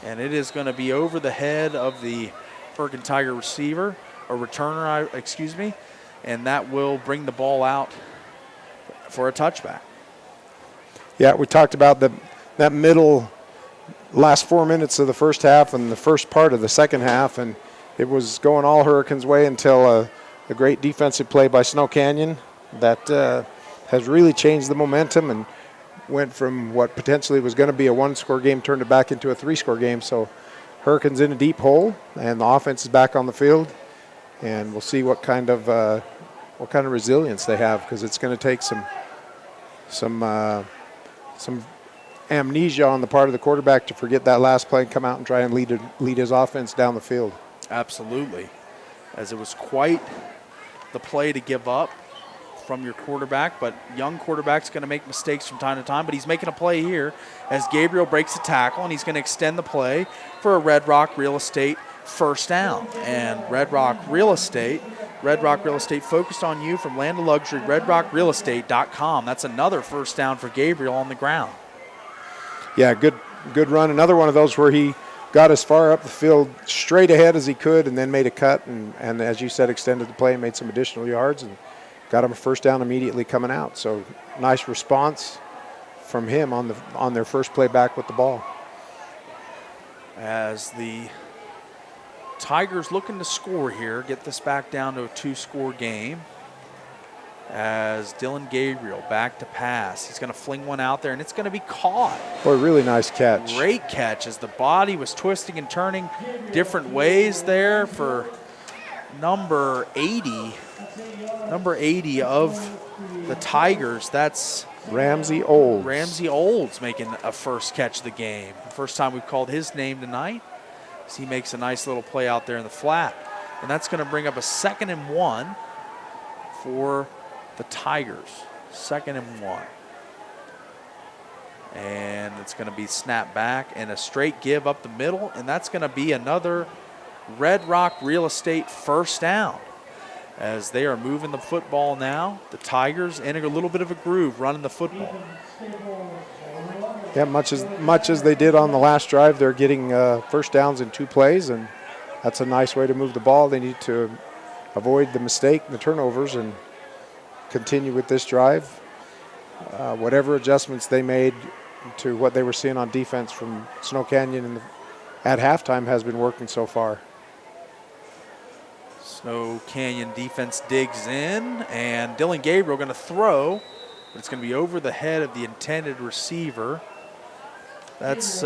And it is going to be over the head of the Hurricane Tiger receiver, or returner, excuse me, and that will bring the ball out for a touchback. Yeah, we talked about that middle last 4 minutes of the first half and the first part of the second half, and it was going all Hurricanes' way until a great defensive play by Snow Canyon that has really changed the momentum and went from what potentially was going to be a one-score game, turned it back into a three-score game. So Hurricanes in a deep hole, and the offense is back on the field, and we'll see what kind of resilience they have, because it's going to take some amnesia on the part of the quarterback to forget that last play and come out and try and lead his offense down the field. Absolutely, as it was quite the play to give up from your quarterback, but young quarterback's going to make mistakes from time to time, but he's making a play here as Gabriel breaks a tackle, and he's going to extend the play for a Red Rock Real Estate first down. And Red Rock Real Estate focused on you from land to luxury, redrockrealestate.com. That's another first down for Gabriel on the ground. Yeah, good run. Another one of those where he got as far up the field straight ahead as he could and then made a cut and as you said, extended the play and made some additional yards and got him a first down immediately coming out. So nice response from him on their first play back with the ball. As the Tigers looking to score here, get this back down to a two-score game. As Dylan Gabriel back to pass. He's going to fling one out there, and it's going to be caught. Boy, really nice catch. Great catch as the body was twisting and turning different ways there for number 80 of the Tigers. That's Ramsey Olds. Ramsey Olds making a first catch of the game. First time we've called his name tonight. As he makes a nice little play out there in the flat. And that's going to bring up a 2nd and 1 for the Tigers. 2nd and 1. And it's going to be snapped back and a straight give up the middle. And that's going to be another Red Rock Real Estate first down. As they are moving the football now. The Tigers in a little bit of a groove running the football. Yeah, much as they did on the last drive, they're getting first downs in 2 plays, and that's a nice way to move the ball. They need to avoid the mistake and the turnovers and continue with this drive. Whatever adjustments they made to what they were seeing on defense from Snow Canyon at halftime has been working so far. Snow Canyon defense digs in, and Dylan Gabriel going to throw, but it's going to be over the head of the intended receiver. That's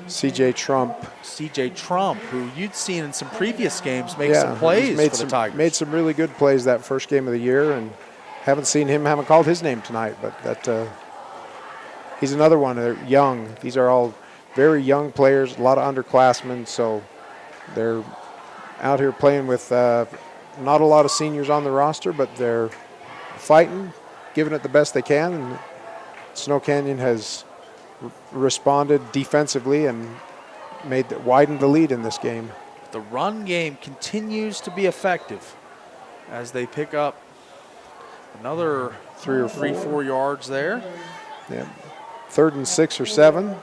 C.J. Trump. C.J. Trump, who you'd seen in some previous games make some plays for the Tigers. Made some really good plays that first game of the year, and haven't called his name tonight, but that he's another one. They're young. These are all very young players, a lot of underclassmen, so they're out here playing with not a lot of seniors on the roster, but they're fighting, giving it the best they can, and Snow Canyon has responded defensively and widened the lead in this game. The run game continues to be effective as they pick up another 3 or 4 yards there. Yeah, 3rd and 6 or 7.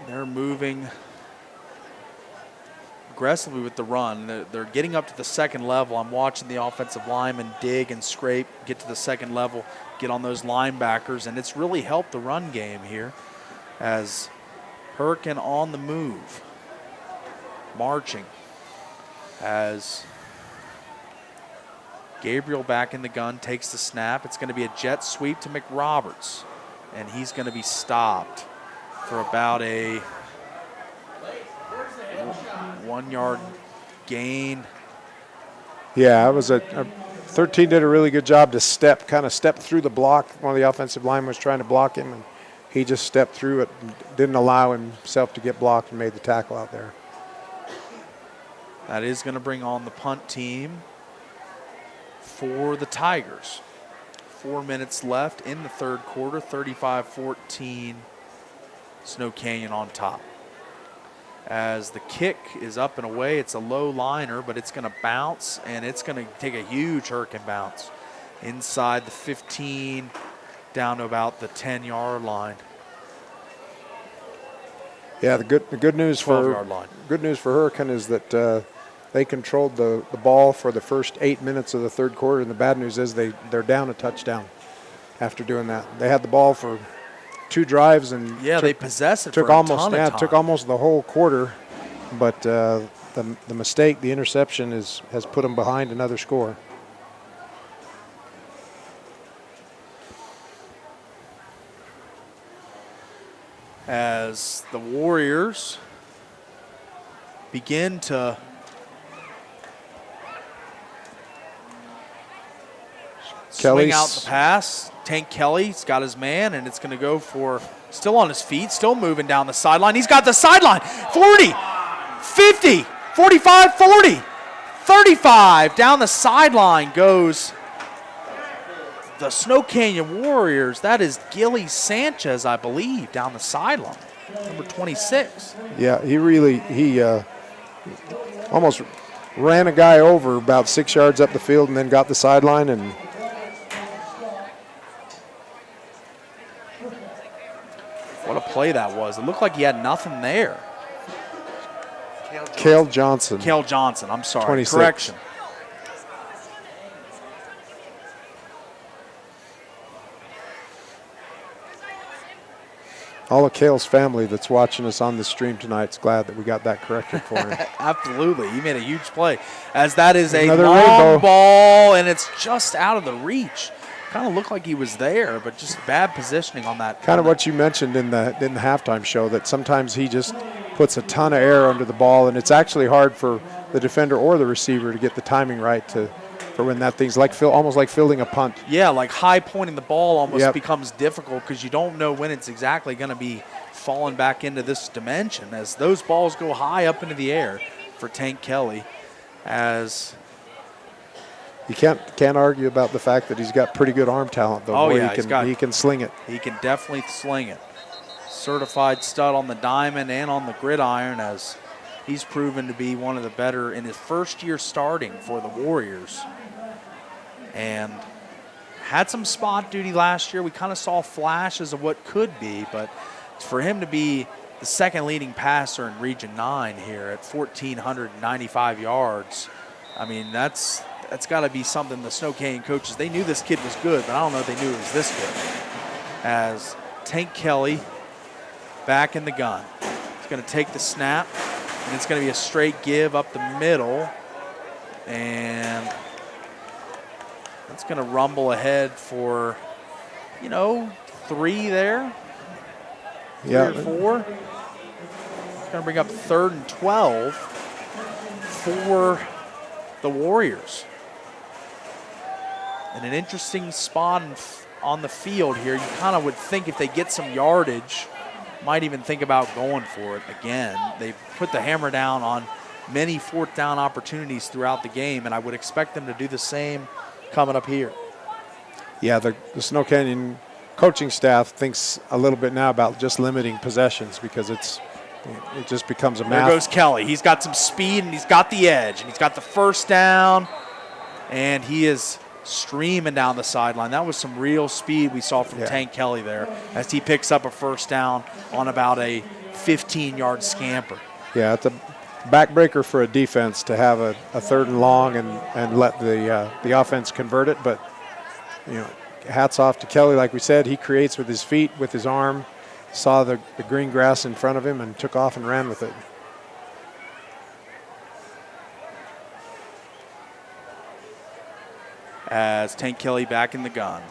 They're moving aggressively with the run. They're getting up to the 2nd level. I'm watching the offensive linemen dig and scrape, get to the 2nd level, get on those linebackers, and it's really helped the run game here as Hurricane on the move, marching as Gabriel back in the gun, takes the snap. It's going to be a jet sweep to McRoberts, and he's going to be stopped for about a 1-yard gain. Yeah, it was a 13 did a really good job to kind of step through the block. One of the offensive linemen was trying to block him, and he just stepped through it and didn't allow himself to get blocked and made the tackle out there. That is going to bring on the punt team for the Tigers. 4 minutes left in the third quarter, 35-14, Snow Canyon on top. As the kick is up and away, it's a low liner, but it's going to bounce, and it's going to take a huge hurricane bounce inside the 15 down to about the 10-yard line. Yeah, the good news for 12-yard line. Good news for Hurricane is that they controlled the ball for the first 8 minutes of the third quarter, and the bad news is they're down a touchdown after doing that. They had the ball for 2 drives and they possessed it took for a almost ton of time. took almost the whole quarter, but the mistake, the interception, has put them behind another score. As the Warriors begin to swing out the pass. Tank Kelly's got his man, and it's going to go for, still on his feet, still moving down the sideline. He's got the sideline. 40, 50, 45, 40, 35. Down the sideline goes the Snow Canyon Warriors. That is Gilly Sanchez, I believe, down the sideline, number 26. Yeah, he almost ran a guy over about 6 yards up the field and then got the sideline. And what a play that was. It looked like he had nothing there. Cale Johnson. Cale Johnson, I'm sorry. 26. Correction. All of Cale's family that's watching us on the stream tonight is glad that we got that corrected for him. Absolutely. He made a huge play. As that is Another a long rainbow ball, and it's just out of the reach. Kind of looked like he was there, but just bad positioning on that. Kind of what you mentioned in the halftime show, that sometimes he just puts a ton of air under the ball, and it's actually hard for the defender or the receiver to get the timing right for when that thing's like almost like fielding a punt. Yeah, like high pointing the ball almost becomes difficult because you don't know when it's exactly going to be falling back into this dimension, as those balls go high up into the air for Tank Kelly. As you can't argue about the fact that he's got pretty good arm talent, though. Oh, Boy, yeah, he can sling it. He can definitely sling it. Certified stud on the diamond and on the gridiron, as he's proven to be one of the better in his first year starting for the Warriors. And had some spot duty last year. We kind of saw flashes of what could be, but for him to be the second leading passer in Region 9 here at 1,495 yards, I mean, that's got to be something the Snow Canyon coaches, they knew this kid was good, but I don't know if they knew it was this good. As Tank Kelly back in the gun. He's going to take the snap, and it's going to be a straight give up the middle, and that's going to rumble ahead for, 3 there. 3 or 4. It's going to bring up 3rd and 12 for the Warriors. And an interesting spot on the field here. You kind of would think if they get some yardage, might even think about going for it again. They've put the hammer down on many 4th down opportunities throughout the game, and I would expect them to do the same coming up here. Yeah, the Snow Canyon coaching staff thinks a little bit now about just limiting possessions, because it just becomes a math. There goes Kelly. He's got some speed, and he's got the edge, and he's got the first down, and he is streaming down the sideline. That was some real speed we saw from Tank Kelly there as he picks up a first down on about a 15-yard scamper. Yeah, it's a backbreaker for a defense to have a 3rd and long and let the offense convert it. But, hats off to Kelly. Like we said, he creates with his feet, with his arm, saw the green grass in front of him and took off and ran with it. As Tank Kelly back in the gun.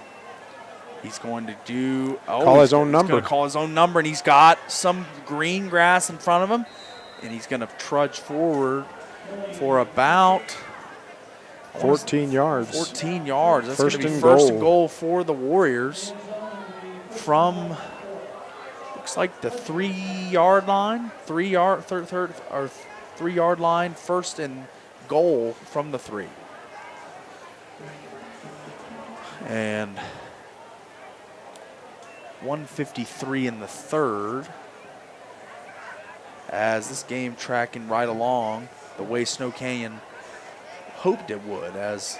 He's going to call his own number. He's going to call his own number, and he's got some green grass in front of him, and he's going to trudge forward for about 14 yards. 14 yards. That's going to be and first goal. and goal for the Warriors from, looks like the 3-yard line, 3-yard line, first and goal from the 3. And 1:53 in the third. As this game tracking right along the way Snow Canyon hoped it would, as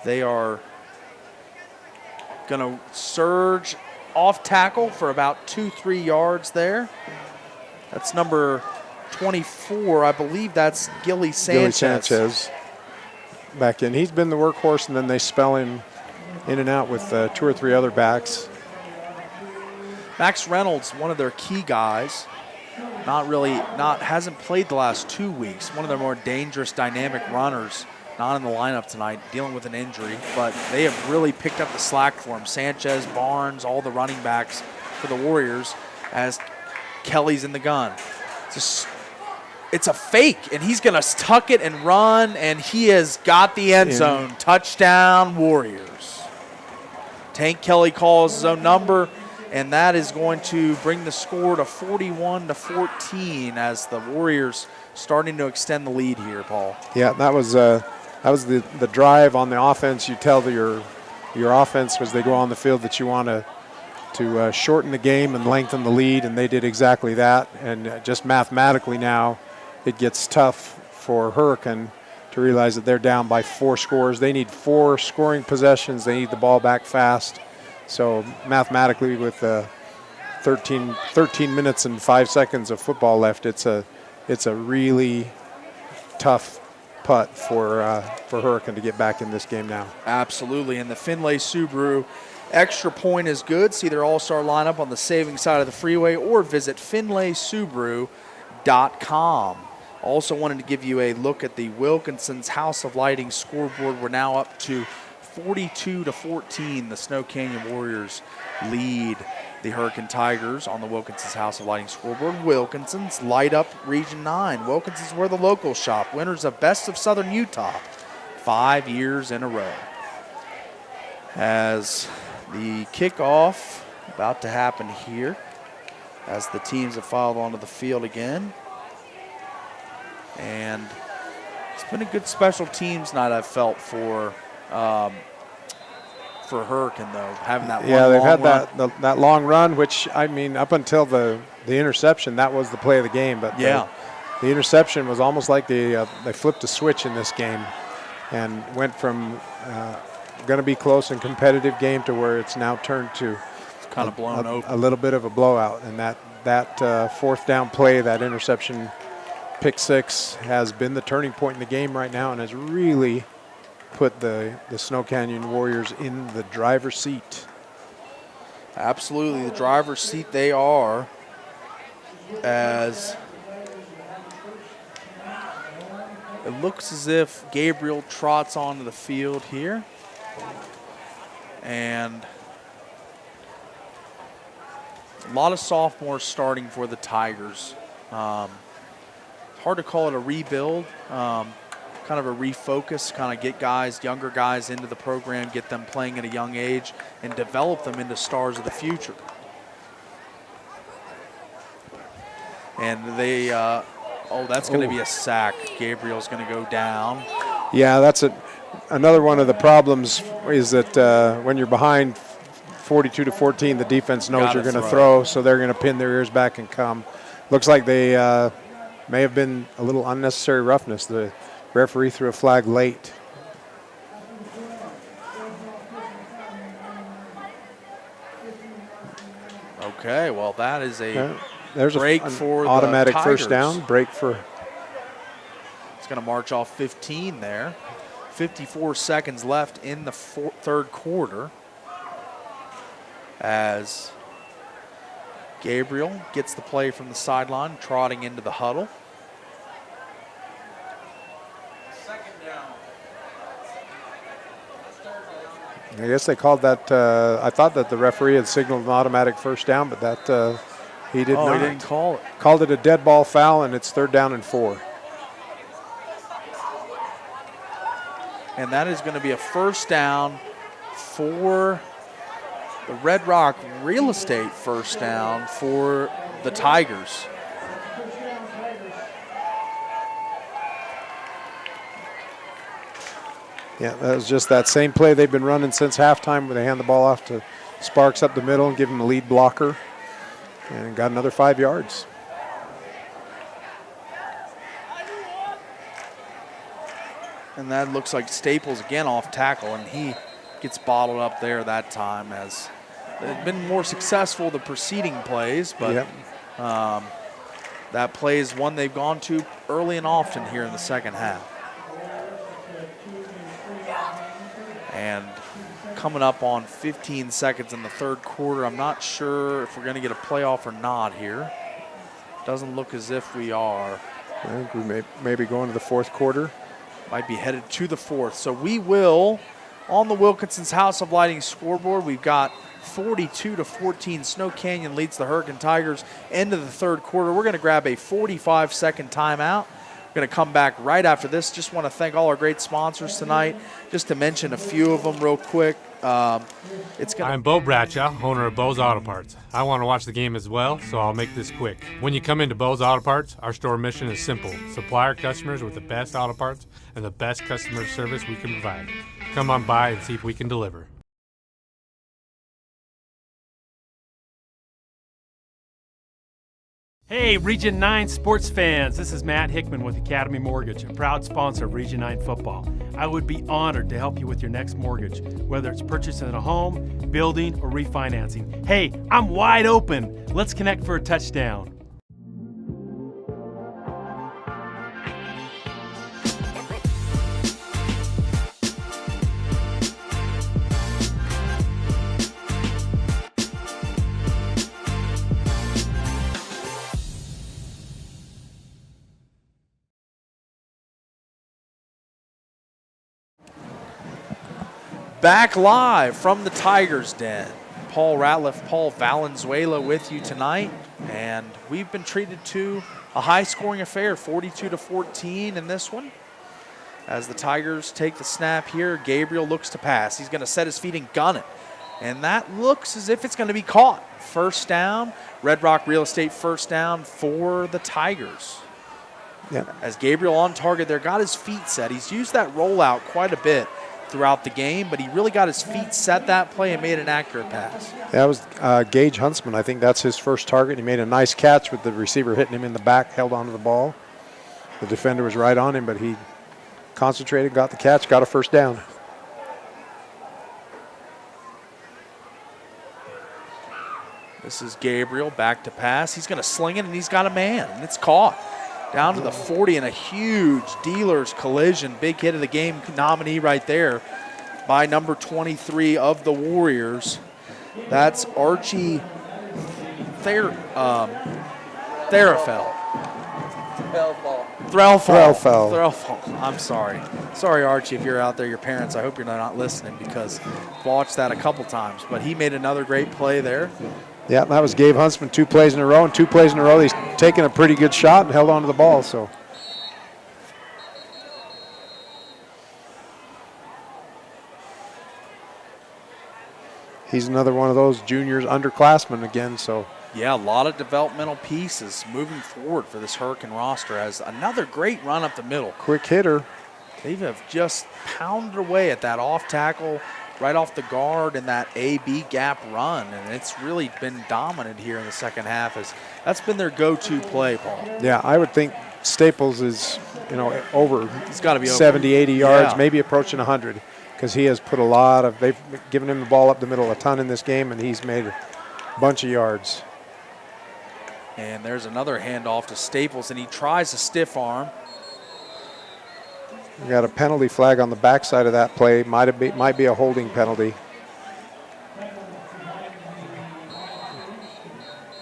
they are going to surge off tackle for about 2-3 yards there. That's number 24. I believe that's Gilly Sanchez. Gilly Sanchez back in. He's been the workhorse, and then they spell him in and out with 2 or 3 other backs. Max Reynolds, one of their key guys, hasn't played the last 2 weeks. One of their more dangerous, dynamic runners, not in the lineup tonight, dealing with an injury, but they have really picked up the slack for him. Sanchez, Barnes, all the running backs for the Warriors, as Kelly's in the gun. It's a fake, and he's going to tuck it and run, and he has got the end zone. Touchdown, Warriors. Tank Kelly calls his own number, and that is going to bring the score to 41-14 as the Warriors starting to extend the lead here, Paul. Yeah, that was the drive on the offense. You tell your offense as they go on the field that you want to shorten the game and lengthen the lead, and they did exactly that. And just mathematically now, it gets tough for Hurricane to realize that they're down by 4 scores. They need 4 scoring possessions. They need the ball back fast. So mathematically, with 13 minutes and 5 seconds of football left, it's a really tough putt for Hurricane to get back in this game now. Absolutely, and the Finlay Subaru extra point is good. See their all-star lineup on the saving side of the freeway, or visit finlaysubaru.com. Also wanted to give you a look at the Wilkinson's House of Lighting scoreboard. We're now up to 42-14. The Snow Canyon Warriors lead the Hurricane Tigers on the Wilkinson's House of Lighting scoreboard. Wilkinson's light up Region 9. Wilkinson's where the locals shop. Winners of Best of Southern Utah 5 years in a row. As the kickoff about to happen here, as the teams have filed onto the field again. And it's been a good special teams night, I've felt, for Hurricane, though, having that they've had run. that long run, which, I mean, up until the interception, that was the play of the game. But the interception was almost like they flipped a switch in this game and went from going to be close and competitive game to where it's now turned to kind of blown open. A little bit of a blowout. And that 4th down play, that interception, pick 6, has been the turning point in the game right now and has really put the Snow Canyon Warriors in the driver's seat. Absolutely, the driver's seat they are, as it looks as if Gabriel trots onto the field here. And a lot of sophomores starting for the Tigers. Hard to call it a rebuild, kind of a refocus, kind of get younger guys into the program, get them playing at a young age, and develop them into stars of the future. And they, that's going to be a sack. Gabriel's going to go down. Yeah, that's another one of the problems is that when you're behind 42-14, the defense knows you're going to throw, so they're going to pin their ears back and come. Looks like they may have been a little unnecessary roughness. The referee threw a flag late. Okay, well, that is there's break an for automatic the Tigers. first down. Break for. It's going to march off 15 there. 54 seconds left in the third quarter, as Gabriel gets the play from the sideline, trotting into the huddle. I guess they called that. I thought that the referee had signaled an automatic first down, but that he did not. He didn't call it. Called it a dead ball foul, and it's 3rd down and 4. And that is going to be a first down for the Red Rock Real Estate, first down for the Tigers. Yeah, that was just that same play they've been running since halftime, where they hand the ball off to Sparks up the middle and give him a lead blocker. And got another 5 yards. And that looks like Staples again off tackle, and he gets bottled up there that time, as they've been more successful the preceding plays, but that play is one they've gone to early and often here in the second half. And coming up on 15 seconds in the third quarter, I'm not sure if we're going to get a playoff or not here. Doesn't look as if we are. I think we may be going to the fourth quarter. Might be headed to the fourth. So we will, on the Wilkinson's House of Lighting scoreboard, we've got 42-14. Snow Canyon leads the Hurricane Tigers into the third quarter. We're going to grab a 45-second timeout. We're going to come back right after this. Just want to thank all our great sponsors tonight. Just to mention a few of them real quick. I'm Bo Bradshaw, owner of Bo's Auto Parts. I want to watch the game as well, so I'll make this quick. When you come into Bo's Auto Parts, our store mission is simple: supply our customers with the best auto parts and the best customer service we can provide. Come on by and see if we can deliver. Hey, Region 9 sports fans, this is Matt Hickman with Academy Mortgage, a proud sponsor of Region 9 football. I would be honored to help you with your next mortgage, whether it's purchasing a home, building, or refinancing. Hey, I'm wide open. Let's connect for a touchdown. Back live from the Tigers Den. Paul Ratliff, Paul Valenzuela with you tonight. And we've been treated to a high-scoring affair, 42-14 in this one. As the Tigers take the snap here, Gabriel looks to pass. He's going to set his feet and gun it. And that looks as if it's going to be caught. First down, Red Rock Real Estate first down for the Tigers. Yep. As Gabriel on target there, got his feet set. He's used that rollout quite a bit throughout the game, but he really got his feet set that play and made an accurate pass. That was Gage Huntsman. I think that's his first target. He made a nice catch with the receiver hitting him in the back, held onto the ball. The defender was right on him, but he concentrated, got the catch, got a first down. This is Gabriel back to pass. He's going to sling it, and he's got a man, and it's caught. Down to the 40 and a huge dealer's collision. Big hit of the game nominee right there by number 23 of the Warriors. That's Archie Threlfall. I'm sorry. Sorry, Archie, if you're out there, your parents, I hope you're not listening, because I've watched that a couple times. But he made another great play there. Yeah, that was Gabe Huntsman 2 plays in a row, and 2 plays in a row he's taken a pretty good shot and held on to the ball. So he's another one of those juniors, underclassmen again. So yeah, a lot of developmental pieces moving forward for this Hurricane roster. As another great run up the middle. Quick hitter. They have just pounded away at that off tackle, right off the guard, in that A-B gap run, and it's really been dominant here in the second half. As that's been their go-to play, Paul. Yeah, I would think Staples is, over. He's got to be 70, 80 yards, yeah, maybe approaching 100, because he has put a lot of. They've given him the ball up the middle a ton in this game, and he's made a bunch of yards. And there's another handoff to Staples, and he tries a stiff arm. We got a penalty flag on the backside of that play. Might be a holding penalty.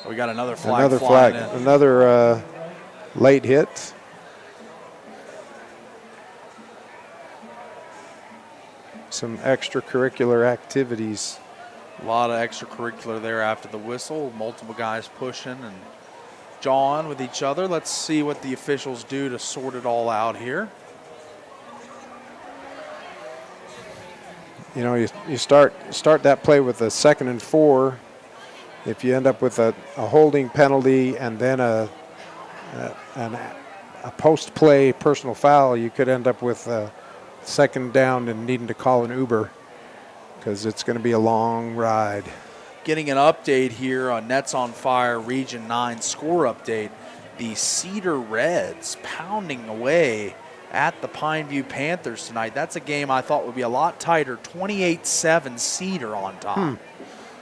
We got another flag. Another late hit. Some extracurricular activities. A lot of extracurricular there after the whistle. Multiple guys pushing and jawing with each other. Let's see what the officials do to sort it all out here. You start that play with a 2nd and 4. If you end up with a holding penalty and then a post-play personal foul, you could end up with a 2nd down and needing to call an Uber, because it's going to be a long ride. getting an update here on Nets on Fire Region 9 score update. The Cedar Reds pounding away at the Pineview Panthers tonight. That's a game I thought would be a lot tighter. 28-7 Cedar on top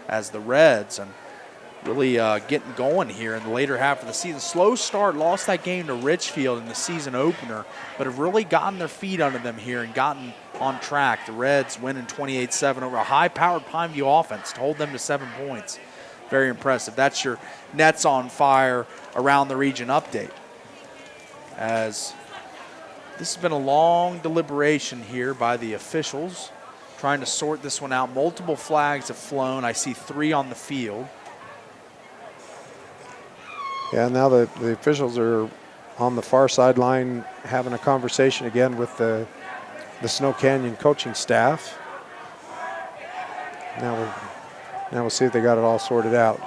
as the Reds, and really getting going here in the later half of the season. Slow start, lost that game to Richfield in the season opener, but have really gotten their feet under them here and gotten on track. The Reds winning 28-7 over a high-powered Pineview offense to hold them to 7 points. Very impressive. That's your Nets on Fire around the region update. As this has been a long deliberation here by the officials, trying to sort this one out. Multiple flags have flown. I see 3 on the field. Yeah, now the officials are on the far sideline having a conversation again with the Snow Canyon coaching staff. Now we'll see if they got it all sorted out.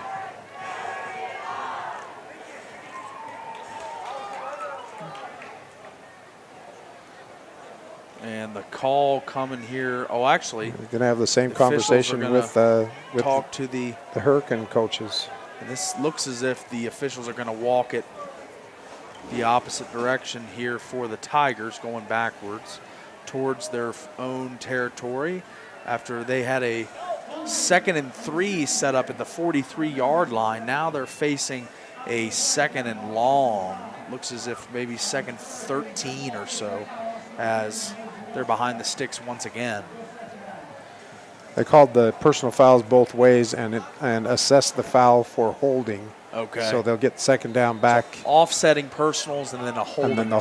And the call coming here. Oh, actually, we're going to have the same conversation with talk to the Hurricane coaches. And this looks as if the officials are going to walk it the opposite direction here for the Tigers, going backwards towards their own territory after they had a 2nd and 3 set up at the 43-yard line. Now they're facing a 2nd and long. Looks as if maybe 2nd 13 or so, as they're behind the sticks once again. They called the personal fouls both ways and assessed the foul for holding. Okay. So they'll get 2nd down back. So offsetting personals and then a holding. And then the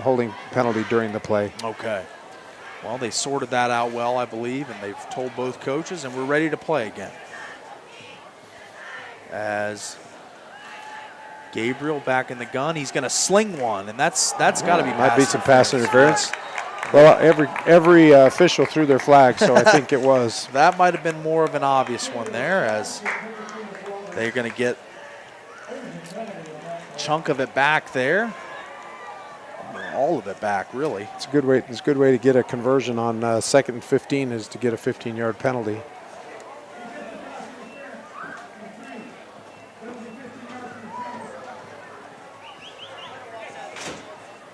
holding penalty during the play. Okay. Well, they sorted that out well, I believe, and they've told both coaches, and we're ready to play again. As Gabriel back in the gun, he's going to sling one, and that's got to be might be some pass interference. Well, every official threw their flag, so I think it was. That might have been more of an obvious one there, as they're going to get a chunk of it back there. All of it back, really. It's a good way. It's a good way to get a conversion on 2nd and 15 is to get a 15-yard penalty.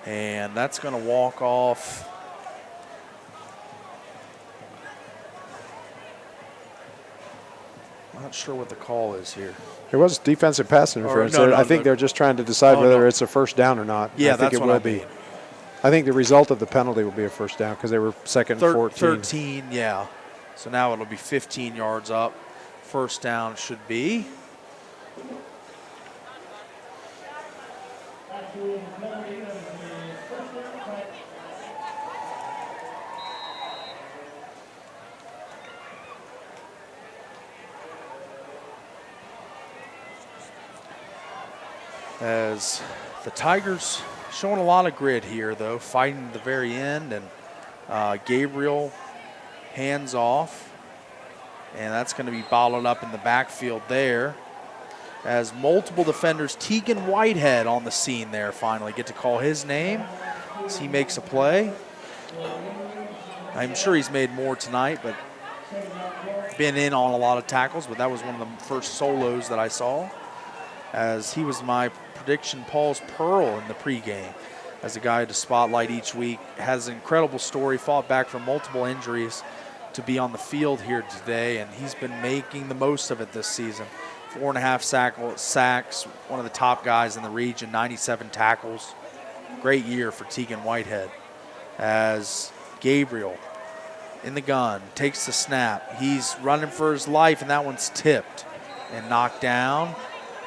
And that's going to walk off. Not sure what the call is here. It was defensive pass interference. I think they're just trying to decide whether it's a first down or not. Yeah, I think that's it will be. I think the result of the penalty will be a first down because they were 2nd and 14. 13, yeah. So now it'll be 15 yards up. First down should be. As the Tigers showing a lot of grit here, though, fighting to the very end, and Gabriel hands off, and that's going to be bottled up in the backfield there. As multiple defenders, Tegan Whitehead on the scene there, finally get to call his name as he makes a play. I'm sure he's made more tonight, but been in on a lot of tackles, but that was one of the first solos that I saw, as he was my prediction Paul's Pearl in the pregame, as a guy to spotlight each week. Has an incredible story, fought back from multiple injuries to be on the field here today, and he's been making the most of it this season. 4.5 sacks, one of the top guys in the region, 97 tackles. Great year for Tegan Whitehead. As Gabriel in the gun, takes the snap. He's running for his life, and that one's tipped and knocked down.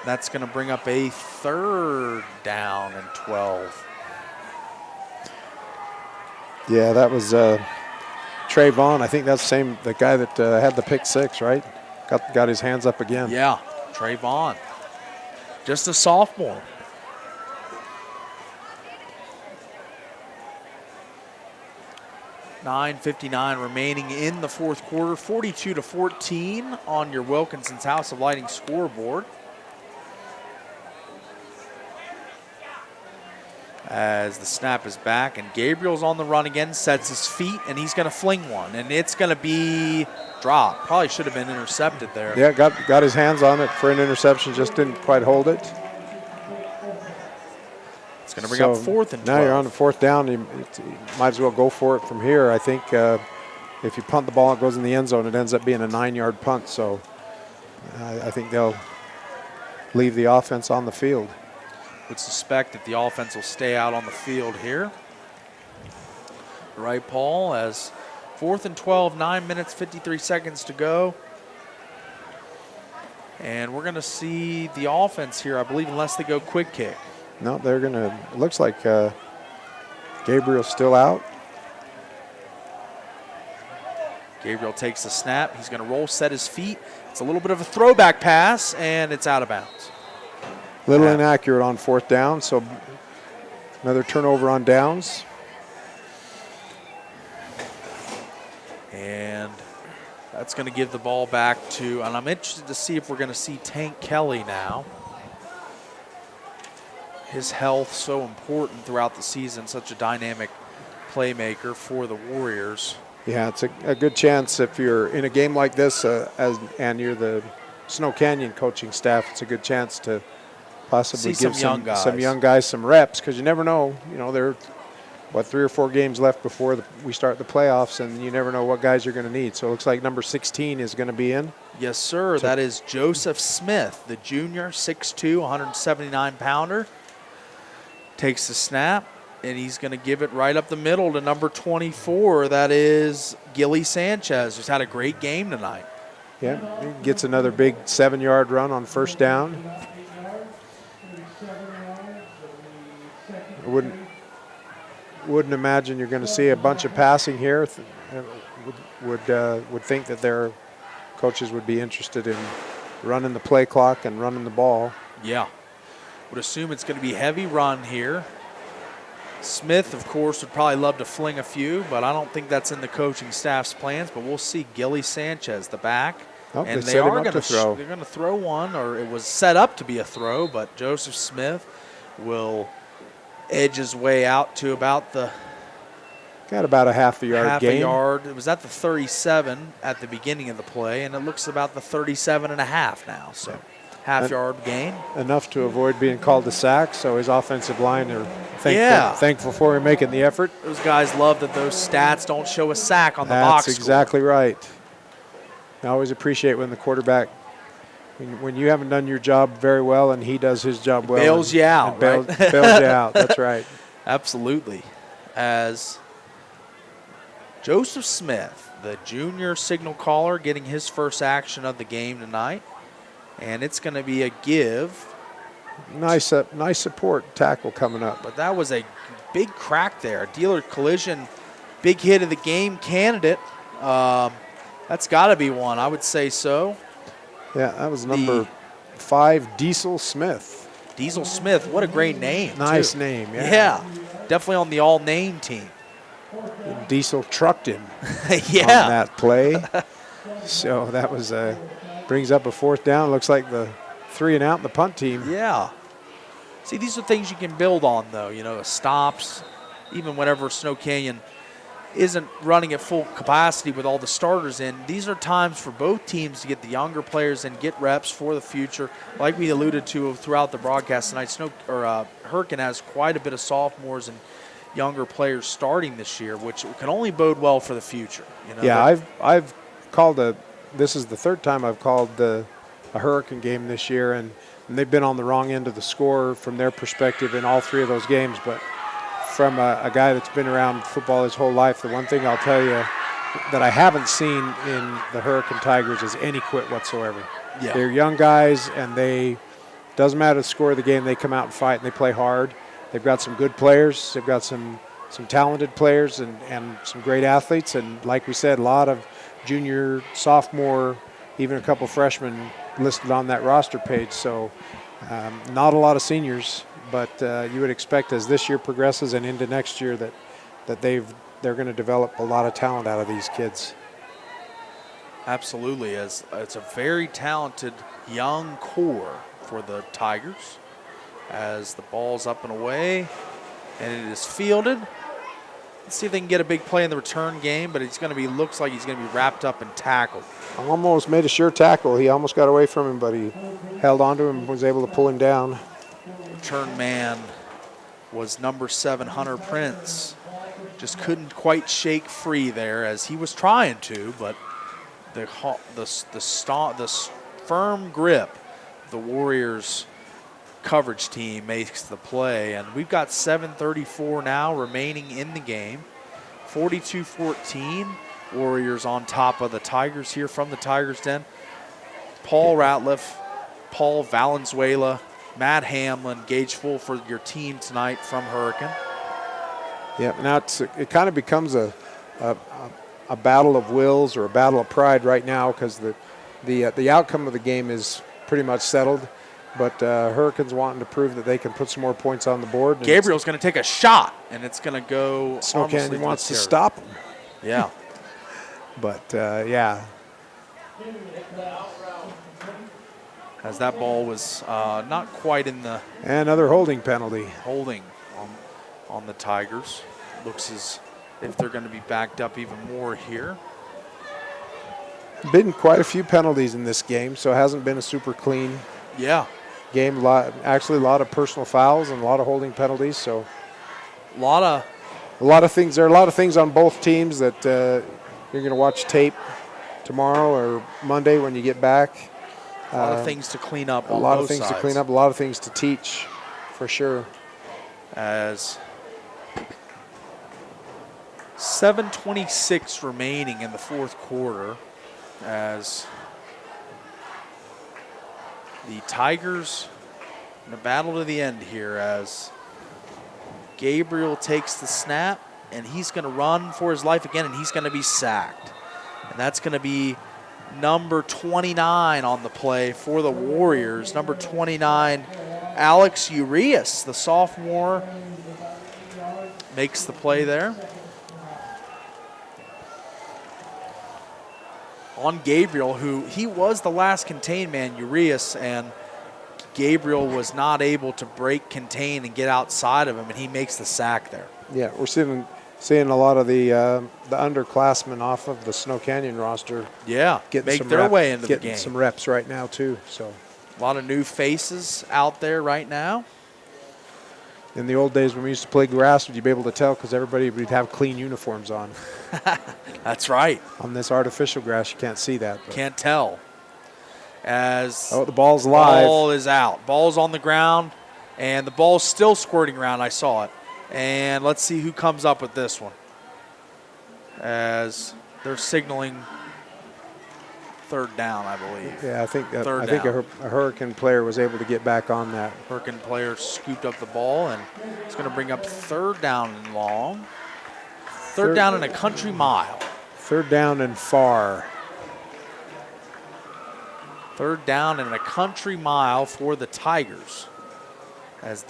That's going to bring up a 3rd down and 12. Yeah, that was Trayvon. I think that's the guy that had the pick 6, right? Got his hands up again. Yeah, Trayvon. Just a sophomore. $9:59 remaining in the 4th quarter. 42-14 on your Wilkinson's House of Lighting scoreboard. as the snap is back, and Gabriel's on the run again, sets his feet, and he's going to fling one, and it's going to be dropped. Probably should have been intercepted there. Yeah, got his hands on it for an interception, just didn't quite hold it. It's going to bring up 4th and 12. Now you're on the 4th down. You might as well go for it from here. I think if you punt the ball, it goes in the end zone. It ends up being a 9-yard punt, so I think they'll leave the offense on the field. Would suspect that the offense will stay out on the field here. Right, Paul, as 4th and 12, 9 minutes, 53 seconds to go. And we're going to see the offense here, I believe, unless they go quick kick. No, they're going to, it looks like Gabriel's still out. Gabriel takes the snap. He's going to roll, set his feet. It's a little bit of a throwback pass, and it's out of bounds. Little inaccurate on 4th down, so another turnover on downs. And that's going to give the ball back to, and I'm interested to see if we're going to see Tank Kelly now. His health so important throughout the season, such a dynamic playmaker for the Warriors. Yeah, it's a good chance if you're in a game like this and you're the Snow Canyon coaching staff, it's a good chance to possibly give some young guys some reps, because you never know. You know, there are, 3 or 4 games left before we start the playoffs, and you never know what guys you're going to need. So it looks like number 16 is going to be in. Yes, sir. That is Joseph Smith, the junior, 6'2", 179-pounder. Takes the snap, and he's going to give it right up the middle to number 24. That is Gilly Sanchez, who's had a great game tonight. Yeah, he gets another big 7-yard run on 1st down. I wouldn't imagine you're going to see a bunch of passing here. Would think that their coaches would be interested in running the play clock and running the ball. Yeah. Would assume it's going to be heavy run here. Smith, of course, would probably love to fling a few, but I don't think that's in the coaching staff's plans. But we'll see Gilly Sanchez, the back. Oh, and they are going to throw. They're going to throw one, or it was set up to be a throw, but Joseph Smith will edge his way out to about the got about a half a yard gain. Half a yard. It was at the 37 at the beginning of the play, and it looks about the 37 and a half now. So half-yard gain. Enough to avoid being called a sack, so his offensive line are thankful for him making the effort. Those guys love that those stats don't show a sack on the box score. That's exactly right. I always appreciate when the quarterback, when you haven't done your job very well and he does his job well. Bails you out, right? Bails you out, that's right. Absolutely. As Joseph Smith, the junior signal caller, getting his first action of the game tonight. And it's going to be a give. Nice support tackle coming up. But that was a big crack there. Dealer collision, big hit of the game candidate. That's got to be one, I would say so. Yeah, that was number 5, Diesel Smith. Diesel Smith, what a great name. Nice too. name, yeah. Yeah, definitely on the all-name team. Diesel trucked him on that play. So that was brings up a 4th down. Looks like the 3 and out in the punt team. Yeah. See, these are things you can build on, though. You know, stops, even whenever Snow Canyon isn't running at full capacity with all the starters in. These are times for both teams to get the younger players and get reps for the future. Like we alluded to throughout the broadcast tonight, Hurricane has quite a bit of sophomores and younger players starting this year, which can only bode well for the future. You know, yeah, I've called this is the 3rd time I've called a Hurricane game this year, and they've been on the wrong end of the score from their perspective in all 3 of those games. But from a guy that's been around football his whole life, the one thing I'll tell you that I haven't seen in the Hurricane Tigers is any quit whatsoever. Yeah. They're young guys, and doesn't matter the score of the game, they come out and fight and they play hard. They've got some good players. They've got some talented players and some great athletes. And like we said, a lot of junior, sophomore, even a couple freshmen listed on that roster page. So not a lot of seniors, but you would expect as this year progresses and into next year that they're going to develop a lot of talent out of these kids. Absolutely. As it's a very talented young core for the Tigers. As the ball's up and away, And it is fielded. Let's see if they can get a big play in the return game, but it's going to be, looks like he's going to be wrapped up and tackled. Almost made a sure tackle. He almost got away from him, but he held on to him and was able to pull him down. Return man was number 7, Hunter Prince. Just couldn't quite shake free there as he was trying to, but the firm grip of the Warriors coverage team makes the play. And we've got 7:34 now remaining in the game. 42-14. Warriors on top of the Tigers here from the Tigers Den. Paul Ratliff, Paul Valenzuela, Matt Hamlin, Gage Full for your team tonight from Hurricane. Yeah, now it kind of becomes a battle of wills or a battle of pride right now because the outcome of the game is pretty much settled. But Hurricanes wanting to prove that they can put some more points on the board. Gabriel's going to take a shot, and it's going to go. Snow Canyon wants to stop him. Yeah. But, yeah. As that ball was not quite in the. And another holding penalty. Holding on the Tigers. Looks as if they're going to be backed up even more here. Been quite a few penalties in this game, so it hasn't been a super clean game. Actually, a lot of personal fouls and a lot of holding penalties. So a lot of things. There are a lot of things on both teams that you're going to watch tape tomorrow or Monday when you get back. A lot of things to clean up. A lot of things to clean up. A lot of things to teach, for sure. As 7:26 remaining in the fourth quarter, as the Tigers in a battle to the end here, as Gabriel takes the snap and he's going to run for his life again, and he's going to be sacked. And that's going to be number 29 on the play for the Warriors. Number 29, Alex Urias, the sophomore, makes the play there. On Gabriel, who he was the last contained man, Urias, and Gabriel was not able to break contain and get outside of him, and he makes the sack there. Yeah, we're seeing a lot of the underclassmen off of the Snow Canyon roster. Yeah, make their way into the game. Getting some reps right now too. So a lot of new faces out there right now. In the old days when we used to play grass, would you be able to tell because everybody would have clean uniforms on? That's right. On this artificial grass, you can't see that. But. Can't tell. As the ball's live. Ball is out. Ball's on the ground, and the ball's still squirting around. I saw it. And let's see who comes up with this one. As they're signaling third down, I believe. Yeah, I think a Hurricane player was able to get back on that. Hurricane player scooped up the ball, and it's going to bring up third down and long. Third down and a country mile. Third down and far. Third down and a country mile for the Tigers. As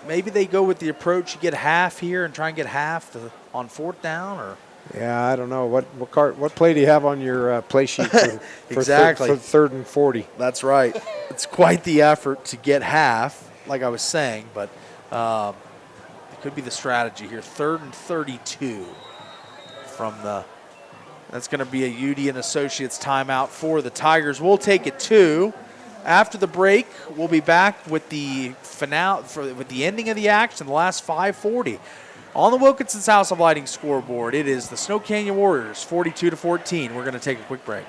maybe they go with the approach, you get half here and try and get half on fourth down, or. Yeah, I don't know. What play do you have on your play sheet for exactly. For third and 40? That's right. It's quite the effort to get half, like I was saying, but it could be the strategy here. Third and 32 from that's going to be a UD and Associates timeout for the Tigers. We'll take it 2. After the break, we'll be back with the finale, with the ending of the action, the last 5:40. On the Wilkinson's House of Lighting scoreboard, it is the Snow Canyon Warriors 42-14. We're going to take a quick break.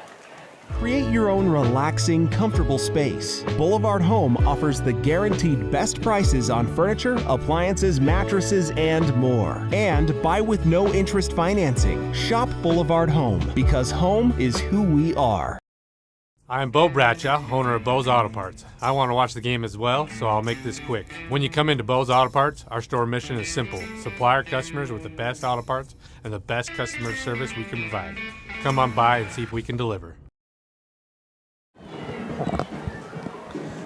Create your own relaxing, comfortable space. Boulevard Home offers the guaranteed best prices on furniture, appliances, mattresses, and more. And buy with no interest financing. Shop Boulevard Home, because home is who we are. I'm Bo Bradshaw, owner of Bo's Auto Parts. I want to watch the game as well, so I'll make this quick. When you come into Bo's Auto Parts, our store mission is simple. Supply our customers with the best auto parts and the best customer service we can provide. Come on by and see if we can deliver.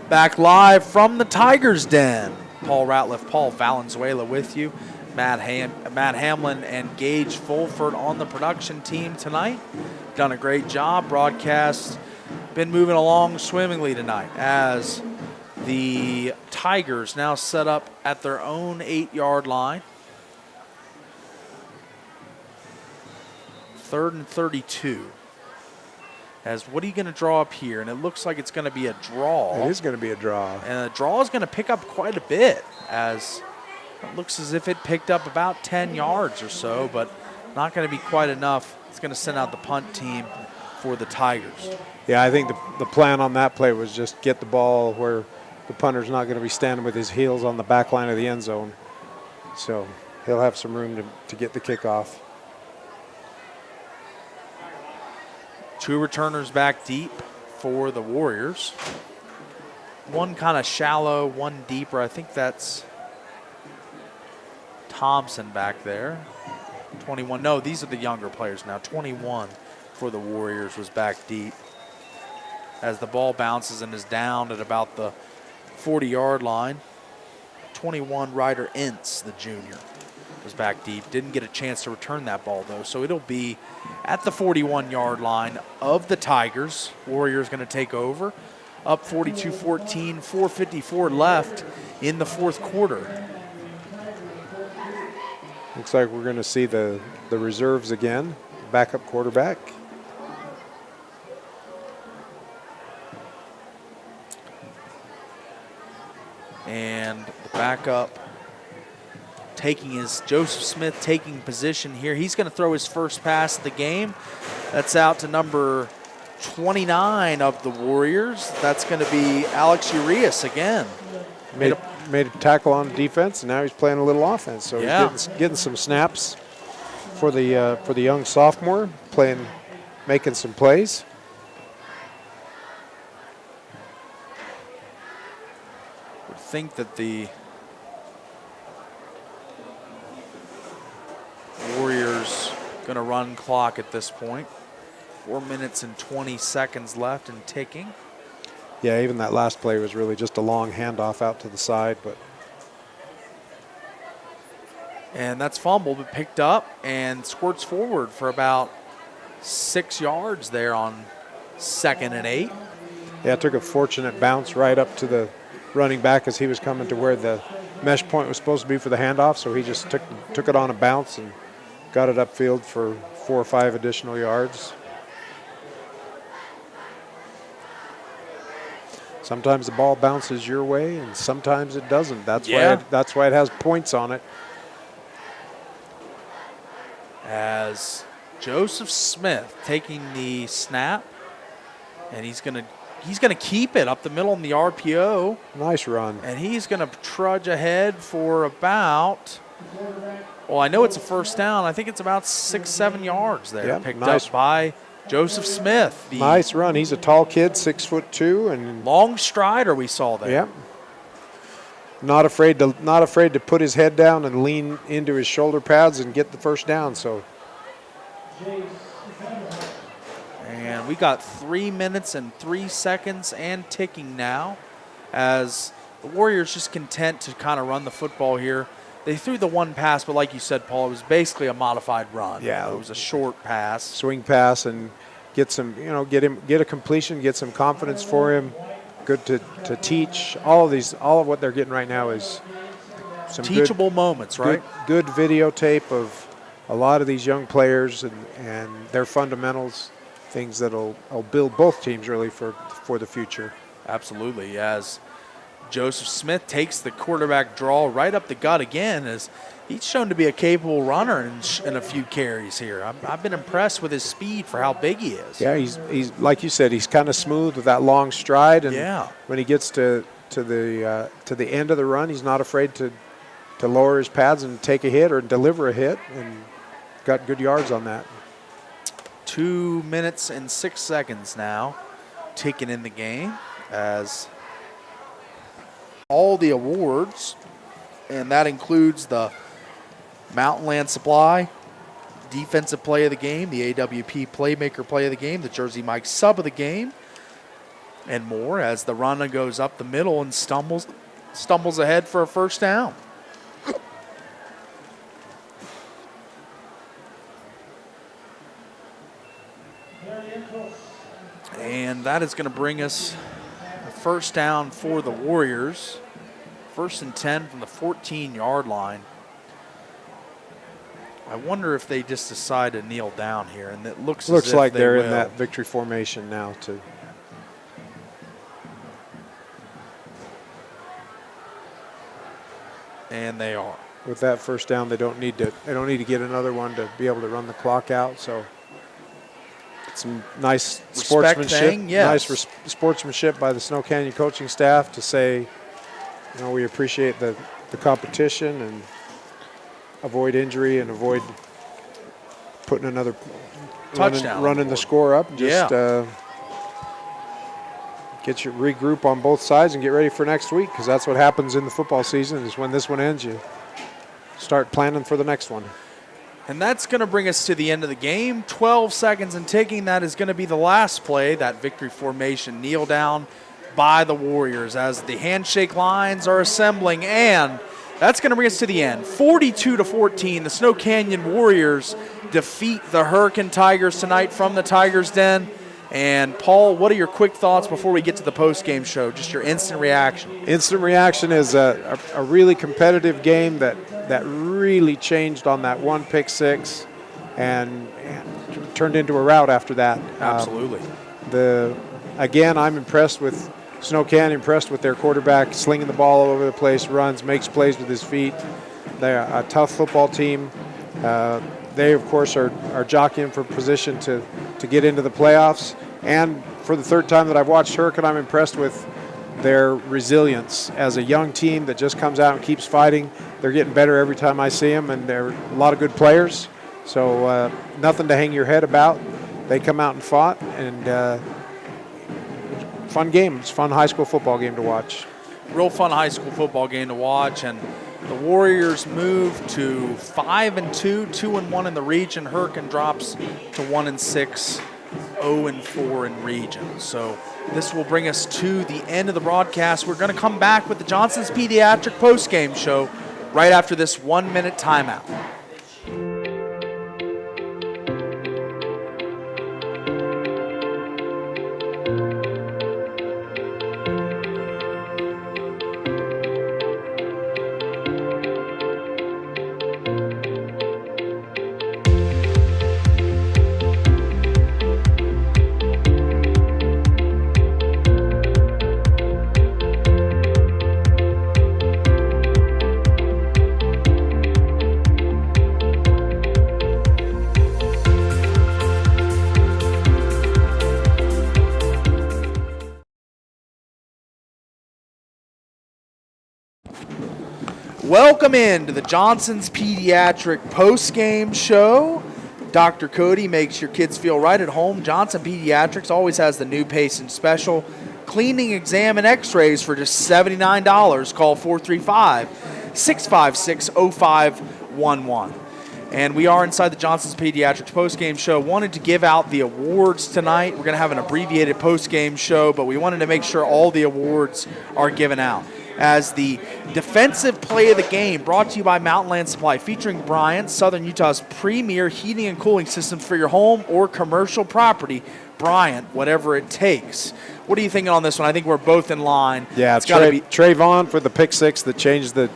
Back live from the Tigers Den. Paul Ratliff, Paul Valenzuela with you. Matt Hamlin and Gage Fulford on the production team tonight. Done a great job. Broadcast been moving along swimmingly tonight as The Tigers now set up at their own 8-yard line. 3rd and 32. As what are you going to draw up here? And it looks like it's going to be a draw. It is going to be a draw. And the draw is going to pick up quite a bit, as it looks as if it picked up about 10 yards or so, but not going to be quite enough. It's going to send out the punt team for the Tigers. Yeah, I think the plan on that play was just get the ball where the punter's not going to be standing with his heels on the back line of the end zone. So he'll have some room to get the kickoff. 2 returners back deep for the Warriors. One kind of shallow, one deeper. I think that's Thompson back there. 21. No, these are the younger players now. 21 for the Warriors was back deep. As the ball bounces and is down at about the 40-yard line. 21, Ryder Ince, the junior, was back deep. Didn't get a chance to return that ball, though. So it'll be at the 41-yard line of the Tigers. Warriors going to take over. Up 42-14, 4:54 left in the fourth quarter. Looks like we're going to see the reserves again. Backup quarterback. And the backup Joseph Smith taking position here. He's going to throw his first pass of the game. That's out to number 29 of the Warriors. That's going to be Alex Urias again. Made a tackle on defense, and now he's playing a little offense. So he's getting some snaps for the young sophomore, making some plays. Would think that the Warriors going to run clock at this point. 4 minutes and 20 seconds left and ticking. Yeah, even that last play was really just a long handoff out to the side, but. And that's fumbled, but picked up and squirts forward for about 6 yards there on 2nd and 8. Yeah, it took a fortunate bounce right up to the running back as he was coming to where the mesh point was supposed to be for the handoff, so he just took it on a bounce and got it upfield for 4 or 5 additional yards. Sometimes the ball bounces your way, and sometimes it doesn't. That's why it has points on it. As Joseph Smith taking the snap, and he's gonna keep it up the middle in the RPO. Nice run. And he's gonna trudge ahead for about, well, I know it's a first down. I think it's about 6-7 yards there. Yep, picked nice. up by Joseph Smith. Nice run. He's a tall kid, 6'2", and long strider we saw there. Yep. Not afraid to put his head down and lean into his shoulder pads and get the first down. So. And we got 3 minutes and 3 seconds and ticking now, as the Warriors just content to kind of run the football here. They threw the one pass, but like you said, Paul, it was basically a modified run. Yeah, it was a short pass, swing pass, and get a completion, get some confidence for him. Good to teach. All of what they're getting right now is some teachable moments, right? Good videotape of a lot of these young players and their fundamentals, things that'll build both teams really for the future. Absolutely, as Joseph Smith takes the quarterback draw right up the gut again, as he's shown to be a capable runner in a few carries here. I've been impressed with his speed for how big he is. Yeah, he's like you said, he's kind of smooth with that long stride, and when he gets to the end of the run, he's not afraid to lower his pads and take a hit or deliver a hit, and got good yards on that. 2 minutes and 6 seconds now ticking in the game, as all the awards, and that includes the Mountain Land Supply Defensive Play of the Game, the AWP Playmaker Play of the Game, the Jersey Mike Sub of the Game, and more, as the runner goes up the middle and stumbles ahead for a first down. And that is going to bring us a first down for the Warriors. 1st and 10 from the 14-yard line. I wonder if they just decide to kneel down here, and it looks as if like they they're will. in that victory formation now too. And they are. With that first down, they don't need to get another one to be able to run the clock out. So some nice sportsmanship. Thing, yes. Nice sportsmanship by the Snow Canyon coaching staff to say, we appreciate the competition and avoid injury and avoid putting another touchdown running the score up. Just get your regroup on both sides and get ready for next week, because that's what happens in the football season is when this one ends, you start planning for the next one. And that's going to bring us to the end of the game. 12 seconds and ticking. That is going to be the last play, that victory formation kneel down by the Warriors as the handshake lines are assembling. And that's going to bring us to the end. 42-14, the Snow Canyon Warriors defeat the Hurricane Tigers tonight from the Tigers Den. And, Paul, what are your quick thoughts before we get to the post-game show? Just your instant reaction. Instant reaction is a really competitive game that really changed on that one pick six and turned into a rout after that. Absolutely. Again, I'm impressed with Snow Canyon, impressed with their quarterback, slinging the ball all over the place, runs, makes plays with his feet. They're a tough football team. They, of course, are jockeying for position to get into the playoffs. And for the third time that I've watched Hurricane, I'm impressed with their resilience as a young team that just comes out and keeps fighting. They're getting better every time I see them, and they're a lot of good players. So nothing to hang your head about. They come out and fought, and fun game. It's a fun high school football game to watch. Real fun high school football game to watch, and the Warriors move to 5-2, 2-1 in the region. Hurricane drops to 1-6, 0-4 in region. So this will bring us to the end of the broadcast. We're going to come back with the Johnson's Pediatric postgame show right after this 1-minute timeout. Welcome into the Johnson's Pediatric postgame show. Dr. Cody makes your kids feel right at home. Johnson Pediatrics always has the new patient special. Cleaning, exam, and x-rays for just $79. Call 435-656-0511. And we are inside the Johnson's Pediatrics postgame show. Wanted to give out the awards tonight. We're going to have an abbreviated postgame show, but we wanted to make sure all the awards are given out. As the defensive play of the game, brought to you by Mountain Land Supply, featuring Bryant, Southern Utah's premier heating and cooling systems for your home or commercial property. Bryant, whatever it takes. What are you thinking on this one? I think we're both in line. Yeah, it's got to be Trayvon for the pick six that changed the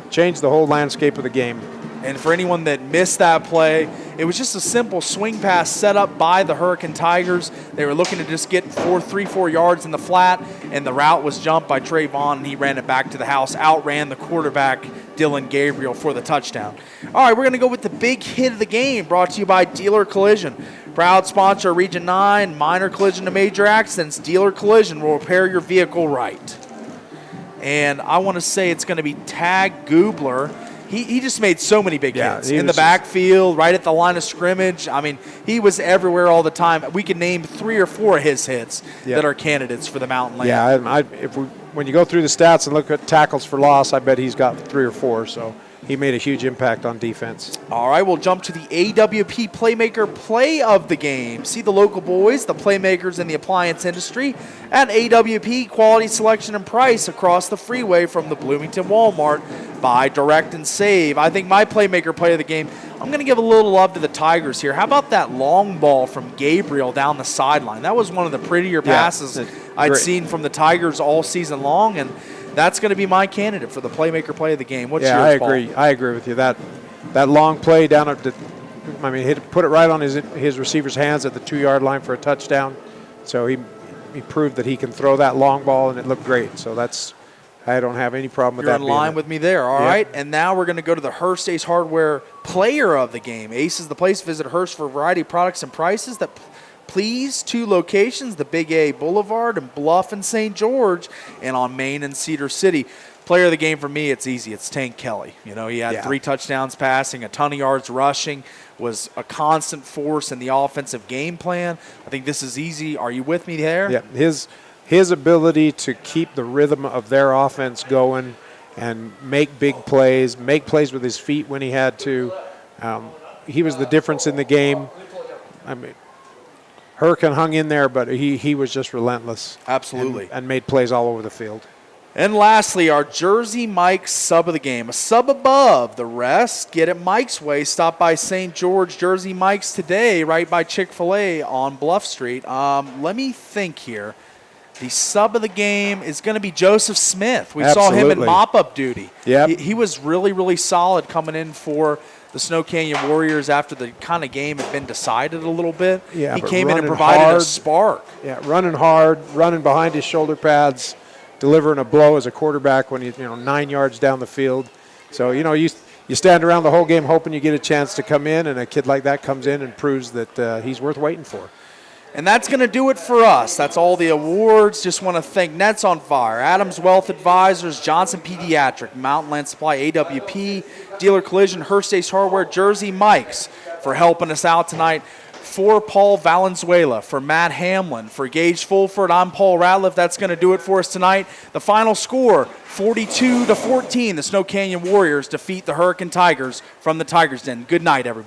whole landscape of the game. And for anyone that missed that play, it was just a simple swing pass set up by the Hurricane Tigers. They were looking to just get 3-4 yards in the flat, and the route was jumped by Trayvon, and he ran it back to the house, outran the quarterback, Dylan Gabriel, for the touchdown. All right, we're going to go with the big hit of the game, brought to you by Dealer Collision. Proud sponsor of Region 9, minor collision to major accidents. Dealer Collision will repair your vehicle right. And I want to say it's going to be Tag Goobler. He just made so many big hits in the backfield, right at the line of scrimmage. I mean, he was everywhere all the time. We could name 3 or 4 of his hits that are candidates for the Mountain Land. Yeah, when you go through the stats and look at tackles for loss, I bet he's got 3 or 4. So he made a huge impact on defense. All right, we'll jump to the AWP Playmaker Play of the Game. See the local boys, the playmakers in the appliance industry at AWP Quality Selection and Price across the freeway from the Bloomington Walmart. Buy, direct, and save. I think my Playmaker Play of the Game, I'm going to give a little love to the Tigers here. How about that long ball from Gabriel down the sideline? That was one of the prettier passes I'd seen from the Tigers all season long, and that's going to be my candidate for the Playmaker Play of the Game. What's yours, Paul? I agree with you. That long play down at the, put it right on his receiver's hands at the 2-yard line for a touchdown. So he proved that he can throw that long ball, and it looked great. So I don't have any problem with that. You're in line with me there, all right? And now we're going to go to the Hearst Ace Hardware Player of the Game. Ace is the place. Visit Hearst for a variety of products and prices that please 2 locations, the Big A Boulevard and Bluff and St. George, and on Main and Cedar City. Player of the game for me, it's easy. It's Tank Kelly. He had 3 touchdowns passing, a ton of yards rushing, was a constant force in the offensive game plan. I think this is easy. Are you with me there? Yeah, his ability to keep the rhythm of their offense going and make big plays, make plays with his feet when he had to. He was the difference in the game. Hurricane hung in there, but he was just relentless. Absolutely. And made plays all over the field. And lastly, our Jersey Mike's sub of the game, a sub above the rest. Get it Mike's way. Stop by St. George Jersey Mike's today, right by Chick-fil-A on Bluff Street. Let me think here. The sub of the game is going to be Joseph Smith. We saw him in mop-up duty. Yep. He was really, really solid coming in for the Snow Canyon Warriors after the kind of game had been decided a little bit. Yeah, he came in and provided a spark. Yeah, running hard, running behind his shoulder pads, delivering a blow as a quarterback when 9 yards down the field. So, you stand around the whole game hoping you get a chance to come in, and a kid like that comes in and proves that he's worth waiting for. And that's going to do it for us. That's all the awards. Just want to thank Nets on Fire, Adams Wealth Advisors, Johnson Pediatric, Mountain Land Supply, AWP, Dealer Collision, Hearst Ace Hardware, Jersey Mike's for helping us out tonight. For Paul Valenzuela, for Matt Hamlin, for Gage Fulford, I'm Paul Ratliff. That's going to do it for us tonight. The final score, 42-14. The Snow Canyon Warriors defeat the Hurricane Tigers from the Tigers Den. Good night, everybody.